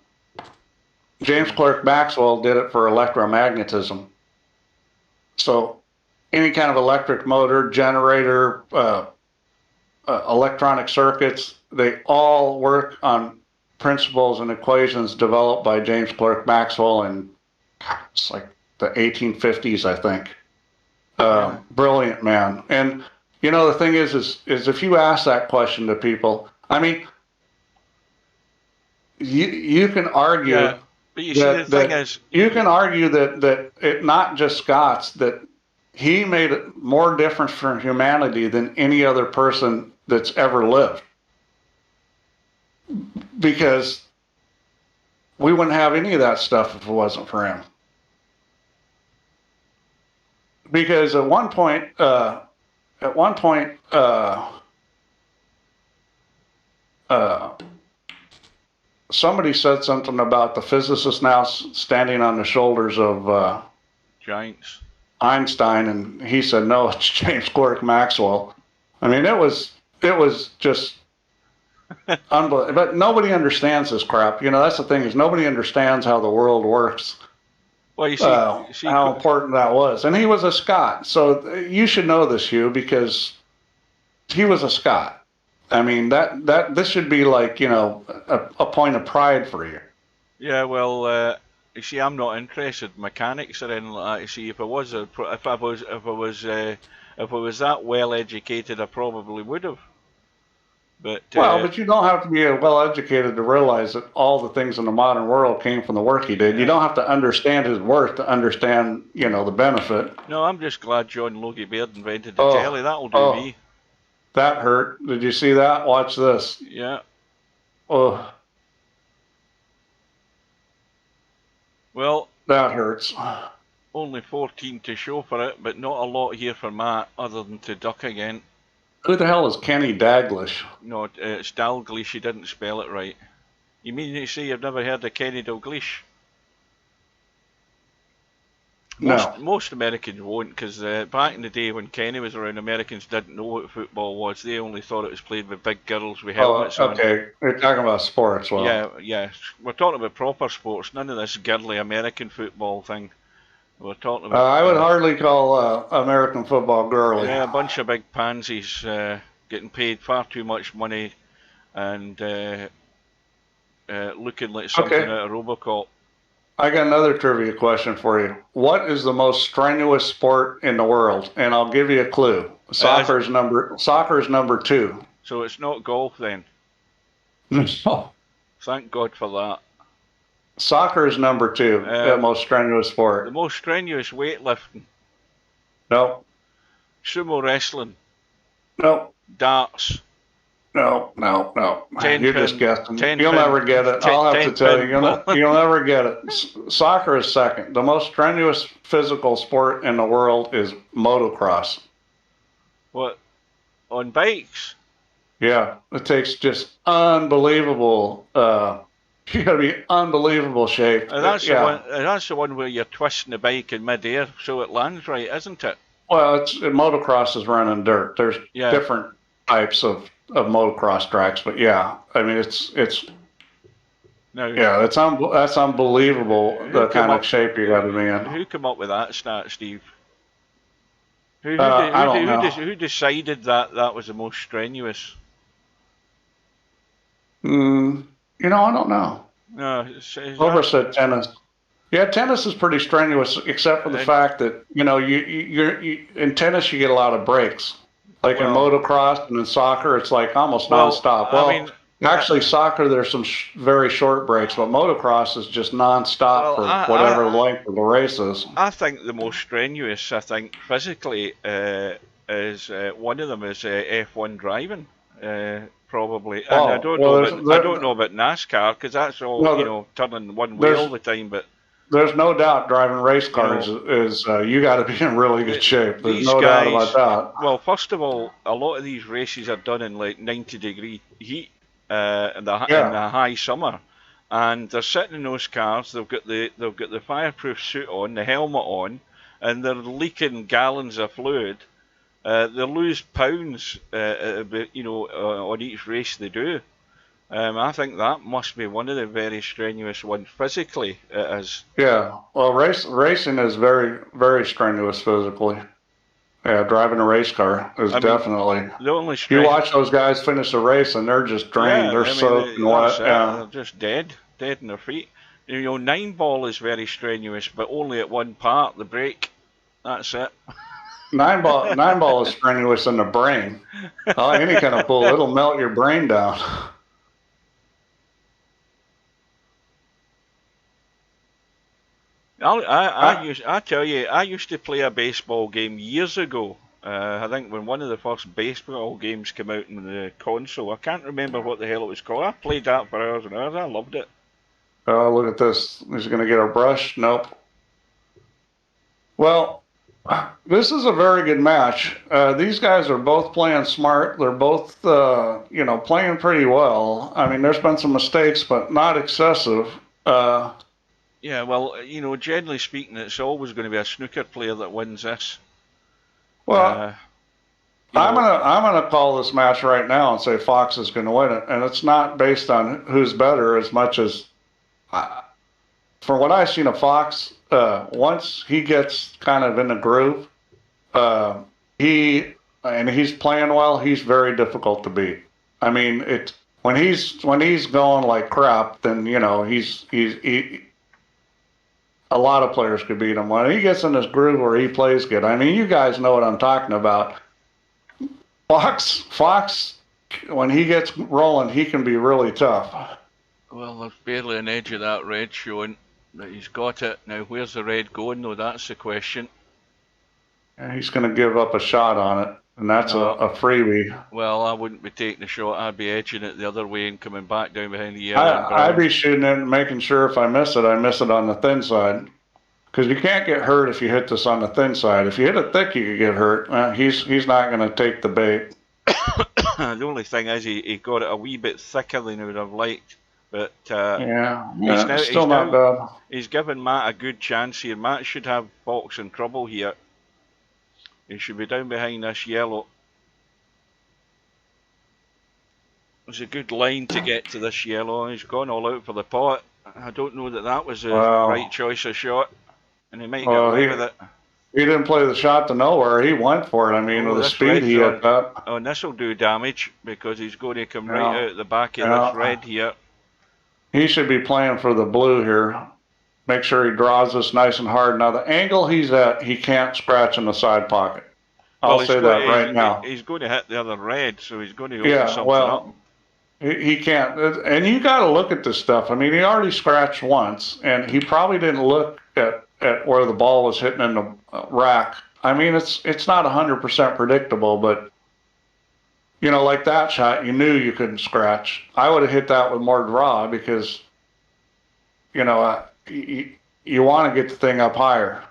James Clerk Maxwell did it for electromagnetism. So any kind of electric motor, generator, electronic circuits, they all work on principles and equations developed by James Clerk Maxwell in it's like the 1850s, I think. Brilliant man. And you know, the thing is if you ask that question to people, I mean, you can argue. Yeah, but you see, the thing is, you can argue that it not just Scots, that he made more difference for humanity than any other person that's ever lived. Because we wouldn't have any of that stuff if it wasn't for him. Because at one point, somebody said something about the physicist now standing on the shoulders of giants. Einstein, and he said, no, it's James Clerk Maxwell. I mean, it was just unbelievable. But nobody understands this crap. You know, that's the thing, is nobody understands how the world works. Well, you see how important that was. And he was a Scot. So you should know this, Hugh, because he was a Scot. I mean, this should be like, you know, a point of pride for you. Yeah, well, you see, I'm not interested in mechanics or anything like that. You see, if I was that well educated, I probably would have. Well, but you don't have to be well educated to realize that all the things in the modern world came from the work he did. Yeah. You don't have to understand his work to understand, you know, the benefit. No, I'm just glad John Logie Baird invented the telly. That'll do me. That hurt. Did you see that? Watch this. Yeah. Oh. Well, that hurts. Only 14 to show for it, but not a lot here for Matt, other than to duck again. Who the hell is Kenny Daglish? No, it's Dalglish. He didn't spell it right. You mean to say you've never heard of Kenny Dalglish? No. Most Americans won't, because back in the day when Kenny was around, Americans didn't know what football was. They only thought it was played with big girls with helmets on. Okay. You're talking about sports. Well. Yeah. We're talking about proper sports. None of this girly American football thing. We're talking about. I would hardly call American football girly. Yeah, a bunch of big pansies getting paid far too much money and looking like something out of RoboCop. I got another trivia question for you. What is the most strenuous sport in the world? And I'll give you a clue. Soccer is number 2. So it's not golf then? No. Thank God for that. Soccer is number 2, the most strenuous sport. The most strenuous weightlifting? No. Sumo wrestling? No. Darts? No. You're just guessing. You'll never get it. I'll have to tell you. You'll never get it. Soccer is second. The most strenuous physical sport in the world is motocross. What? On bikes? Yeah. It takes just unbelievable... you gotta be unbelievable shape. That's the one where you're twisting the bike in midair so it lands right, isn't it? Well, motocross is running dirt. There's different types of motocross tracks, but yeah, I mean it's that's unbelievable the kind of shape you got to be in. Who came up with that stat, Steve? Who decided that was the most strenuous? I don't know. No, Over said tennis. Yeah, tennis is pretty strenuous, except for the fact that you in tennis you get a lot of breaks. Like in motocross and in soccer, it's like almost nonstop. Actually, soccer there's some very short breaks, but motocross is just nonstop for whatever length of the race is. I think the most strenuous, physically, is one of them is F1 driving. Probably, and I don't know about NASCAR because that's all turning one way all the time. But there's no doubt driving race cars is you got to be in really good shape. There's no doubt about that. Well, first of all, a lot of these races are done in like 90-degree heat in the high summer, and they're sitting in those cars. They've got the fireproof suit on, the helmet on, and they're leaking gallons of fluid. They lose pounds, on each race they do. I think that must be one of the very strenuous ones physically. It is. Yeah, well, racing is very, very strenuous physically. Yeah, driving a race car is definitely. The only you watch those guys finish a race and they're just drained. They're soaked and wet. They're just dead in their feet. 9-ball is very strenuous, but only at one part, the brake. That's it. 9-ball is strenuous in the brain. Any kind of pull, it'll melt your brain down. I tell you, I used to play a baseball game years ago. I think when one of the first baseball games came out in the console. I can't remember what the hell it was called. I played that for hours and hours. I loved it. Oh, look at this. He's going to get a brush. Nope. Well, this is a very good match. These guys are both playing smart. They're both, playing pretty well. I mean, there's been some mistakes, but not excessive. Yeah, well, generally speaking, it's always going to be a snooker player that wins this. Well, I'm gonna call this match right now and say Fox is going to win it, and it's not based on who's better as much as, from what I've seen of Fox. Once he gets kind of in the groove, he's playing well. He's very difficult to beat. I mean, when he's going like crap, then you know a lot of players could beat him. When he gets in this groove where he plays good, I mean, you guys know what I'm talking about. Fox, when he gets rolling, he can be really tough. Well, there's barely an edge of that red showing, but he's got it. Now, where's the red going, though? That's the question. And he's going to give up a shot on it, and that's a freebie. Well, I wouldn't be taking the shot. I'd be edging it the other way and coming back down behind the yellow and brown. I'd be shooting it and making sure if I miss it on the thin side. Because you can't get hurt if you hit this on the thin side. If you hit it thick, you could get hurt. He's not going to take the bait. The only thing is he got it a wee bit thicker than he would have liked. But still not bad. He's given Matt a good chance here. Matt should have boxing trouble here. He should be down behind this yellow. There's a good line to get to this yellow. He's gone all out for the pot. I don't know that was the right choice of shot. And he might get away with it. He didn't play the shot to nowhere. He went for it. I mean, with the speed he had that. Oh, and this will do damage because he's going to come right out the back of this red here. He should be playing for the blue here. Make sure he draws this nice and hard. Now, the angle he's at, he can't scratch in the side pocket. I'll say that right now. He's going to hit the other red, so he's going to open something up. He can't. And you got to look at this stuff. I mean, he already scratched once, and he probably didn't look at where the ball was hitting in the rack. I mean, it's not 100% predictable, but, you know, like that shot, you knew you couldn't scratch. I would have hit that with more draw because, you know, you want to get the thing up higher.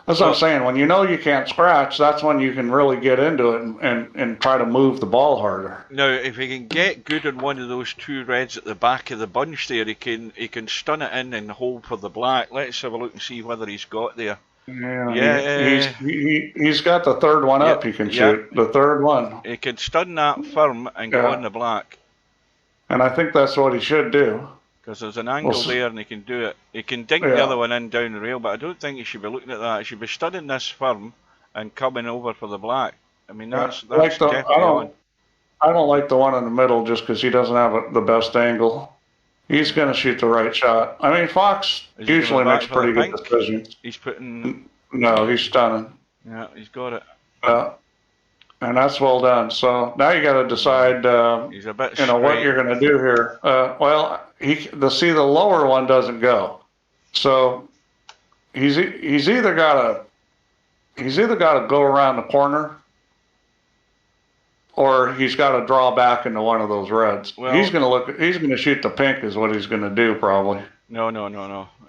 That's what I'm saying. When you know you can't scratch, that's when you can really get into it and try to move the ball harder. Now, if he can get good on one of those two reds at the back of the bunch there, he can stun it in and hold for the black. Let's have a look and see whether he's got there. Yeah. He's got the third one up. He can shoot the third one. He can stun that firm and go on the black. And I think that's what he should do. Because there's an angle there and he can do it. He can dink the other one in down the rail, but I don't think he should be looking at that. He should be studying this firm and coming over for the black. I mean, that's definitely on. I don't like the one in the middle just because he doesn't have the best angle. He's going to shoot the right shot. I mean, Fox usually makes pretty good decisions. He's putting... No, he's stunning. Yeah, he's got it. And that's well done. So now you got to decide, he's a bit what you're going to do here. Well, the lower one doesn't go. So he's either got to go around the corner, or he's got to draw back into one of those reds. Well, he's going to shoot the pink is what he's going to do probably. No. Well,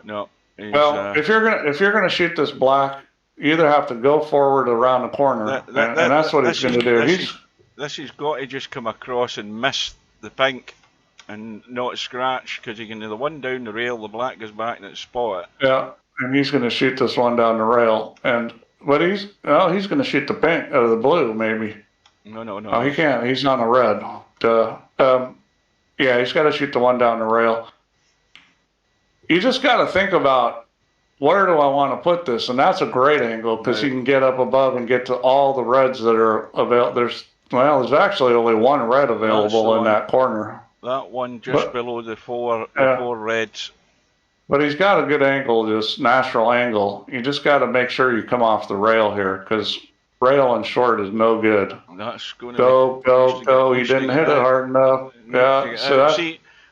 if you're gonna shoot this black, you either have to go forward around the corner, and that's what he's going to do. He's got to just come across and miss the pink and not scratch, because he can do the one down the rail, the black goes back and it's spot it. Yeah, and he's going to shoot this one down the rail, but he's going to shoot the pink out of the blue maybe. No. Oh, he can't. He's on the red. Yeah, he's got to shoot the one down the rail. You just got to think about, where do I want to put this? And that's a great angle because you can get up above and get to all the reds that are available. There's actually only one red available in that corner. That one below the four reds. But he's got a good angle, just natural angle. You just got to make sure you come off the rail here, because rail and short is no good. That's going to go. He didn't hit it hard enough. Yeah. So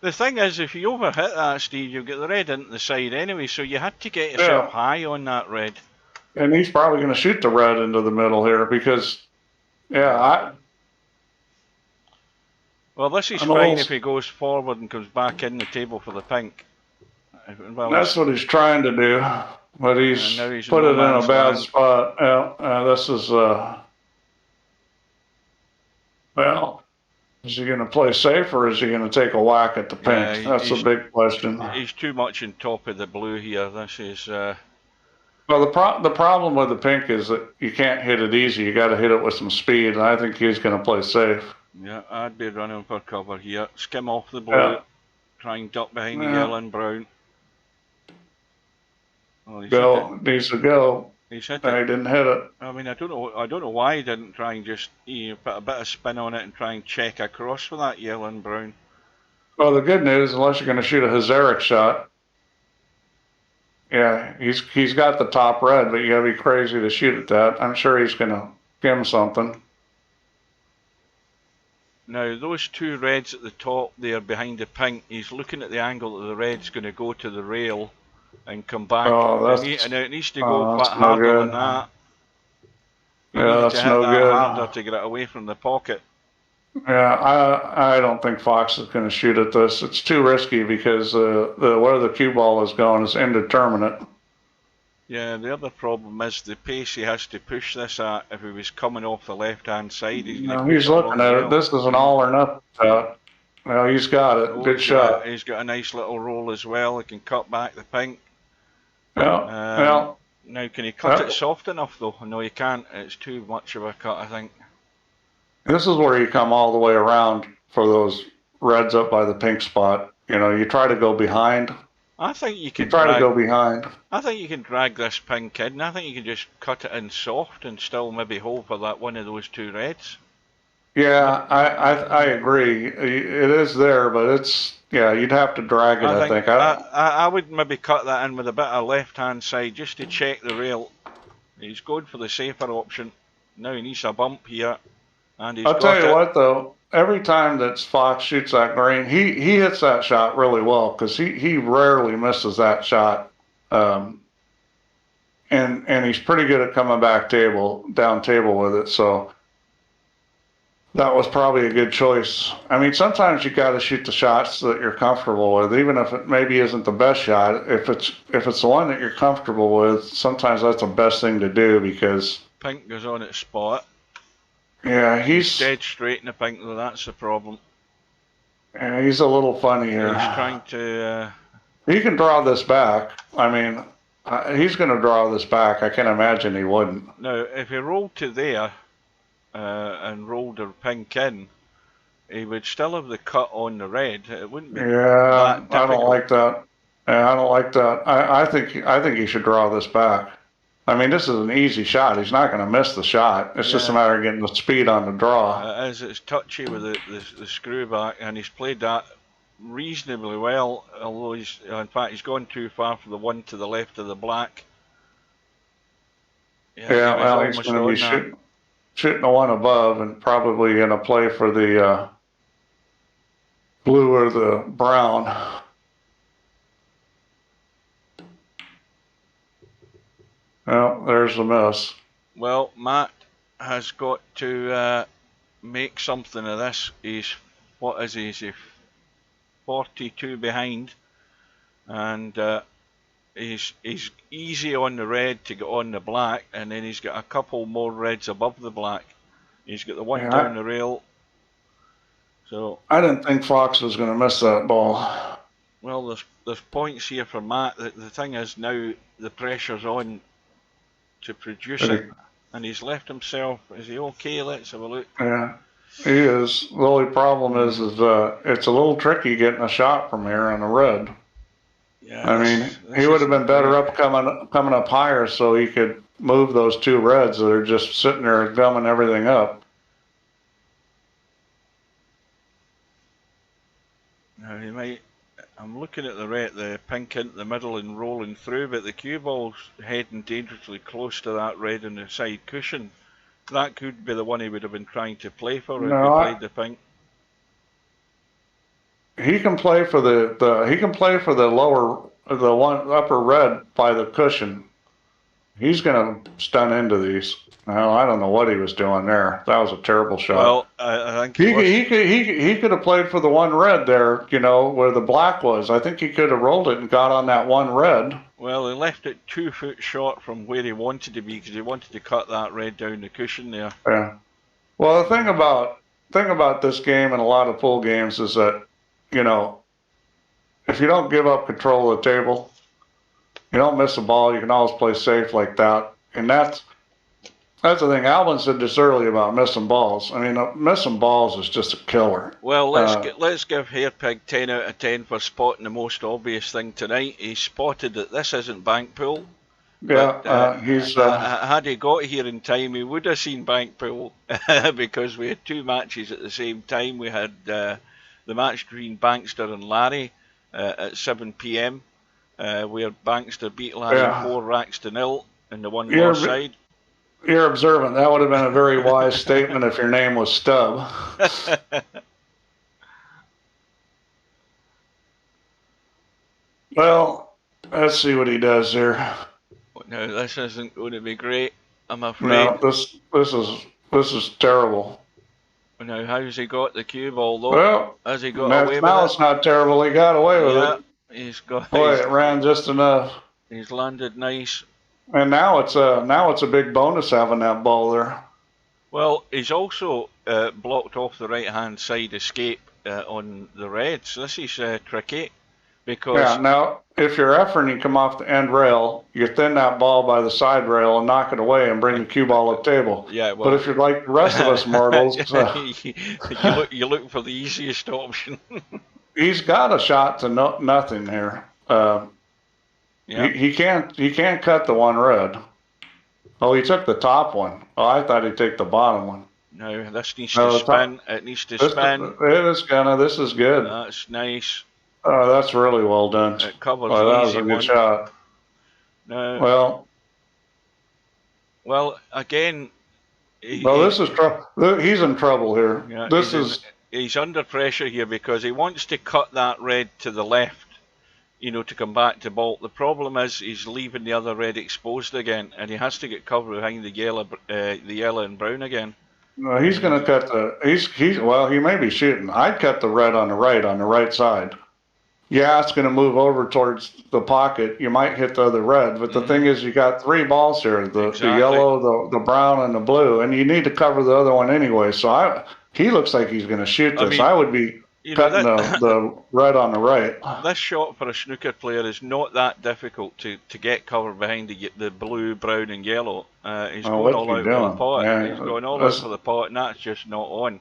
the thing is, if you overhit that, Steve, you'll get the red into the side anyway, so you had to get yourself high on that red. And he's probably going to shoot the red into the middle here because, well, this is fine if he goes forward and comes back in the table for the pink. Well, that's what he's trying to do, but he's put it in a bad spot. This is, well... Is he going to play safe, or is he going to take a whack at the pink? That's a big question. He's too much on top of the blue here. This is... Well, the problem with the pink is that you can't hit it easy. You got to hit it with some speed, and I think he's going to play safe. Yeah, I'd be running for cover here. Skim off the blue. Try and duck behind the yellow and brown. Needs to go. He's hit He it. didn't hit it. I mean, I don't know why he didn't try and just put a bit of spin on it and try and check across for that yellow and brown. Well, the good news, unless you're going to shoot a Hazaric shot, yeah, he's got the top red, but you got to be crazy to shoot at that. I'm sure he's going to give him something. Now, those two reds at the top there behind the pink, he's looking at the angle that the red's going to go to the rail and come back. Oh, And it needs to go quite no harder good. than that. You Yeah, need to that's hit no that good. harder to get it away from the pocket. Yeah, I don't think Fox is going to shoot at this. It's too risky because where the cue ball is going is indeterminate. Yeah, the other problem is the pace he has to push this at. If he was coming off the left-hand side, he's going to push He's it along looking the at rail. it. This is an all or nothing shot. Well, he's got it. Good shot. He's got a nice little roll as well. He can cut back the pink. Yeah. Well, now, can he cut it soft enough though? No, he can't. It's too much of a cut, I think. this is where you come all the way around for those reds up by the pink spot. You know, you try to go behind. I think you can You try to go behind. I think you can drag this pink in. I think you can just cut it in soft and still maybe hold for that one of those two reds. Yeah, I agree. It is there, but it's, yeah, you'd have to drag it, I think. I would maybe cut that in with a bit of left-hand side just to check the rail. He's going for the safer option. Now he needs a bump here. And he's I'll tell you what, though. Every time that Fox shoots that green, he hits that shot really well because he rarely misses that shot. And he's pretty good at coming back down table with it. So that was probably a good choice. I mean, sometimes you got to shoot the shots that you're comfortable with, even if it maybe isn't the best shot. If it's the one that you're comfortable with, sometimes that's the best thing to do because pink goes on its spot. Yeah, he's dead straight in the pink though. That's the problem. Yeah, he's a little funny here. He's trying to. He can draw this back. I mean, he's going to draw this back. I can't imagine he wouldn't. Now, if he rolled to there and rolled the pink in, he would still have the cut on the red. It wouldn't be. Yeah, I don't like that. Yeah, I don't like that. I think he should draw this back. I mean, this is an easy shot. He's not going to miss the shot. It's just a matter of getting the speed on the draw. As it's touchy with the screw back, and he's played that reasonably well. Although in fact, he's gone too far for the one to the left of the black. Yeah, well, he's going to be shooting the one above, and probably going to play for the blue or the brown. Well, there's the miss. Well, Matt has got to make something of this. What is he? He's 42 behind, and he's easy on the red to get on the black, and then he's got a couple more reds above the black. He's got the one down the rail. So I didn't think Fox was going to miss that ball. Well, there's points here for Matt. The thing is now the pressure's on to produce it, and he's left himself. Is he okay? Let's have a look. Yeah, he is. The only problem is it's a little tricky getting a shot from here on the red. Yeah, I mean, he would have been better up coming up higher so he could move those two reds that are just sitting there gumming everything up. Now he might. I'm looking at the pink into the middle and rolling through, but the cue ball's heading dangerously close to that red on the side cushion. That could be the one he would have been trying to play for if he played the pink. He can play for the upper red by the cushion. He's going to stun into these. Well, I don't know what he was doing there. That was a terrible shot. Well, I think he could have played for the one red there, you know, where the black was. I think he could have rolled it and got on that one red. Well, he left it 2 foot short from where he wanted to be because he wanted to cut that red down the cushion there. Yeah. Well, the thing about this game and a lot of pool games is that, you know, if you don't give up control of the table, you don't miss a ball. You can always play safe like that, and that's the thing. Alvin said this early about missing balls. I mean, missing balls is just a killer. Well, let's give Hairpig 10 out of 10 for spotting the most obvious thing tonight. He spotted that this isn't bank pool. But He's had he got here in time, he would have seen Bankpool because we had two matches at the same time. We had the match between Bankster and Larry at 7 p.m. Where Bankster beat Larry 4-0 in the one loss side. You're observant. That would have been a very wise statement if your name was Stubb. Well, let's see what he does here. No, this isn't going to be great, I'm afraid. No, this is terrible. Now, how's he got the cue ball though? Well, has he got away with it? Now it's not terrible. He got away with it. He's got. Boy, it ran just enough. He's landed nice. And now it's a big bonus having that ball there. Well, he's also blocked off the right-hand side escape on the reds. This is tricky because now if you're effing, you come off the end rail, you thin that ball by the side rail and knock it away and bring the cue ball up table. Yeah, well, but if you're like the rest of us mortals, you look for the easiest option. He's got a shot to nothing here. He can't cut the one red. Oh, he took the top one. Oh, I thought he'd take the bottom one. No, this needs to spin. It needs to spin. This is good. That's nice. Oh, that's really well done. It covers that was a good shot. No. Well, again. This is trouble. He's in trouble here. Yeah, he's under pressure here because he wants to cut that red to the left, to come back to bolt. The problem is he's leaving the other red exposed again, and he has to get cover behind the yellow and brown again. No, he's going to cut the. He may be shooting. I'd cut the red on the right side. Yeah, it's going to move over towards the pocket. You might hit the other red, but the thing is, you got three balls here: the yellow, the brown, and the blue, and you need to cover the other one anyway. So he looks like he's going to shoot this. I would be cutting the red on the right. This shot for a snooker player is not that difficult to get cover behind the blue, brown, and yellow. He's going all out for the pot. Yeah, he's going all out for the pot, and that's just not on.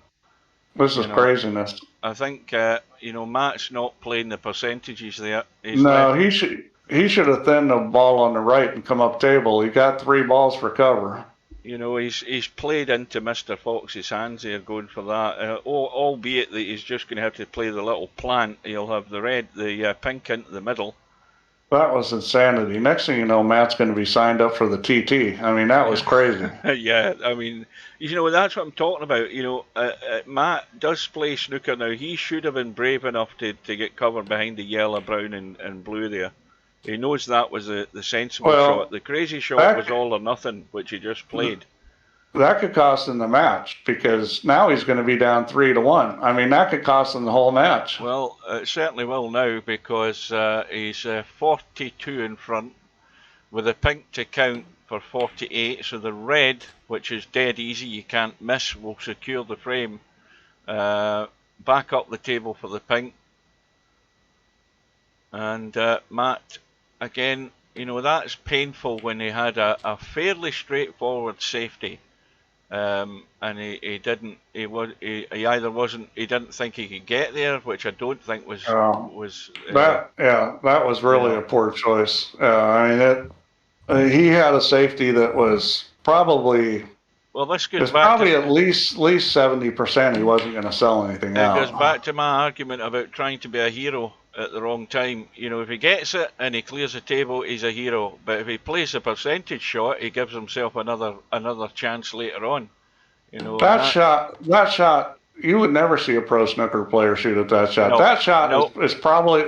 This is craziness. I think Matt's not playing the percentages there. He should have thinned the ball on the right and come up table. He got three balls for cover. He's played into Mr. Fox's hands here, going for that. Albeit that he's just going to have to play the little plant. He'll have the pink into the middle. That was insanity. Next thing you know, Matt's going to be signed up for the TT. I mean, that was crazy. Yeah, I mean, that's what I'm talking about. Matt does play snooker now. He should have been brave enough to get cover behind the yellow, brown, and blue there. He knows that was the sensible shot. The crazy shot was all or nothing, which he just played. That could cost him the match because now he's going to be down 3-1. I mean, that could cost him the whole match. Well, it certainly will now because he's 42 in front with a pink to count for 48. So the red, which is dead easy, you can't miss, will secure the frame. Back up the table for the pink. And Matt, again, that's painful when he had a fairly straightforward safety. And he didn't think he could get there, which I don't think was that was really a poor choice. I mean, he had a safety that was probably at least 70%. He wasn't going to sell anything out. It goes back to my argument about trying to be a hero at the wrong time. If he gets it and he clears the table, he's a hero. But if he plays a percentage shot, he gives himself another chance later on. That shot, you would never see a pro snooker player shoot at that shot. That shot is probably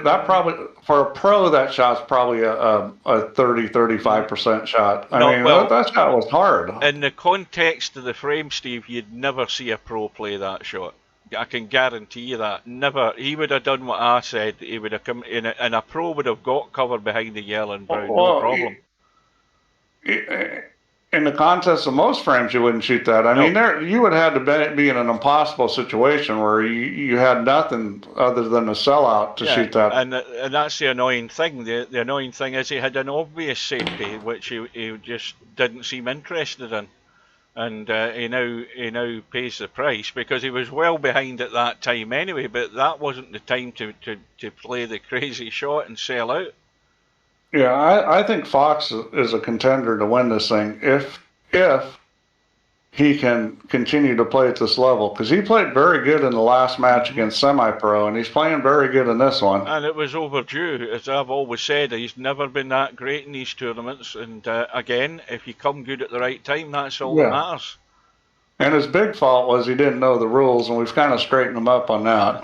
for a pro. That shot's probably a 30-35% shot. That shot was hard. In the context of the frame, Steve, you'd never see a pro play that shot. I can guarantee you that. Never. He would have done what I said. He would have come in, and a pro would have got cover behind the yellow and brown. No problem. In the context of most frames, you wouldn't shoot that. I mean, you would have had to be in an impossible situation where you had nothing other than a sellout to shoot that. And that's the annoying thing. The annoying thing is he had an obvious safety, which he just didn't seem interested in. And he now pays the price because he was well behind at that time anyway. But that wasn't the time to play the crazy shot and sell out. Yeah, I think Fox is a contender to win this thing if he can continue to play at this level, because he played very good in the last match against Semi-Pro, and he's playing very good in this one. And it was overdue. As I've always said, he's never been that great in these tournaments. And again, if you come good at the right time, that's all that matters. And his big fault was he didn't know the rules, and we've kind of straightened him up on that.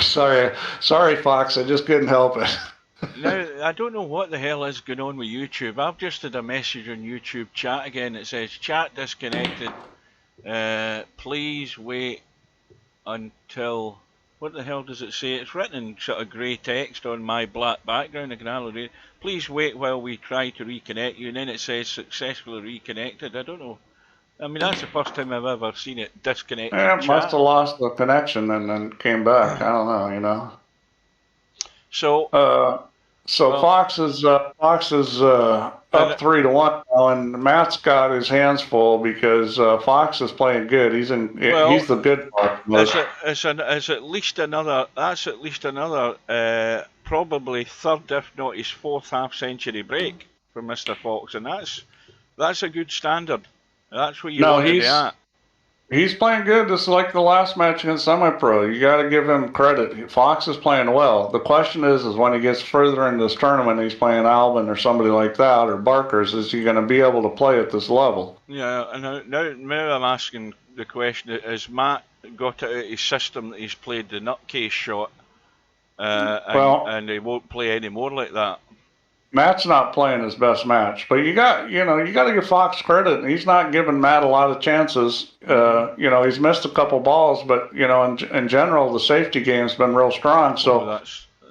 Sorry, Fox. I just couldn't help it. Now, I don't know what the hell is going on with YouTube. I've just had a message on YouTube chat again. It says, chat disconnected. Please wait until... What the hell does it say? It's written in sort of grey text on my black background. I can hardly read it. Please wait while we try to reconnect you. And then it says successfully reconnected. I don't know. I mean, that's the first time I've ever seen it disconnected. Yeah, it must have lost the connection and then came back. I don't know, you know. So... well, Fox is up 3-1 now, and Matt's got his hands full because Fox is playing good. He's the good part. It's at least another. That's at least another probably third, if not his fourth half-century break for Mr. Fox, and that's a good standard. That's where you want to be at. He's playing good. This is like the last match against Semi-Pro. You got to give him credit. Fox is playing well. The question is when he gets further into this tournament, he's playing Alvin or somebody like that, or Barker's, is he going to be able to play at this level? Yeah, and now I'm asking the question, has Matt got it out of his system that he's played the nutcase shot, and he won't play any more like that? Matt's not playing his best match, but you got to give Fox credit. He's not giving Matt a lot of chances. He's missed a couple balls, but in general, the safety game's been real strong. So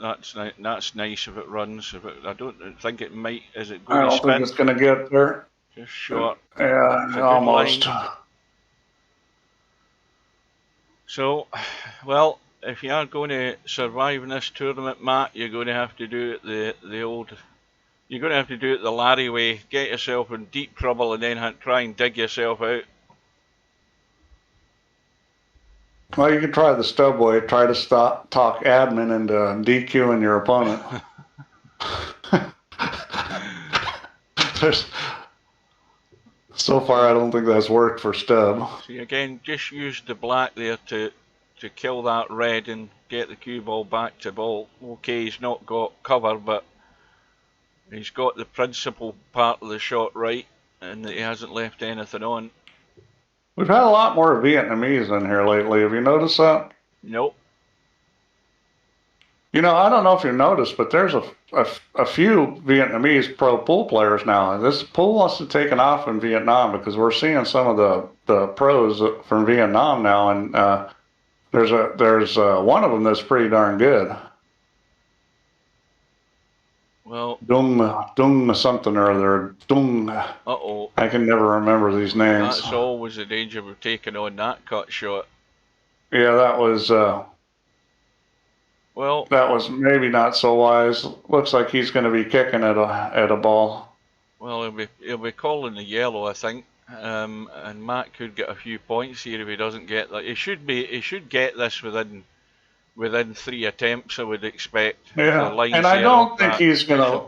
that's nice if it runs. I don't think it might. Is it going to spin? I don't think it's going to get there. Just short. Yeah, almost. So, well, if you are going to survive in this tournament, Matt, you're going to have to do it the old. You're going to have to do it the Larry way, get yourself in deep trouble and then try and dig yourself out. Well, you can try the stub way, try to talk admin into DQing your opponent. So far, I don't think that's worked for stub. See, again, just use the black there to kill that red and get the cue ball back to ball. Okay, he's not got cover, but he's got the principal part of the shot right, and he hasn't left anything on. We've had a lot more Vietnamese in here lately. Have you noticed that? Nope. I don't know if you noticed, but there's a few Vietnamese pro pool players now. This pool must have taken off in Vietnam because we're seeing some of the pros from Vietnam now, and there's one of them that's pretty darn good. Well, Dung something or other. Dung. Uh-oh. I can never remember these names. That's always the danger of taking on that cut shot. Yeah, that was. Well, that was maybe not so wise. Looks like he's going to be kicking at a ball. Well, he'll be calling the yellow, I think. And Matt could get a few points here if he doesn't get that. He should get this within 3 attempts, I would expect. Yeah, and I don't think he's gonna.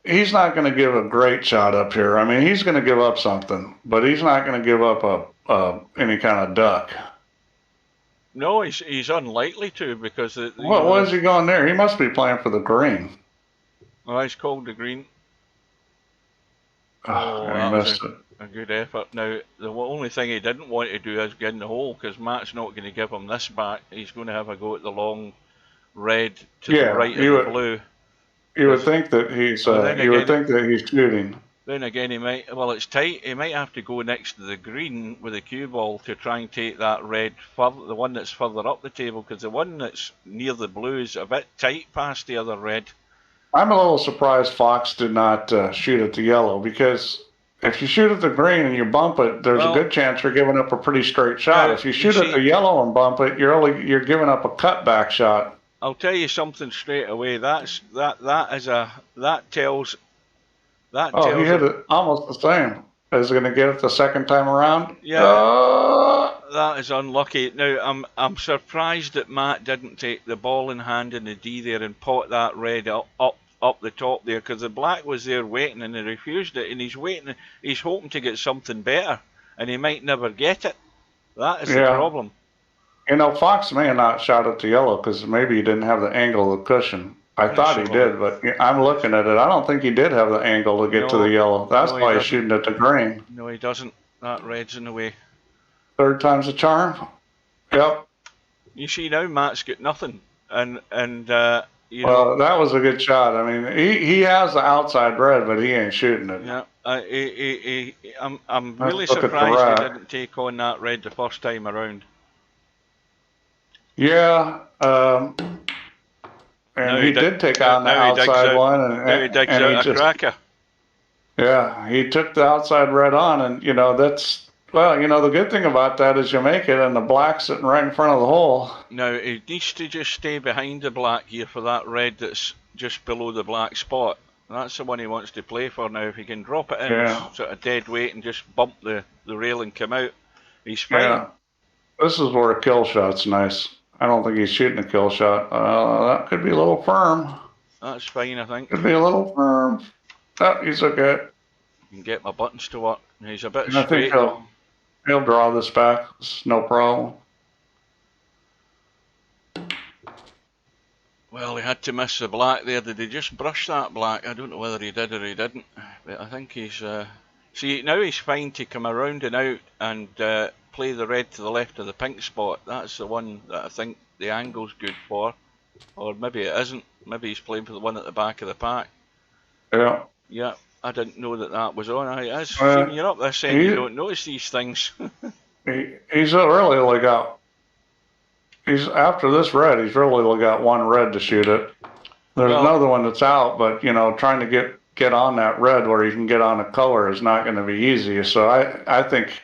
He's not gonna give a great shot up here. I mean, he's gonna give up something, but he's not gonna give up any kind of duck. No, he's unlikely to because. What is he going there? He must be playing for the green. Oh, he's called the green. I missed it. A good effort. Now, the only thing he didn't want to do is get in the hole because Matt's not going to give him this back. He's going to have a go at the long red to the right of the blue. You would think that he's. You would think that he's shooting. Then again, he might. Well, it's tight. He might have to go next to the green with the cue ball to try and take that red further, the one that's further up the table, because the one that's near the blue is a bit tight past the other red. I'm a little surprised Fox did not shoot at the yellow, because if you shoot at the green and you bump it, there's a good chance you're giving up a pretty straight shot. If you shoot at the yellow and bump it, you're giving up a cutback shot. I'll tell you something straight away. That tells. He hit it almost the same. Is he going to get it the second time around? Yeah. That is unlucky. Now I'm surprised that Matt didn't take the ball in hand in the D there and pot that red up the top there, because the black was there waiting and he refused it, and he's waiting. He's hoping to get something better, and he might never get it. That is the problem. You know, Fox may have not shot it to yellow because maybe he didn't have the angle of the cushion. I thought he did, but I'm looking at it. I don't think he did have the angle to get to the yellow. That's why he's shooting at the green. No, he doesn't. That red's in the way. Third time's a charm. Yep. You see now, Matt's got nothing, and you know. Well, that was a good shot. I mean, he has the outside red, but he ain't shooting it. Yeah. I'm really surprised he didn't take on that red the first time around. Yeah. And he did take on the outside one, and he digs out a cracker. Yeah, he took the outside red on, and you know that's the good thing about that is you make it, and the black's sitting right in front of the hole. Now he needs to just stay behind the black here for that red that's just below the black spot. That's the one he wants to play for now. If he can drop it in sort of dead weight and just bump the rail and come out, he's fine. Yeah. This is where a kill shot's nice. I don't think he's shooting a kill shot. That could be a little firm. That's fine, I think. Could be a little firm. Oh, he's okay. I can get my buttons to work. He's a bit straight. I think he'll draw this back. It's no problem. Well, he had to miss the black there. Did he just brush that black? I don't know whether he did or he didn't. But I think he's... See, now he's fine to come around and out and play the red to the left of the pink spot. That's the one that I think the angle's good for. Or maybe it isn't. Maybe he's playing for the one at the back of the pack. Yeah. Yeah, I didn't know that was on. When you're up this end, you don't notice these things. He's really only got... after this red, he's really only got one red to shoot it. There's another one that's out, but, you know, trying to get on that red where you can get on a color is not going to be easy. So I think...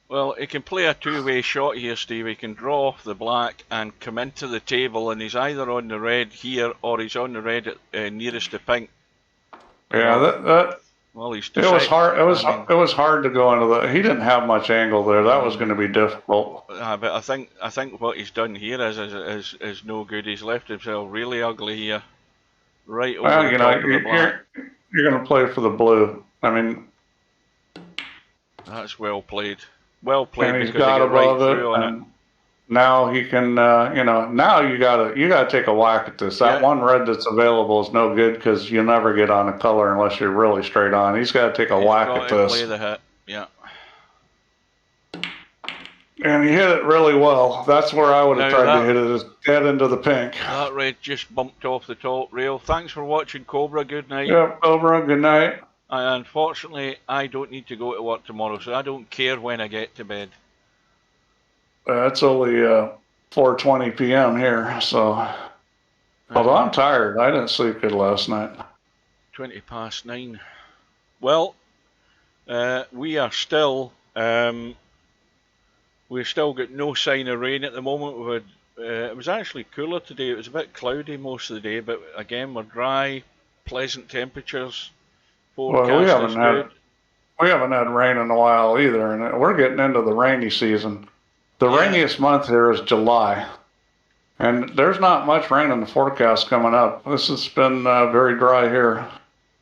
Well, he can play a two-way shot here, Steve. He can draw off the black and come into the table, and he's either on the red here or he's on the red at, nearest to pink. Yeah, well, he's it was hard. It was hard to go into the. He didn't have much angle there. That was going to be difficult. But I think what he's done here is no good. He's left himself really ugly here, right over the top of the black. You're going to play for the blue. I mean, that's well played. Well played. And he's got above it. Now he can, now you gotta take a whack at this. That one red that's available is no good because you'll never get on a color unless you're really straight on. He's got to take a whack at this. Play the hit. Yeah. And he hit it really well. That's where I would have tried to hit it, is dead into the pink. That red just bumped off the top rail. Thanks for watching, Cobra. Good night. Yep, Cobra. Good night. Unfortunately, I don't need to go to work tomorrow, so I don't care when I get to bed. It's only 4:20 p.m. here, so... Although I'm tired. I didn't sleep good last night. 20 past 9. Well, we are still... we've still got no sign of rain at the moment. It was actually cooler today. It was a bit cloudy most of the day, but again, we're dry, pleasant temperatures. Well, we haven't had rain in a while either, and we're getting into the rainy season. The rainiest month here is July, and there's not much rain in the forecast coming up. This has been very dry here.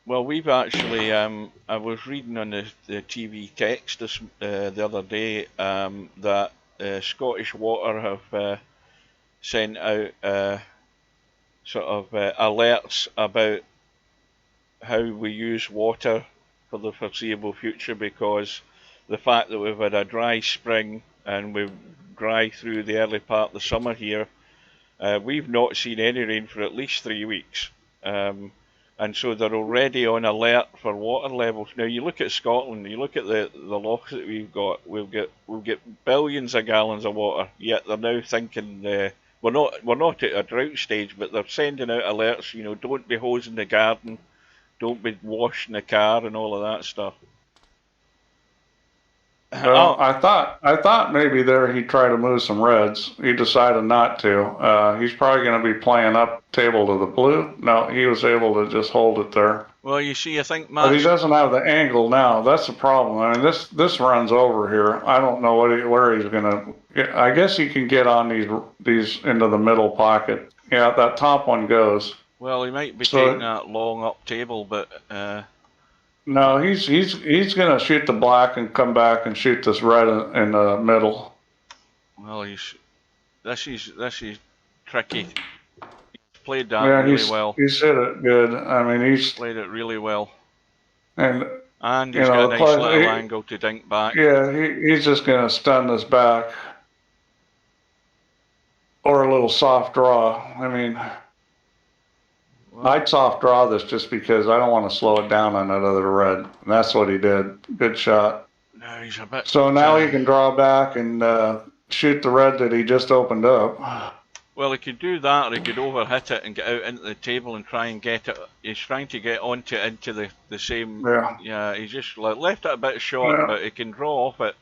Well, we've actually, I was reading on the TV text the other day that Scottish Water have sent out sort of alerts about how we use water for the foreseeable future, because the fact that we've had a dry spring and we've dry through the early part of the summer here, we've not seen any rain for at least 3 weeks, and so they're already on alert for water levels. Now you look at Scotland, you look at the lochs that we've got billions of gallons of water, yet they're now thinking we're not at a drought stage, but they're sending out alerts, you know, don't be hosing the garden, don't be washing the car and all of that stuff. Well, I thought maybe there he'd try to move some reds. He decided not to. He's probably going to be playing up table to the blue. No, he was able to just hold it there. Well, you see, I think But he Matt's... doesn't have the angle now. That's the problem. I mean, this runs over here. I don't know where he's gonna. I guess he can get on these into the middle pocket. Yeah, that top one goes. Well, he might be So taking that long up table, but no, he's gonna shoot the black and come back and shoot this red in the middle. well, this is tricky. He's played that Yeah, really well. he's hit it good. I mean, he's Played it really well, and he's got a nice little angle to dink back. Yeah, he's just gonna stun this back or a little soft draw. I mean. Well, I'd soft draw this just because I don't want to slow it down on that other red. And that's what he did. Good shot. No, he's a bit... So now he can draw back and shoot the red that he just opened up. Well, he could do that, or he could overhit it and get out into the table and try and get it. He's trying to get into the same... Yeah. Yeah, he just left it a bit short, but he can draw off it.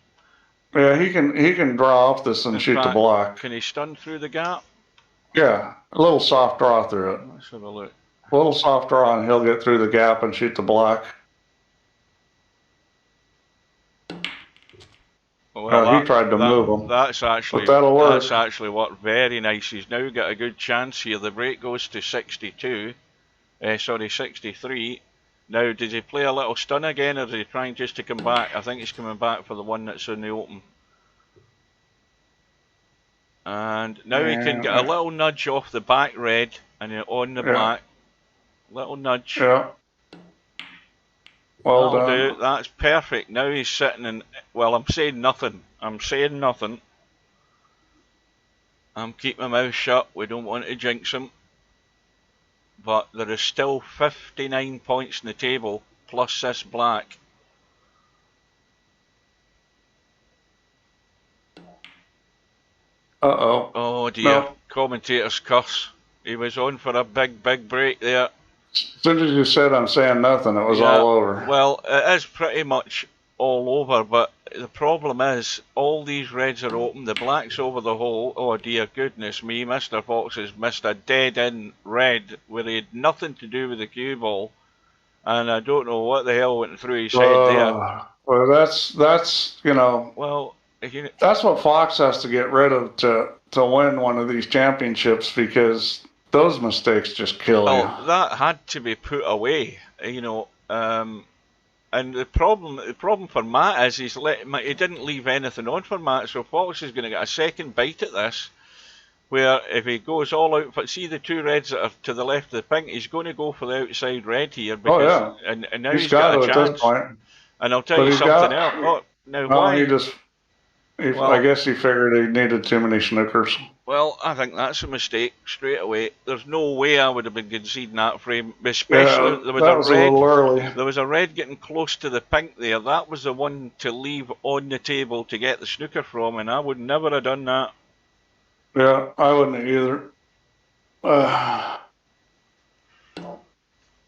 Yeah, he can draw off this and shoot the block. Can he stun through the gap? Yeah, a little soft draw through it. Let's have a look. A little soft draw and he'll get through the gap and shoot the block. Well, he tried to move him. That's actually, but that'll work. That's actually worked very nice. He's now got a good chance here. The break goes to 62. Sorry, 63. Now, did he play a little stun again, or is he trying just to come back? I think he's coming back for the one that's in the open. And now he can get a little nudge off the back red and on the black. Little nudge. Yeah. Well That'll done. do. That's perfect. Now he's sitting in... Well, I'm saying nothing. I'm saying nothing. I'm keeping my mouth shut. We don't want to jinx him. But there is still 59 points in the table, plus this black. Uh-oh. Oh dear. No. Commentator's curse. He was on for a big break there. As soon as you said I'm saying nothing, it was all over. Well, it is pretty much all over, but the problem is all these reds are open, the black's over the hole. Oh dear goodness me, Mr. Fox has missed a dead-in red where he had nothing to do with the cue ball, and I don't know what the hell went through his head there. Well, that's you know. Well, that's what Fox has to get rid of to win one of these championships, because those mistakes just kill you. That had to be put away, you know. And the problem for Matt is he didn't leave anything on for Matt, so Fox is going to get a second bite at this. Where if he goes all out, but see the two reds that are to the left of the pink, he's going to go for the outside red here. Because, and now he's got a chance. At this point. And I'll tell you something else. Oh, now why? I guess he figured he needed too many snookers. Well, I think that's a mistake straight away. There's no way I would have been conceding that frame, especially there was a little early. There was a red getting close to the pink there. That was the one to leave on the table to get the snooker from, and I would never have done that. Yeah, I wouldn't either.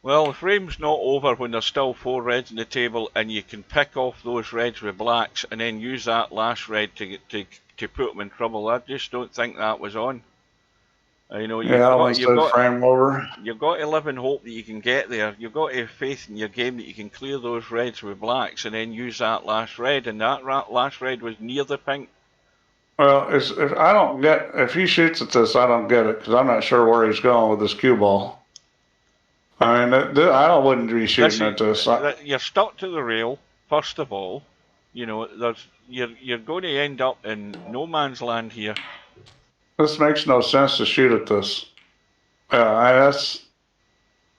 Well, the frame's not over when there's still four reds on the table, and you can pick off those reds with blacks and then use that last red to put them in trouble. I just don't think that was on. You know, you've got to live in hope that you can get there. You've got to have faith in your game that you can clear those reds with blacks and then use that last red, and that last red was near the pink. Well, if he shoots at this, I don't get it, because I'm not sure where he's going with this cue ball. I mean, I wouldn't be shooting at this. You're stuck to the rail, first of all. You know, you're going to end up in no man's land here. This makes no sense to shoot at this. I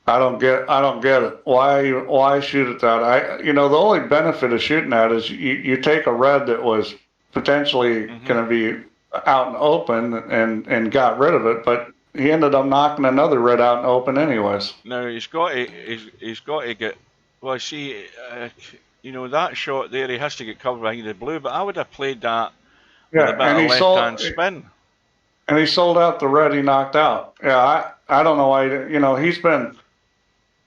don't get it. Why shoot at that? The only benefit of shooting at is you take a red that was potentially going to be out and open and got rid of it, but he ended up knocking another red out and open anyways. Now he's got to get. Well, see, that shot there, he has to get covered behind the blue. But I would have played that with a bit of left-hand spin. And he sold out the red he knocked out. Yeah, I don't know why. He's been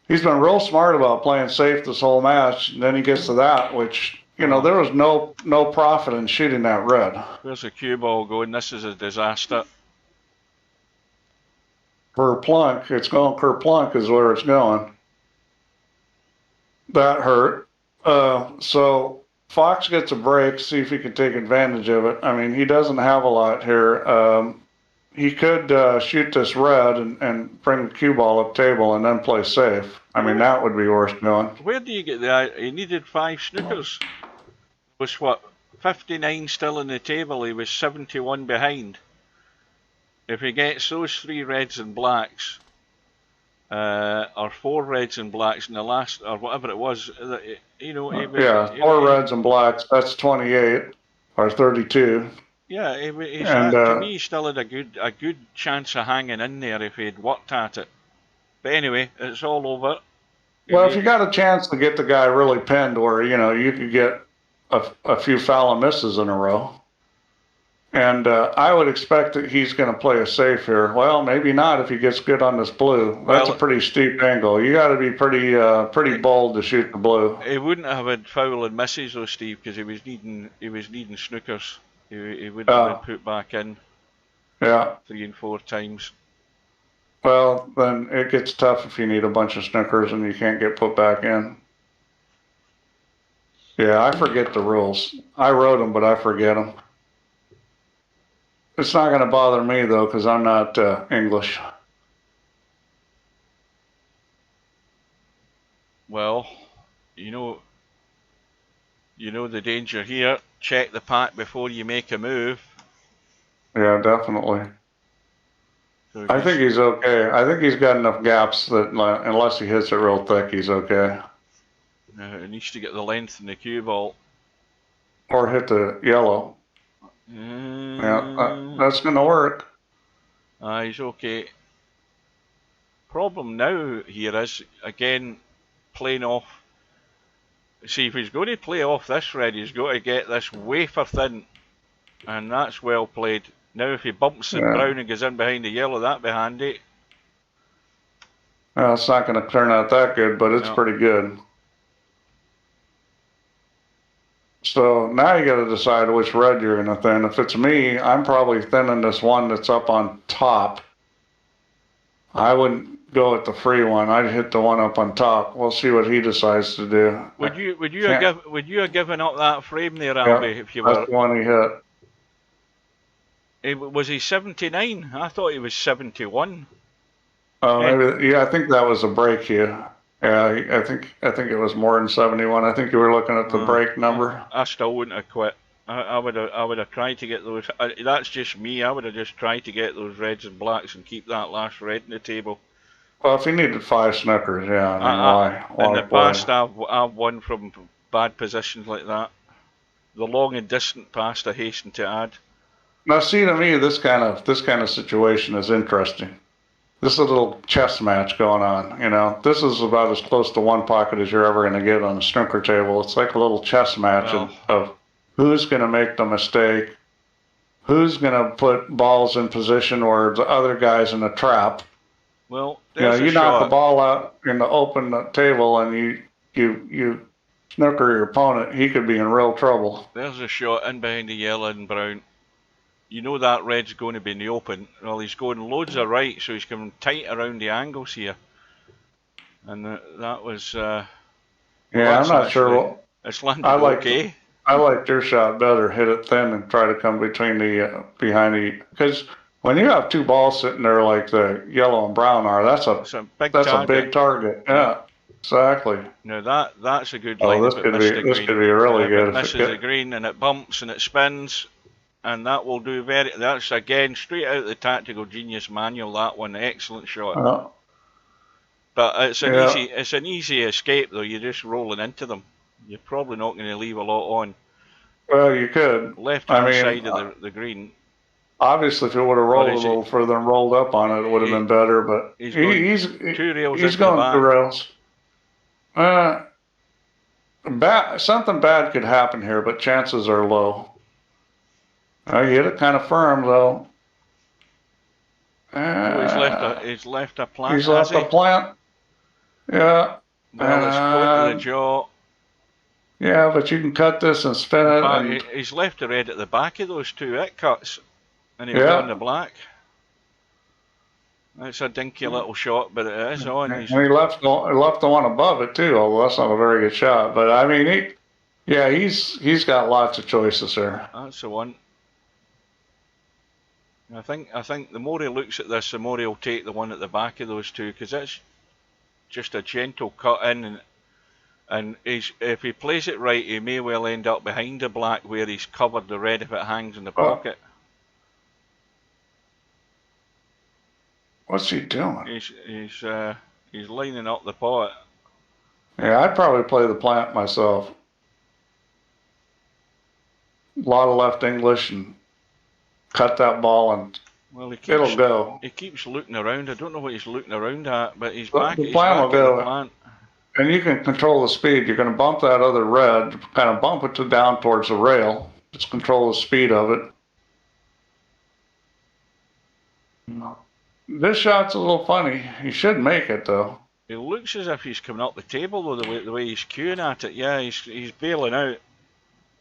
real smart about playing safe this whole match. And then he gets to that, which there was no profit in shooting that red. Where's the cue ball going? This is a disaster. Kerplunk, it's going kerplunk is where it's going. that hurt. So Fox gets a break, see if he can take advantage of it. I mean, he doesn't have a lot here. He could shoot this red and bring the cue ball up table and then play safe. I mean, that would be worth doing. Where do you get the? He needed 5 snookers. Was what, 59 still on the table? He was 71 behind. If he gets those 3 reds and blacks, or 4 reds and blacks in the last, or whatever it was, you know, yeah, 4 reds and blacks. That's 28 or 32. Yeah, to me, he still had a good chance of hanging in there if he'd worked at it. But anyway, it's all over. Well, if you got a chance to get the guy really pinned where, you know, you could get a few foul misses in a row. And I would expect that he's going to play a safe here. Well, maybe not if he gets good on this blue. That's a pretty steep angle. You got to be pretty bold to shoot the blue. He wouldn't have had foul and misses though, Steve, because he was needing snookers. He wouldn't have been put back in. Yeah. 3 and 4 times. Well, then it gets tough if you need a bunch of snookers and you can't get put back in. Yeah, I forget the rules. I wrote them, but I forget them. It's not going to bother me, though, because I'm not English. Well, you know the danger here. Check the pack before you make a move. Yeah, definitely. So I think he's okay. I think he's got enough gaps that unless he hits it real thick, he's okay. He needs to get the length in the cue ball. Or hit the yellow. Yeah, that's going to work. He's okay. Problem now here is, again, playing off. See, if he's going to play off this red, he's got to get this wafer thin. And that's well played. Now if he bumps the brown and goes in behind the yellow, that'd be handy. Well, it's not going to turn out that good, but it's pretty good. So now you got to decide which red you're going to thin. If it's me, I'm probably thinning this one that's up on top. I wouldn't go with the free one. I'd hit the one up on top. We'll see what he decides to do. Would you have given up that frame there, Albie, if you were? That's the one he hit. Was he 79? I thought he was 71. Oh, maybe. Yeah, I think that was a break here. Yeah, I think it was more than 71. I think you were looking at the break number. I still wouldn't have quit. I would have tried to get those. That's just me. I would have just tried to get those reds and blacks and keep that last red in the table. Well, if he needed 5 snookers, yeah. I mean, why in the past, I've won from bad positions like that. The long and distant past, I hasten to add. Now, see, to me, this kind of situation is interesting. This is a little chess match going on, you know. This is about as close to one pocket as you're ever going to get on a snooker table. It's like a little chess match of who's going to make the mistake, who's going to put balls in position where the other guy's in a trap. Well, you knock the ball out in the open table and you snooker your opponent, he could be in real trouble. There's a shot in behind the yellow and brown. You know that red's going to be in the open. Well, he's going loads of right, so he's coming tight around the angles here. And that was... yeah, I'm not sure. It's landed okay. I liked your shot better. Hit it thin and try to come between behind the... Because when you have 2 balls sitting there like the yellow and brown are, that's a big target. Yeah, exactly. Now that's a good line. This could be really good. This is a green and it bumps and it spins. And that will do that's again straight out of the Tactical Genius manual, that one. Excellent shot. But it's an easy escape though. You're just rolling into them. You're probably not going to leave a lot on. Well, you could. Left hand side of the green. Obviously, if it would have rolled a little further and rolled up on it, it would have been better. But he's going 2 rails. He's going 2 rails. Something bad could happen here, but chances are low. He hit it kind of firm, though. He's left a plant. He's left a plant. Yeah. Well, it's going to the jaw. Yeah, but you can cut this and spin it. He's left the red at the back of those 2 it cuts. And he's on the black. It's a dinky little shot, but it is on. And he left the one above it too, although that's not a very good shot. But I mean, he's got lots of choices there. That's the one. I think the more he looks at this, the more he'll take the one at the back of those two, because it's just a gentle cut in, and if he plays it right, he may well end up behind the black where he's covered the red if it hangs in the pocket. What's he doing? He's lining up the pot. Yeah, I'd probably play the plant myself. A lot of left English and cut that ball and it'll go. He keeps looking around. I don't know what he's looking around at, but he's back. The plant will go. The plant. And you can control the speed. You're going to bump that other red, kind of bump it down towards the rail. Just control the speed of it. This shot's a little funny. He should make it though. It looks as if he's coming up the table though, the way he's queuing at it. Yeah, he's bailing out.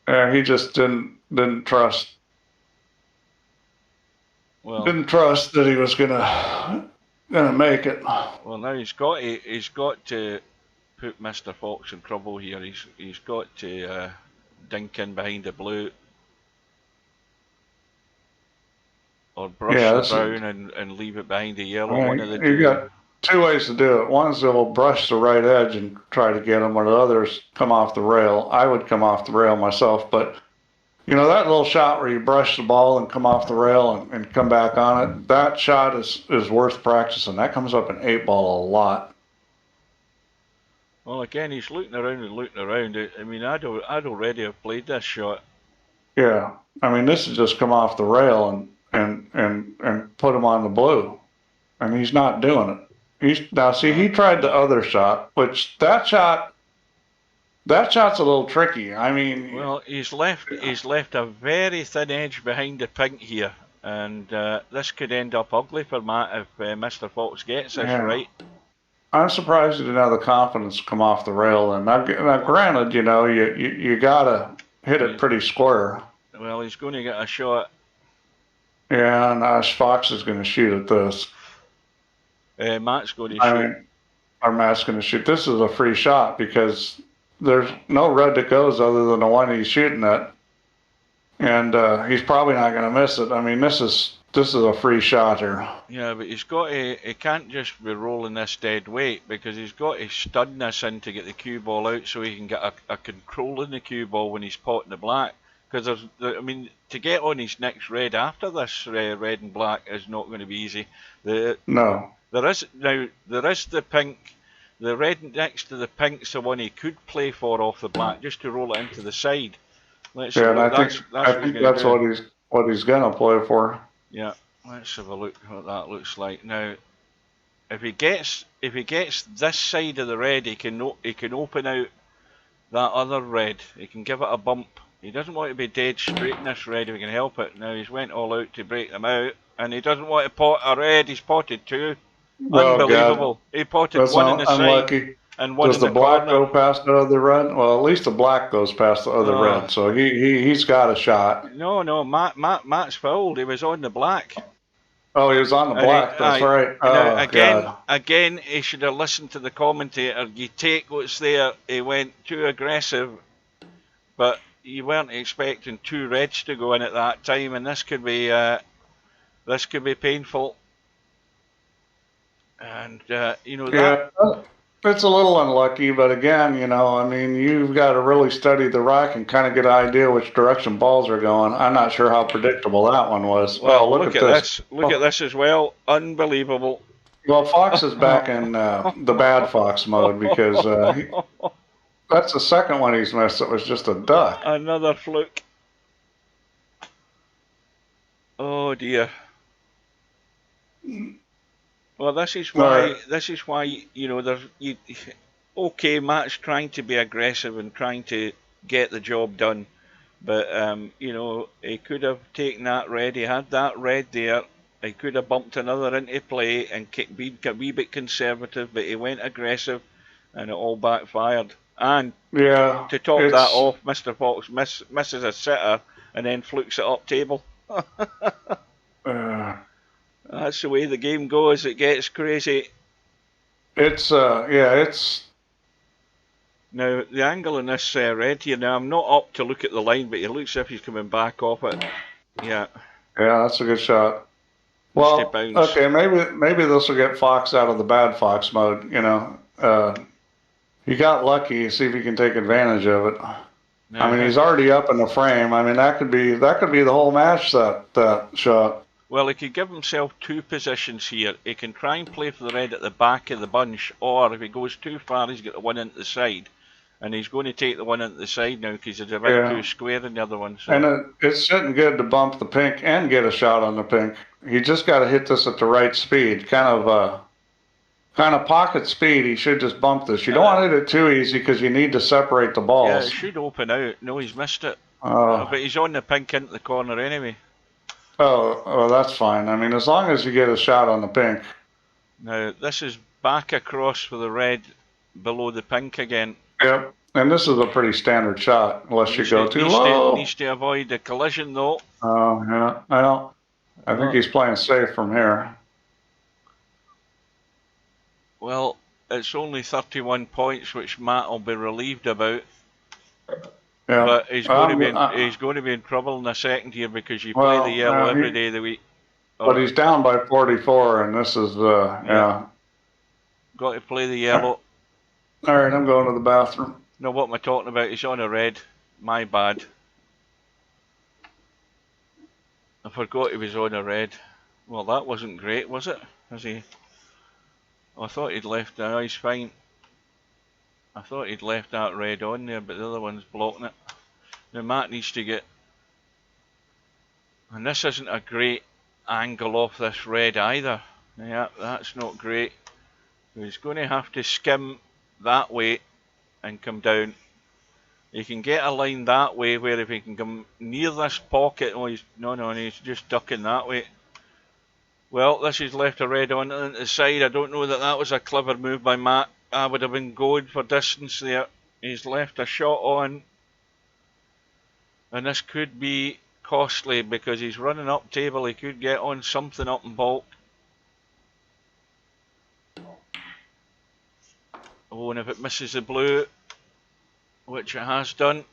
Yeah, he just didn't trust. Well, didn't trust that he was gonna make it. Well, now he's got to put Mr. Fox in trouble here. He's got to dink in behind the blue. Or brush the brown and leave it behind the yellow. One of the two. You got two ways to do it. One's they'll brush the right edge and try to get them, or the others come off the rail. I would come off the rail myself, but you know that little shot where you brush the ball and come off the rail and come back on it, that shot is worth practicing. That comes up in 8-ball a lot. Well, again, he's looking around and looking around. I mean, I'd already have played this shot. Yeah, I mean, this has just come off the rail and put him on the blue, and he's not doing it. Now see, he tried the other shot, which that shot's a little tricky. I mean, well, he's left a very thin edge behind the pink here, and this could end up ugly for Matt if Mr. Fox gets this right. I'm surprised he didn't have the confidence to come off the rail. And now granted, you know, you gotta hit it pretty square. Well, he's going to get a shot. Yeah, and Fox is going to shoot at this. Matt's going to shoot. Or Matt's going to shoot. This is a free shot because there's no red that goes other than the one he's shooting at. And he's probably not going to miss it. I mean, this is a free shot here. Yeah, but he can't just be rolling this dead weight because he's got to stun this in to get the cue ball out so he can get a control in the cue ball when he's potting the black. Because I mean, to get on his next red after this red and black is not going to be easy. No. There is the pink. The red next to the pink's the one he could play for off the black, just to roll it into the side. I think that's what he's going to play for. Yeah, let's have a look what that looks like now. If he gets this side of the red, he can open out that other red. He can give it a bump. He doesn't want to be dead straight in this red if he can help it. Now he's went all out to break them out, and he doesn't want to pot a red. He's potted two. Oh, unbelievable! God. He potted one in the unlucky. Side and one Does in the black corner. go past the other red? Well, at least the black goes past the other red, so he's got a shot. No, Matt's fouled. He was on the black. Oh, he was on the black. That's right. Again, he should have listened to the commentator. You take what's there. He went too aggressive, but you weren't expecting two reds to go in at that time, and this could be painful. And you know that. Yeah, it's a little unlucky, but again, you know, I mean, you've got to really study the rack and kind of get an idea which direction balls are going. I'm not sure how predictable that one was. Well, look at this. Look at this as well. Unbelievable. Well, Fox is back in the bad Fox mode because that's the second one he's missed. It was just a duck. Another fluke. Oh dear. Well, this is why you know okay, Matt's trying to be aggressive and trying to get the job done, but you know, he could have taken that red. He had that red there. He could have bumped another into play and been a wee bit conservative, but he went aggressive, and it all backfired. And to top that off, Mr. Fox misses a sitter and then flukes it up table. That's the way the game goes. It gets crazy. It's yeah, it's. Now, the angle on this red here, now I'm not up to look at the line, but it looks as if he's coming back off it. Yeah. Yeah, that's a good shot. Well, okay, maybe this will get Fox out of the bad Fox mode, you know. He got lucky, see if he can take advantage of it. I mean, he's already up in the frame. I mean, that could be the whole match, that shot. Well, he could give himself two positions here. He can try and play for the red at the back of the bunch, or if he goes too far, he's got the one into the side. And he's going to take the one into the side now because there's a bit too square in the other one. So. And it's sitting good to bump the pink and get a shot on the pink. You just got to hit this at the right speed, kind of pocket speed. He should just bump this. You don't want to hit it too easy because you need to separate the balls. Yeah, it should open out. No, he's missed it. But he's on the pink into the corner anyway. Oh, that's fine. I mean, as long as you get a shot on the pink. Now, this is back across for the red below the pink again. Yep, and this is a pretty standard shot, unless you go too low. Needs to avoid the collision, though. Oh, yeah, I think he's playing safe from here. Well, it's only 31 points, which Matt will be relieved about. Yeah. But he's going to be in trouble in a second here because you play the yellow every day of the week. But he's down by 44, and this is yeah. Got to play the yellow. All right, I'm going to the bathroom. No, what am I talking about? He's on a red. My bad. I forgot he was on a red. Well, that wasn't great, was it? Was he? Oh, I thought he'd left. No, he's fine. I thought he'd left that red on there, but the other one's blocking it. Now Matt needs to get... And this isn't a great angle off this red either. Yeah, that's not great. So he's going to have to skim that way and come down. He can get a line that way where if he can come near this pocket... Oh, he's just ducking that way. Well, this is left a red on the side. I don't know that was a clever move by Matt. I would have been going for distance there. He's left a shot on. And this could be costly because he's running up table. He could get on something up in bulk. Oh, and if it misses the blue, which it has done,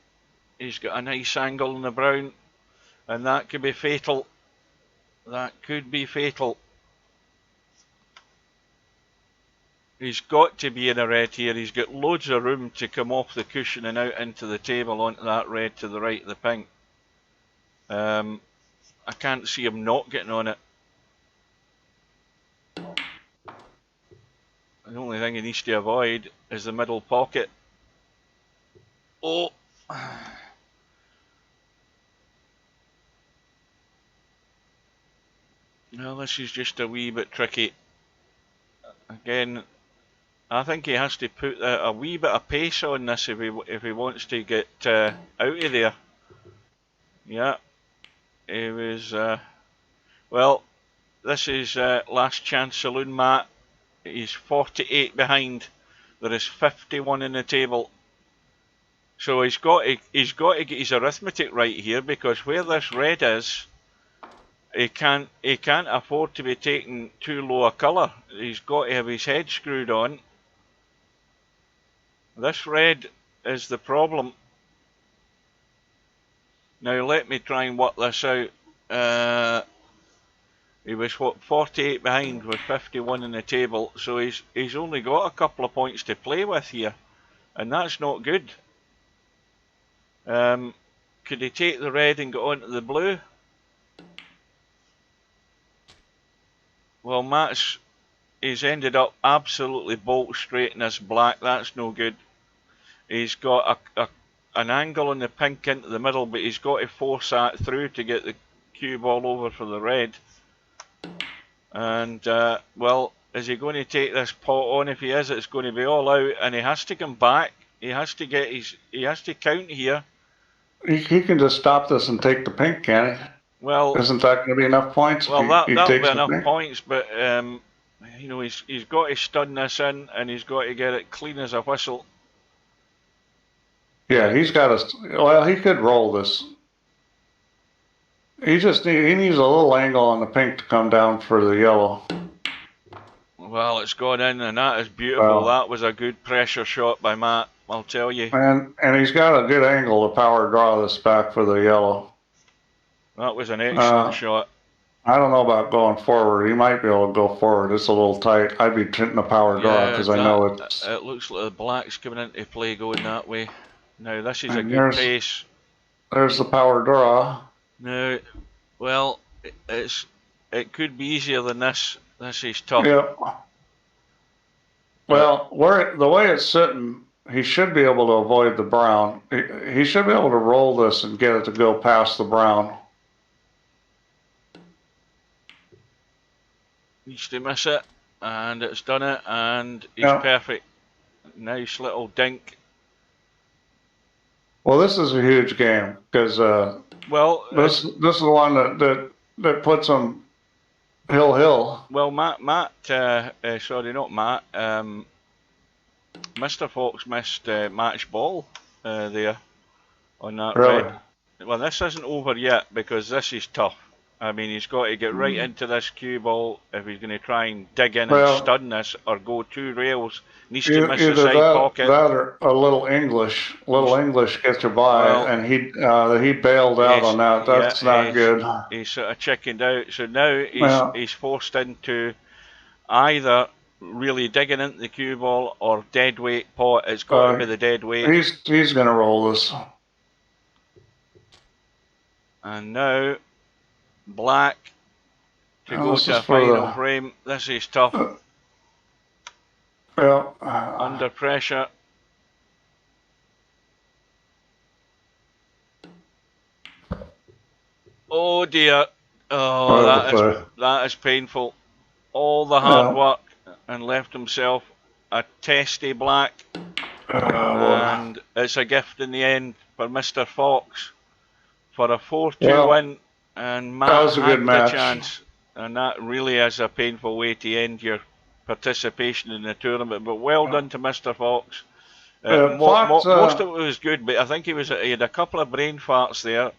he's got a nice angle in the brown. And that could be fatal. That could be fatal. He's got to be in a red here. He's got loads of room to come off the cushion and out into the table onto that red to the right of the pink. I can't see him not getting on it. The only thing he needs to avoid is the middle pocket. Oh! Well, this is just a wee bit tricky. Again, I think he has to put a wee bit of pace on this if he wants to get out of there. Yeah, he was. Well, this is last chance saloon, Matt. He's 48 behind. There is 51 in the table. So he's got to get his arithmetic right here because where this red is. He can't afford to be taking too low a colour. He's got to have his head screwed on. This red is the problem. Now let me try and work this out. He was 48 behind with 51 in the table, so he's only got a couple of points to play with here, and that's not good. Could he take the red and go on to the blue? Well, he's ended up absolutely bolt straight in this black. That's no good. He's got an angle on the pink into the middle, but he's got to force that through to get the cue ball over for the red. And, well, is he going to take this pot on? If he is, it's going to be all out, and he has to come back. He has to count here. He can just stop this and take the pink, can't he? Well, isn't that going to be enough points? Well, that'll be enough points, but you know, he's got to stun this in, and he's got to get it clean as a whistle. Yeah, he's got to. Well, he could roll this. he needs a little angle on the pink to come down for the yellow. Well, it's gone in, and that is beautiful. Well, That was a good pressure shot by Matt, I'll tell you. and he's got a good angle to power draw this back for the yellow. That was an excellent shot. I don't know about going forward. He might be able to go forward. It's a little tight. I'd be hitting the power draw because I know it's... It looks like the black's coming into play going that way. Now, this is a good pace. There's the power draw. Now, well, it could be easier than this. This is tough. Yeah. Well, the way it's sitting, he should be able to avoid the brown. He should be able to roll this and get it to go past the brown. Needs to miss it, and it's done it, and he's perfect. Nice little dink. Well, this is a huge game because this is the one that puts him hill. Well, sorry, not Matt. Mr. Fox missed match ball there on that red. Well, this isn't over yet because this is tough. I mean, he's got to get right into this cue ball if he's going to try and dig in and stun this or go 2 rails. Needs to miss the side pocket. That or a little English. Gets you by, and he bailed out on that. That's not good. He's sort of chickened out. So now he's forced into either really digging into the cue ball or dead weight pot. It's got to be the dead weight. He's going to roll this. And now black to go to a final frame. This is tough. Under pressure. Oh dear. Oh, that is painful. All the hard work and left himself a testy black. And it's a gift in the end for Mr. Fox for a 4-2 win. And Matt had the chance, and that really is a painful way to end your participation in the tournament. But well done to Mr. Fox. Most of it was good, but I think he had a couple of brain farts there.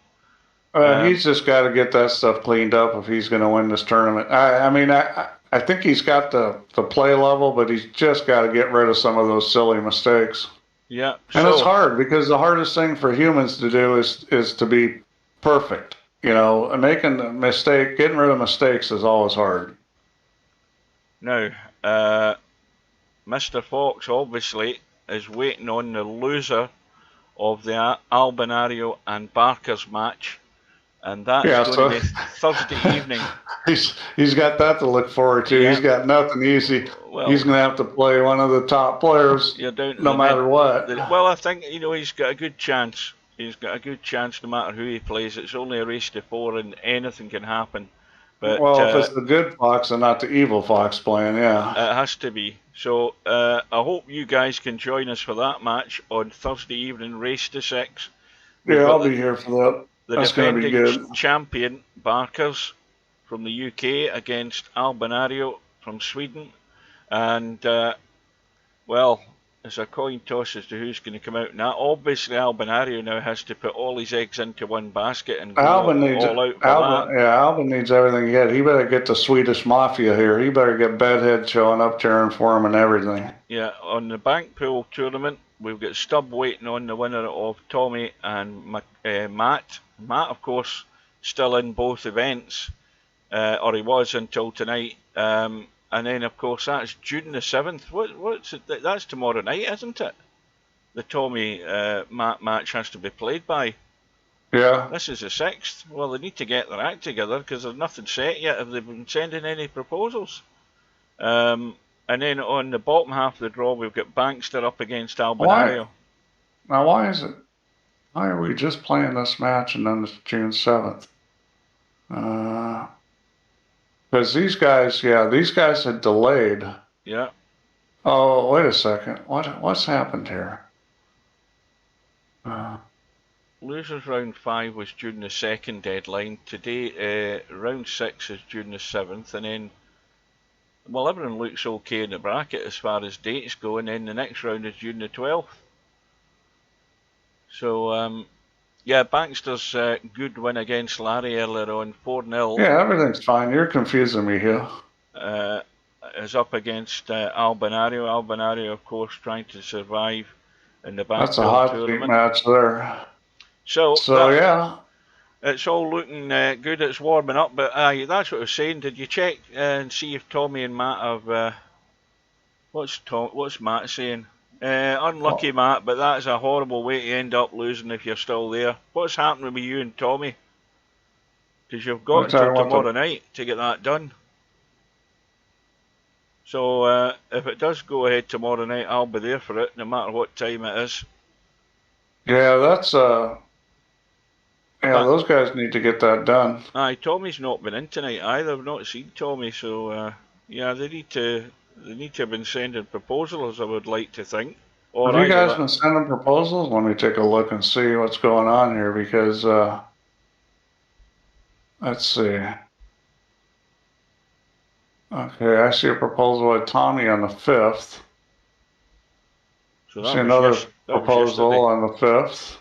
He's just got to get that stuff cleaned up if he's going to win this tournament. I think he's got the play level, but he's just got to get rid of some of those silly mistakes. Yeah, and it's hard because the hardest thing for humans to do is to be perfect. You know, and making a mistake, getting rid of mistakes is always hard. Now, Mr. Fox obviously is waiting on the loser of the Albinario and Barker's match, and that's going to be Thursday evening. He's got that to look forward to. Yeah. He's got nothing easy. Well, he's going to have to play one of the top players, no matter what. Well, I think he's got a good chance. He's got a good chance no matter who he plays. It's only a race to 4 and anything can happen. But, if it's the good Fox and not the evil Fox playing, yeah. It has to be. So I hope you guys can join us for that match on Thursday evening, race to 6. I'll be here for that. That's going to be good. Champion Barkers from the UK against Albinario from Sweden. And, it's a coin toss as to who's going to come out. Now, obviously, Albinario now has to put all his eggs into one basket and go all out for that. Yeah, Albin needs everything he had. He better get the Swedish Mafia here. He better get Bedhead showing up cheering for him and everything. Yeah, on the bank pool tournament, we've got Stubb waiting on the winner of Tommy and Matt. Matt, of course, still in both events, or he was until tonight. And then, of course, that's June the 7th. What's it? That's tomorrow night, isn't it? The Tommy Matt match has to be played by. Yeah. This is the 6th. Well, they need to get their act together because there's nothing set yet. Have they been sending any proposals? And then on the bottom half of the draw, we've got Bankster up against Albinario. Why is it? Why are we just playing this match and then it's June 7th? Because these guys had delayed. Yeah. Oh, wait a second. What's happened here? Losers round 5 was June the 2nd deadline. Today, round 6 is June the 7th, and then, well, everyone looks okay in the bracket as far as dates go, and then the next round is June the 12th. So, Yeah, Bankster's good win against Larry earlier on, 4-0. Yeah, everything's fine. You're confusing me here. Is up against Albinario. Albinario, of course, trying to survive in the That's a Bankville hot seat tournament. match there. So Yeah. It's all looking good. It's warming up, but that's what I was saying. Did you check and see if Tommy and Matt have? What's Matt saying? Unlucky, Matt, but that is a horrible way to end up losing if you're still there. What's happening with you and Tommy? Because you've got until tomorrow night to get that done. So if it does go ahead tomorrow night, I'll be there for it, no matter what time it is. Yeah, that's yeah, those guys need to get that done. Aye, Tommy's not been in tonight either. I've not seen Tommy, so yeah, they need to have been sending proposals, I would like to think. Or have you guys been sending proposals? Let me take a look and see what's going on here, because let's see. Okay, I see a proposal by Tommy on the 5th. So I see another proposal on the 5th.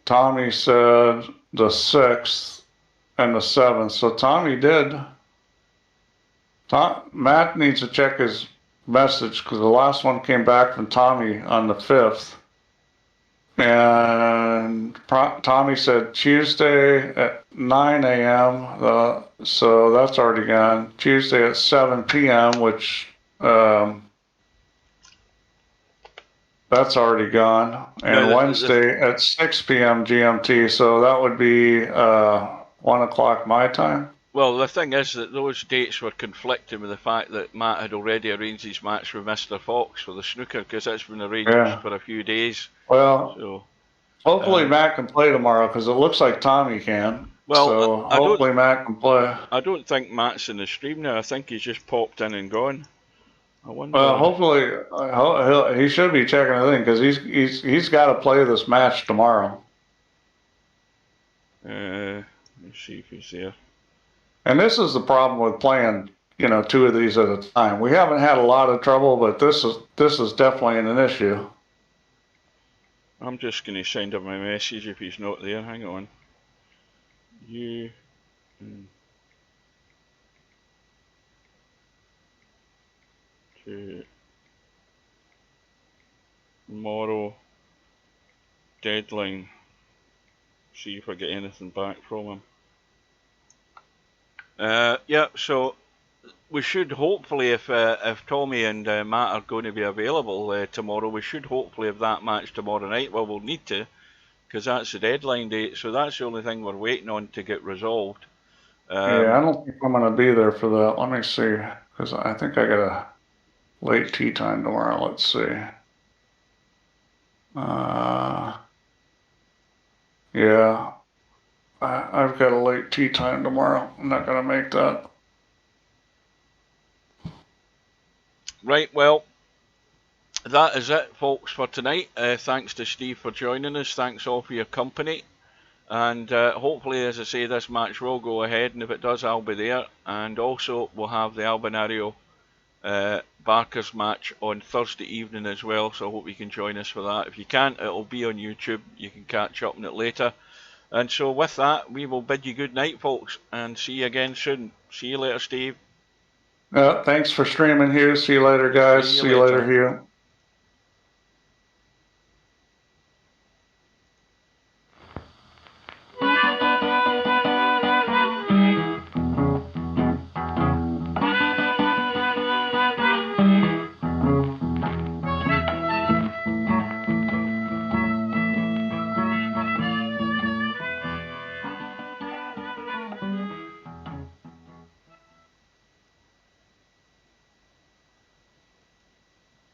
Tommy said the 6th and the 7th. So Tommy did. Matt needs to check his message, because the last one came back from Tommy on the 5th. And Tommy said Tuesday at 9 a.m. So that's already gone. Tuesday at 7 p.m., which that's already gone. And Wednesday at 6 p.m. GMT. So that would be 1 o'clock my time. Well, the thing is that those dates were conflicting with the fact that Matt had already arranged his match with Mr. Fox for the snooker, because that's been arranged for a few days. Well, so, hopefully Matt can play tomorrow, because it looks like Tommy can. Well, so hopefully Matt can play. I don't think Matt's in the stream now. I think he's just popped in and gone. I wonder. Well, hopefully he should be checking the thing, because he's got to play this match tomorrow. Let's see if he's here. And this is the problem with playing, 2 of these at a time. We haven't had a lot of trouble, but this is definitely an issue. I'm just going to send him a message if he's not there. Hang on. Tomorrow deadline. See if I get anything back from him. Yeah, so we should hopefully, if Tommy and Matt are going to be available tomorrow, we should hopefully have that match tomorrow night. Well, we'll need to, because that's the deadline date. So that's the only thing we're waiting on to get resolved. Yeah, I don't think I'm going to be there for that. Let me see, because I think I got a late tea time tomorrow. Let's see. Yeah. I've got a late tea time tomorrow. I'm not going to make that. Right, well, that is it, folks, for tonight. Thanks to Steve for joining us. Thanks all for your company. And hopefully, as I say, this match will go ahead. And if it does, I'll be there. And also, we'll have the Albinario Barker's match on Thursday evening as well. So I hope you can join us for that. If you can't, it'll be on YouTube. You can catch up on it later. And so with that, we will bid you good night, folks, and see you again soon. See you later, Steve. Thanks for streaming here. See you later, guys. See you later, Hugh.